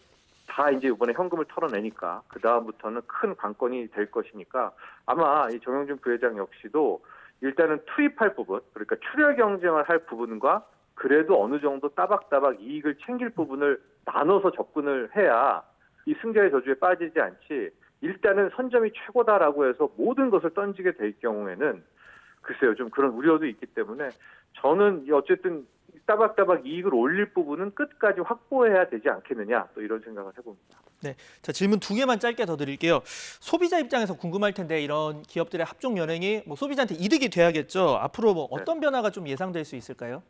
다 이제 이번에 현금을 털어내니까 그 다음부터는 큰 관건이 될 것이니까 아마 이 정영준 부회장 역시도 일단은 투입할 부분 그러니까 출혈 경쟁을 할 부분과 그래도 어느 정도 따박따박 이익을 챙길 부분을 나눠서 접근을 해야 이 승자의 저주에 빠지지 않지 일단은 선점이 최고다라고 해서 모든 것을 던지게 될 경우에는 글쎄요 좀 그런 우려도 있기 때문에 저는 어쨌든 따박따박 이익을 올릴 부분은 끝까지 확보해야 되지 않겠느냐 또 이런 생각을 해봅니다. 네, 자 질문 2개만 짧게 더 드릴게요. 소비자 입장에서 궁금할 텐데 이런 기업들의 합종 연행이 뭐 소비자한테 이득이 돼야겠죠. 앞으로 뭐 어떤 변화가 좀 예상될 수 있을까요?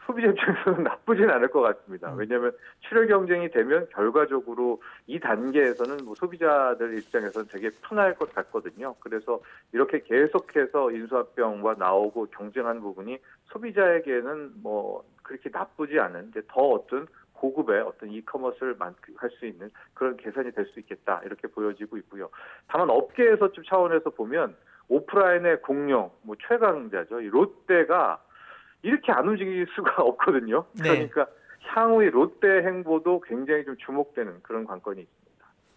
소비자 입장에서는 나쁘진 않을 것 같습니다. 왜냐하면 출혈 경쟁이 되면 결과적으로 이 단계에서는 뭐 소비자들 입장에서는 되게 편할 것 같거든요. 그래서 이렇게 계속해서 인수합병과 나오고 경쟁한 부분이 소비자에게는 뭐 그렇게 나쁘지 않은 이제 더 어떤 고급의 어떤 이커머스를 할 수 있는 그런 개선이 될 수 있겠다 이렇게 보여지고 있고요. 다만 업계에서 좀 차원에서 보면 오프라인의 공룡, 뭐 최강자죠. 이 롯데가 이렇게 안 움직일 수가 없거든요. 그러니까 향후의 롯데 행보도 굉장히 좀 주목되는 그런 관건이 있습니다.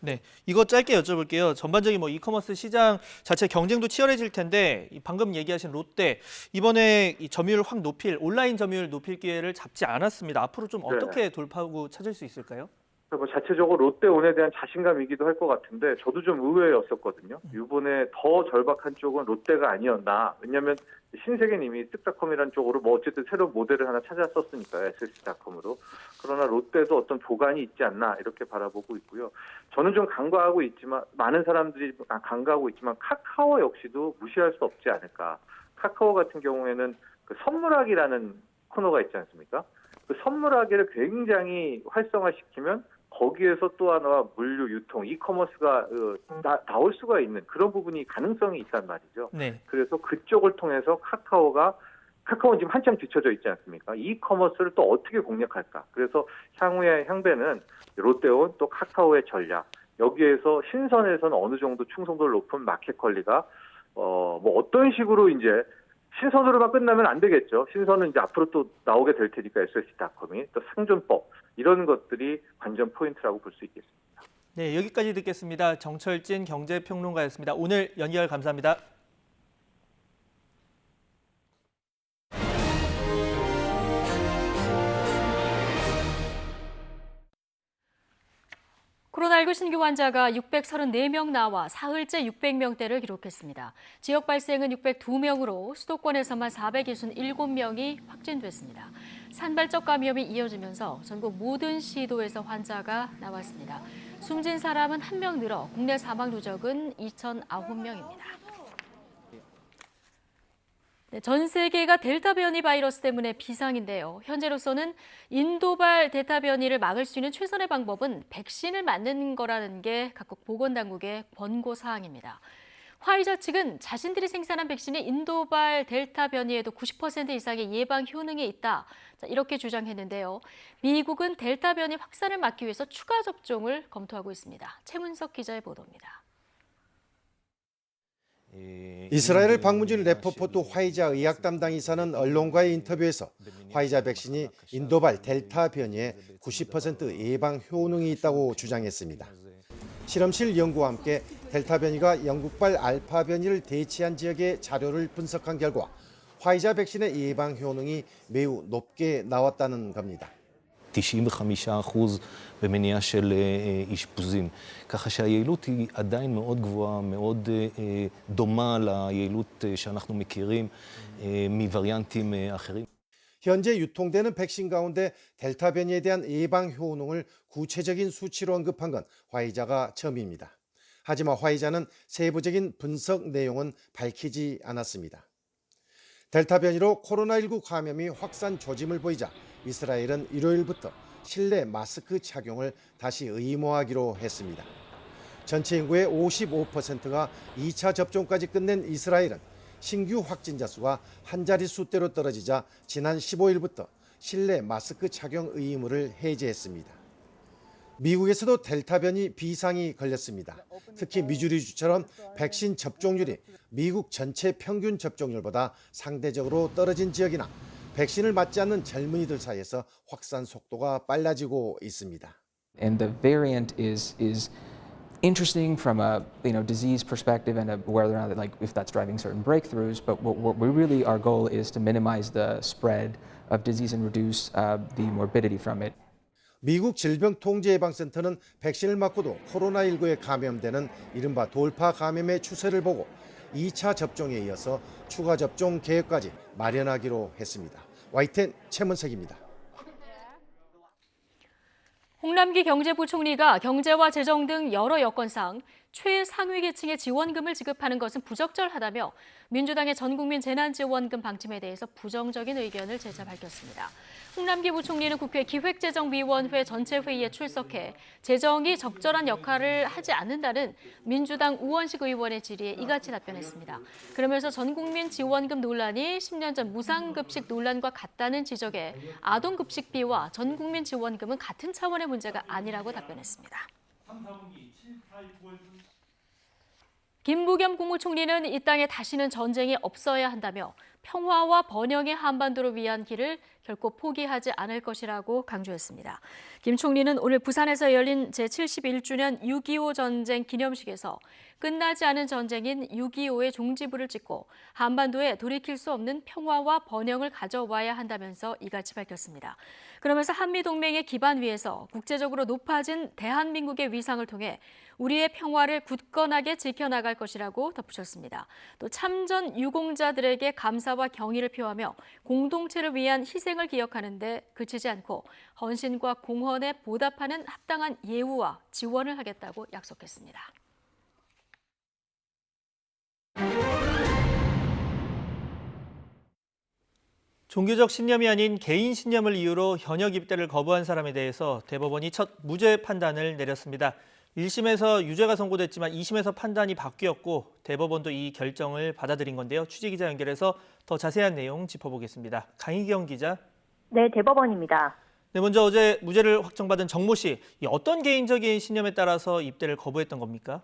네, 이거 짧게 여쭤볼게요. 전반적인 뭐 이커머스 시장 자체 경쟁도 치열해질 텐데 방금 얘기하신 롯데 이번에 이 점유율 확 온라인 점유율 높일 기회를 잡지 않았습니다. 앞으로 좀 어떻게 돌파구 찾을 수 있을까요? 뭐 자체적으로 롯데온에 대한 자신감이기도 할 것 같은데 저도 좀 의외였었거든요. 이번에 더 절박한 쪽은 롯데가 아니었나. 왜냐하면 신세계님이 쓱닷컴이라는 쪽으로 뭐 어쨌든 새로운 모델을 하나 찾았었으니까요. SS닷컴으로. 그러나 롯데도 어떤 보관이 있지 않나 이렇게 바라보고 있고요. 저는 좀 간과하고 있지만 많은 사람들이 간과하고 있지만 카카오 역시도 무시할 수 없지 않을까. 카카오 같은 경우에는 그 선물하기라는 코너가 있지 않습니까? 그 선물하기를 굉장히 활성화시키면 거기에서 또 하나 물류, 유통, 이커머스가 나올 수가 있는 그런 부분이 가능성이 있단 말이죠. 네. 그래서 그쪽을 통해서 카카오는 지금 한참 뒤쳐져 있지 않습니까? 이커머스를 또 어떻게 공략할까? 그래서 향후의 향배는 롯데온 또 카카오의 전략 여기에서 신선에서는 어느 정도 충성도를 높은 마켓 관리가 뭐 어떤 식으로 이제 신선으로만 끝나면 안 되겠죠. 신선은 이제 앞으로 또 나오게 될 테니까 SS닷컴이 또 생존법 이런 것들이 관전 포인트라고 볼 수 있겠습니다. 네, 여기까지 듣겠습니다. 정철진 경제평론가였습니다. 오늘 연결 감사합니다. 코로나19 신규 환자가 634명 나와 사흘째 600명대를 기록했습니다. 지역 발생은 602명으로 수도권에서만 467명이 확진됐습니다. 산발적 감염이 이어지면서 전국 모든 시도에서 환자가 나왔습니다. 숨진 사람은 1명 늘어 국내 사망 누적은 2,009명입니다. 전 세계가 델타 변이 바이러스 때문에 비상인데요. 현재로서는 인도발 델타 변이를 막을 수 있는 최선의 방법은 백신을 맞는 거라는 게 각국 보건당국의 권고 사항입니다. 화이자 측은 자신들이 생산한 백신이 인도발 델타 변이에도 90% 이상의 예방 효능이 있다. 이렇게 주장했는데요. 미국은 델타 변이 확산을 막기 위해서 추가 접종을 검토하고 있습니다. 최문석 기자의 보도입니다. 이스라엘 방문 중 레퍼포트 화이자 의학 담당 이사는 언론과의 인터뷰에서 화이자 백신이 인도발 델타 변이에 90% 예방 효능이 있다고 주장했습니다. 실험실 연구와 함께 델타 변이가 영국발 알파 변이를 대치한 지역의 자료를 분석한 결과 화이자 백신의 예방 효능이 매우 높게 나왔다는 겁니다. 95% במניעה של אשפוזים, ככה שהיעילות היא עדיין מאוד גבוהה, מאוד דומה ליעילות שאנחנו מכירים מווריאנטים אחרים. 현재 유통되는 백신 가운데 델타 변이에 대한 예방 효능을 구체적인 수치로 언급한 건 화이자가 처음입니다. 하지만 화이자는 세부적인 분석 내용은 밝히지 않았습니다. 델타 변이로 코로나19 감염이 확산 조짐을 보이자 이스라엘은 일요일부터 실내 마스크 착용을 다시 의무화하기로 했습니다. 전체 인구의 55%가 2차 접종까지 끝낸 이스라엘은 신규 확진자 수가 한 자릿수대로 떨어지자 지난 15일부터 실내 마스크 착용 의무를 해제했습니다. 미국에서도 델타 변이 비상이 걸렸습니다. 특히 미주리주처럼 백신 접종률이 미국 전체 평균 접종률보다 상대적으로 떨어진 지역이나 백신을 맞지 않는 젊은이들 사이에서 확산 속도가 빨라지고 있습니다. And the variant is interesting from a disease perspective and whether or not if that's driving certain breakthroughs. But what we really our goal is to minimize the spread of disease and reduce the morbidity from it. 미국 질병통제예방센터는 백신을 맞고도 코로나19에 감염되는 이른바 돌파 감염의 추세를 보고 2차 접종에 이어서 추가 접종 계획까지 마련하기로 했습니다. YTN 최문석입니다. 홍남기 경제부총리가 경제와 재정 등 여러 여건상 최상위 계층의 지원금을 지급하는 것은 부적절하다며 민주당의 전국민 재난지원금 방침에 대해서 부정적인 의견을 재차 밝혔습니다. 홍남기 부총리는 국회 기획재정위원회 전체 회의에 출석해 재정이 적절한 역할을 하지 않는다는 민주당 우원식 의원의 질의에 이같이 답변했습니다. 그러면서 전국민 지원금 논란이 10년 전 무상급식 논란과 같다는 지적에 아동급식비와 전국민 지원금은 같은 차원의 문제가 아니라고 답변했습니다. 김부겸 국무총리는 이 땅에 다시는 전쟁이 없어야 한다며 평화와 번영의 한반도를 위한 길을 결코 포기하지 않을 것이라고 강조했습니다. 김 총리는 오늘 부산에서 열린 제71주년 6.25 전쟁 기념식에서 끝나지 않은 전쟁인 6.25의 종지부를 찍고 한반도에 돌이킬 수 없는 평화와 번영을 가져와야 한다면서 이같이 밝혔습니다. 그러면서 한미동맹의 기반 위에서 국제적으로 높아진 대한민국의 위상을 통해 우리의 평화를 굳건하게 지켜나갈 것이라고 덧붙였습니다. 또 참전 유공자들에게 감사와 경의를 표하며 공동체를 위한 희생을 기억하는 데 그치지 않고 헌신과 공헌에 보답하는 합당한 예우와 지원을 하겠다고 약속했습니다. 종교적 신념이 아닌 개인 신념을 이유로 현역 입대를 거부한 사람에 대해서 대법원이 첫 무죄 판단을 내렸습니다. 1심에서 유죄가 선고됐지만 2심에서 판단이 바뀌었고 대법원도 이 결정을 받아들인 건데요. 취재기자 연결해서 더 자세한 내용 짚어보겠습니다. 강희경 기자. 네, 대법원입니다. 네, 먼저 어제 무죄를 확정받은 정모 씨. 어떤 개인적인 신념에 따라서 입대를 거부했던 겁니까?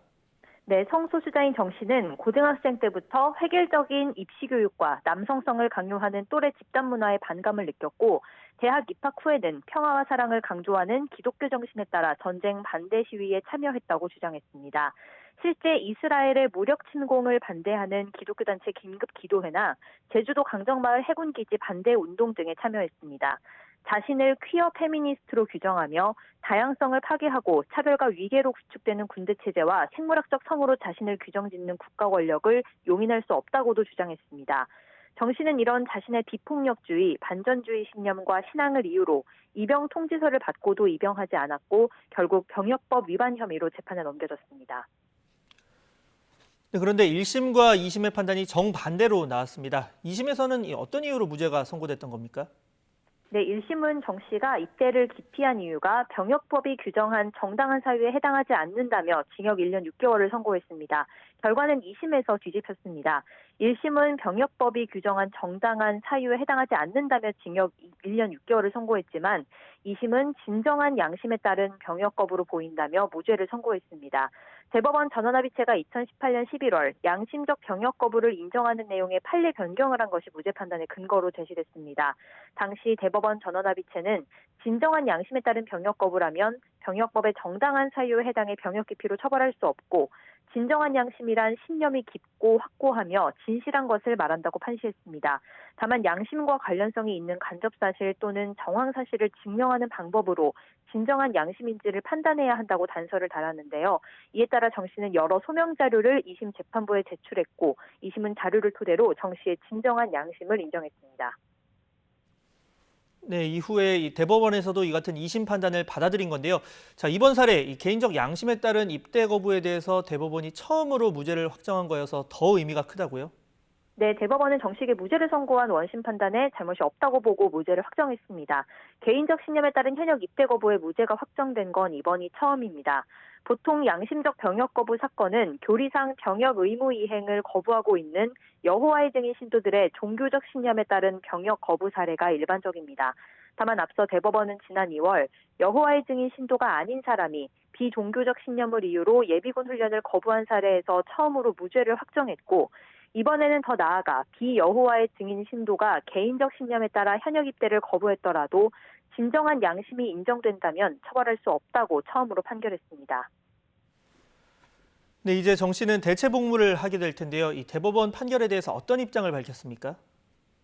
네, 성소수자인 정 씨는 고등학생 때부터 획일적인 입시 교육과 남성성을 강요하는 또래 집단 문화에 반감을 느꼈고 대학 입학 후에는 평화와 사랑을 강조하는 기독교 정신에 따라 전쟁 반대 시위에 참여했다고 주장했습니다. 실제 이스라엘의 무력 침공을 반대하는 기독교 단체 긴급 기도회나 제주도 강정마을 해군기지 반대 운동 등에 참여했습니다. 자신을 퀴어 페미니스트로 규정하며 다양성을 파괴하고 차별과 위계로 구축되는 군대 체제와 생물학적 성으로 자신을 규정짓는 국가 권력을 용인할 수 없다고도 주장했습니다. 정 씨는 이런 자신의 비폭력주의, 반전주의 신념과 신앙을 이유로 입영 통지서를 받고도 입영하지 않았고 결국 병역법 위반 혐의로 재판에 넘겨졌습니다. 네, 그런데 1심과 2심의 판단이 정반대로 나왔습니다. 2심에서는 어떤 이유로 무죄가 선고됐던 겁니까? 네, 1심은 정 씨가 입대를 기피한 이유가 병역법이 규정한 정당한 사유에 해당하지 않는다며 징역 1년 6개월을 선고했습니다. 결과는 2심에서 뒤집혔습니다. 1심은 병역법이 규정한 정당한 사유에 해당하지 않는다며 징역 1년 6개월을 선고했지만 2심은 진정한 양심에 따른 병역거부로 보인다며 무죄를 선고했습니다. 대법원 전원합의체가 2018년 11월 양심적 병역 거부를 인정하는 내용의 판례 변경을 한 것이 무죄 판단의 근거로 제시됐습니다. 당시 대법원 전원합의체는 진정한 양심에 따른 병역 거부라면 병역법의 정당한 사유에 해당해 병역 기피로 처벌할 수 없고 진정한 양심이란 신념이 깊고 확고하며 진실한 것을 말한다고 판시했습니다. 다만 양심과 관련성이 있는 간접사실 또는 정황사실을 증명하는 방법으로 진정한 양심인지를 판단해야 한다고 단서를 달았는데요. 이에 따라 정 씨는 여러 소명 자료를 2심 재판부에 제출했고 2심은 자료를 토대로 정 씨의 진정한 양심을 인정했습니다. 네, 이후에 이 대법원에서도 이 같은 2심 판단을 받아들인 건데요. 자, 이번 사례 이 개인적 양심에 따른 입대 거부에 대해서 대법원이 처음으로 무죄를 확정한 거여서 더 의미가 크다고요? 네, 대법원은 정 씨에게 무죄를 선고한 원심 판단에 잘못이 없다고 보고 무죄를 확정했습니다. 개인적 신념에 따른 현역 입대 거부에 무죄가 확정된 건 이번이 처음입니다. 보통 양심적 병역 거부 사건은 교리상 병역 의무 이행을 거부하고 있는 여호와의 증인 신도들의 종교적 신념에 따른 병역 거부 사례가 일반적입니다. 다만 앞서 대법원은 지난 2월 여호와의 증인 신도가 아닌 사람이 비종교적 신념을 이유로 예비군 훈련을 거부한 사례에서 처음으로 무죄를 확정했고 이번에는 더 나아가 비여호와의 증인 신도가 개인적 신념에 따라 현역 입대를 거부했더라도 진정한 양심이 인정된다면 처벌할 수 없다고 처음으로 판결했습니다. 네, 이제 정 씨는 대체 복무를 하게 될 텐데요. 이 대법원 판결에 대해서 어떤 입장을 밝혔습니까?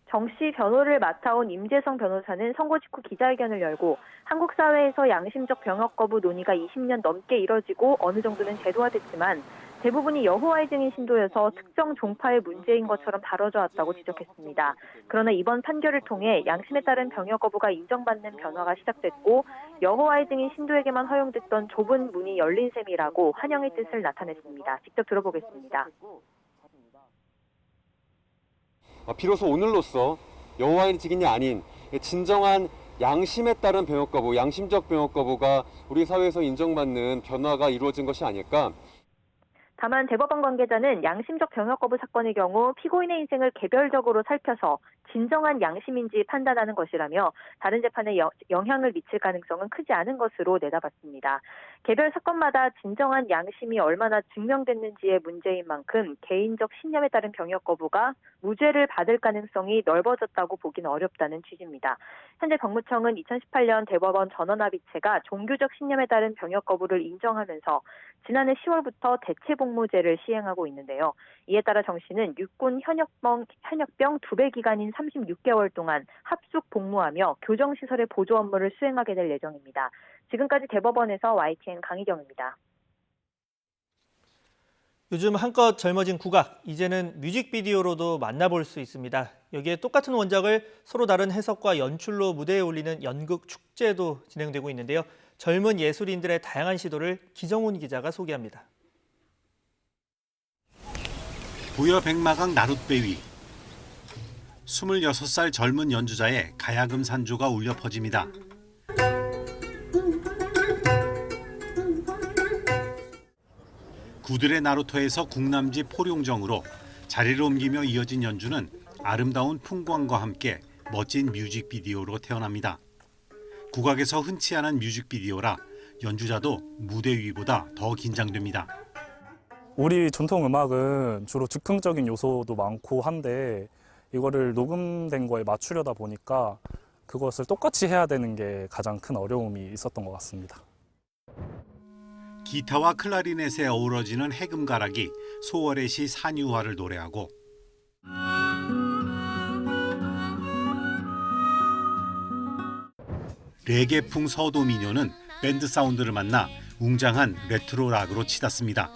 정 씨 변호를 맡아온 임재성 변호사는 선고 직후 기자회견을 열고 한국 사회에서 양심적 병역 거부 논의가 20년 넘게 이뤄지고 어느 정도는 제도화됐지만 대부분이 여호와의 증인 신도여서 특정 종파의 문제인 것처럼 다뤄져 왔다고 지적했습니다. 그러나 이번 판결을 통해 양심에 따른 병역 거부가 인정받는 변화가 시작됐고 여호와의 증인 신도에게만 허용됐던 좁은 문이 열린 셈이라고 환영의 뜻을 나타냈습니다. 직접 들어보겠습니다. 비로소 오늘로써 여호와의 증인이 아닌 진정한 양심에 따른 병역 거부, 양심적 병역 거부가 우리 사회에서 인정받는 변화가 이루어진 것이 아닐까. 다만 대법원 관계자는 양심적 병역 거부 사건의 경우 피고인의 인생을 개별적으로 살펴서 진정한 양심인지 판단하는 것이라며 다른 재판에 영향을 미칠 가능성은 크지 않은 것으로 내다봤습니다. 개별 사건마다 진정한 양심이 얼마나 증명됐는지의 문제인 만큼 개인적 신념에 따른 병역 거부가 무죄를 받을 가능성이 넓어졌다고 보기는 어렵다는 취지입니다. 현재 법무청은 2018년 대법원 전원합의체가 종교적 신념에 따른 병역 거부를 인정하면서 지난해 10월부터 대체 복무제를 시행하고 있는데요. 이에 따라 정 씨는 육군 현역병 2배 기간인 36개월 동안 합숙 복무하며 교정시설의 보조 업무를 수행하게 될 예정입니다. 지금까지 대법원에서 YTN 강희경입니다. 요즘 한껏 젊어진 국악, 이제는 뮤직비디오로도 만나볼 수 있습니다. 여기에 똑같은 원작을 서로 다른 해석과 연출로 무대에 올리는 연극 축제도 진행되고 있는데요. 젊은 예술인들의 다양한 시도를 기정훈 기자가 소개합니다. 부여백마강 나룻배 위 26살 젊은 연주자의 가야금 산조가 울려 퍼집니다. 구들의 나루터에서 국남지 포룡정으로 자리를 옮기며 이어진 연주는 아름다운 풍광과 함께 멋진 뮤직비디오로 태어납니다. 국악에서 흔치 않은 뮤직비디오라 연주자도 무대 위보다 더 긴장됩니다. 우리 전통 음악은 주로 즉흥적인 요소도 많고 한데 이거를 녹음된 거에 맞추려다 보니까 그것을 똑같이 해야 되는 게 가장 큰 어려움이 있었던 것 같습니다. 기타와 클라리넷에 어우러지는 해금가락이 소월의 시 산유화를 노래하고 레게풍 서도미녀는 밴드 사운드를 만나 웅장한 레트로 락으로 치닫습니다.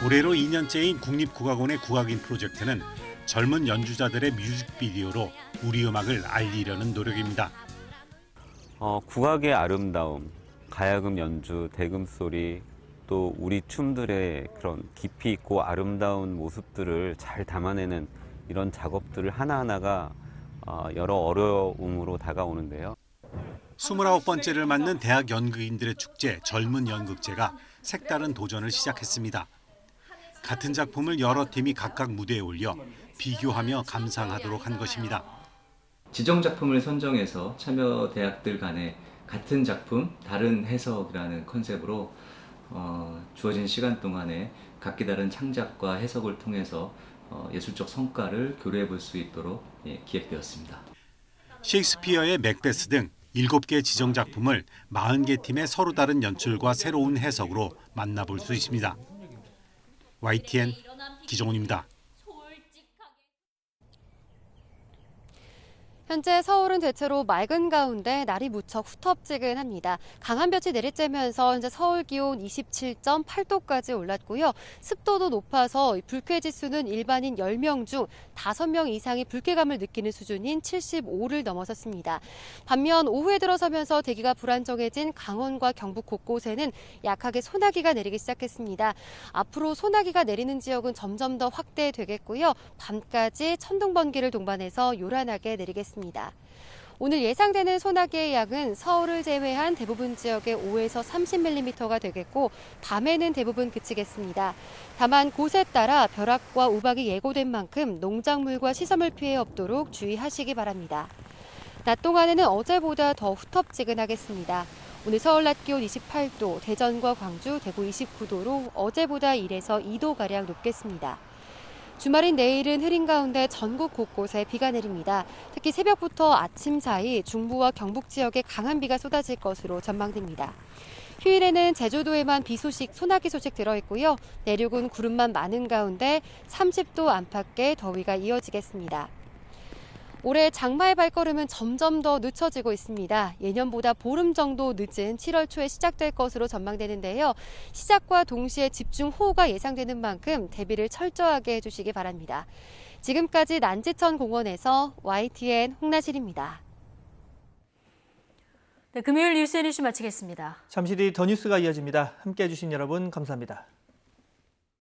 올해로 2년째인 국립국악원의 국악인 프로젝트는 젊은 연주자들의 뮤직비디오로 우리 음악을 알리려는 노력입니다. 국악의 아름다움, 가야금 연주, 대금 소리, 또 우리 춤들의 그런 깊이 있고 아름다운 모습들을 잘 담아내는 이런 작업들을 하나하나가 여러 어려움으로 다가오는데요. 29번째를 맞는 대학 연극인들의 축제 젊은 연극제가 색다른 도전을 시작했습니다. 같은 작품을 여러 팀이 각각 무대에 올려 비교하며 감상하도록 한 것입니다. 지정 작품을 선정해서 참여 대학들 간에 같은 작품, 다른 해석이라는 컨셉으로 주어진 시간 동안에 각기 다른 창작과 해석을 통해서 예술적 성과를 교류해 볼 수 있도록 기획되었습니다. 셰익스피어의 맥베스 등 7개 지정 작품을 40개 팀의 서로 다른 연출과 새로운 해석으로 만나볼 수 있습니다. YTN 기정훈입니다. 현재 서울은 대체로 맑은 가운데 날이 무척 후텁지근합니다. 강한 볕이 내리쬐면서 현재 서울 기온 27.8도까지 올랐고요. 습도도 높아서 불쾌지수는 일반인 10명 중 5명 이상이 불쾌감을 느끼는 수준인 75를 넘어섰습니다. 반면 오후에 들어서면서 대기가 불안정해진 강원과 경북 곳곳에는 약하게 소나기가 내리기 시작했습니다. 앞으로 소나기가 내리는 지역은 점점 더 확대되겠고요. 밤까지 천둥, 번개를 동반해서 요란하게 내리겠습니다. 오늘 예상되는 소나기의 양은 서울을 제외한 대부분 지역에 5에서 30mm가 되겠고 밤에는 대부분 그치겠습니다. 다만 곳에 따라 벼락과 우박이 예고된 만큼 농작물과 시설물 피해 없도록 주의하시기 바랍니다. 낮 동안에는 어제보다 더 후텁지근하겠습니다. 오늘 서울 낮 기온 28도, 대전과 광주, 대구 29도로 어제보다 1에서 2도가량 높겠습니다. 주말인 내일은 흐린 가운데 전국 곳곳에 비가 내립니다. 특히 새벽부터 아침 사이 중부와 경북 지역에 강한 비가 쏟아질 것으로 전망됩니다. 휴일에는 제주도에만 비 소식, 소나기 소식 들어있고요. 내륙은 구름만 많은 가운데 30도 안팎의 더위가 이어지겠습니다. 올해 장마의 발걸음은 점점 더 늦춰지고 있습니다. 예년보다 보름 정도 늦은 7월 초에 시작될 것으로 전망되는데요. 시작과 동시에 집중호우가 예상되는 만큼 대비를 철저하게 해주시기 바랍니다. 지금까지 난지천 공원에서 YTN 홍나실입니다. 네, 금요일 뉴스 앤 이슈 마치겠습니다. 잠시 뒤 더 뉴스가 이어집니다. 함께해 주신 여러분 감사합니다.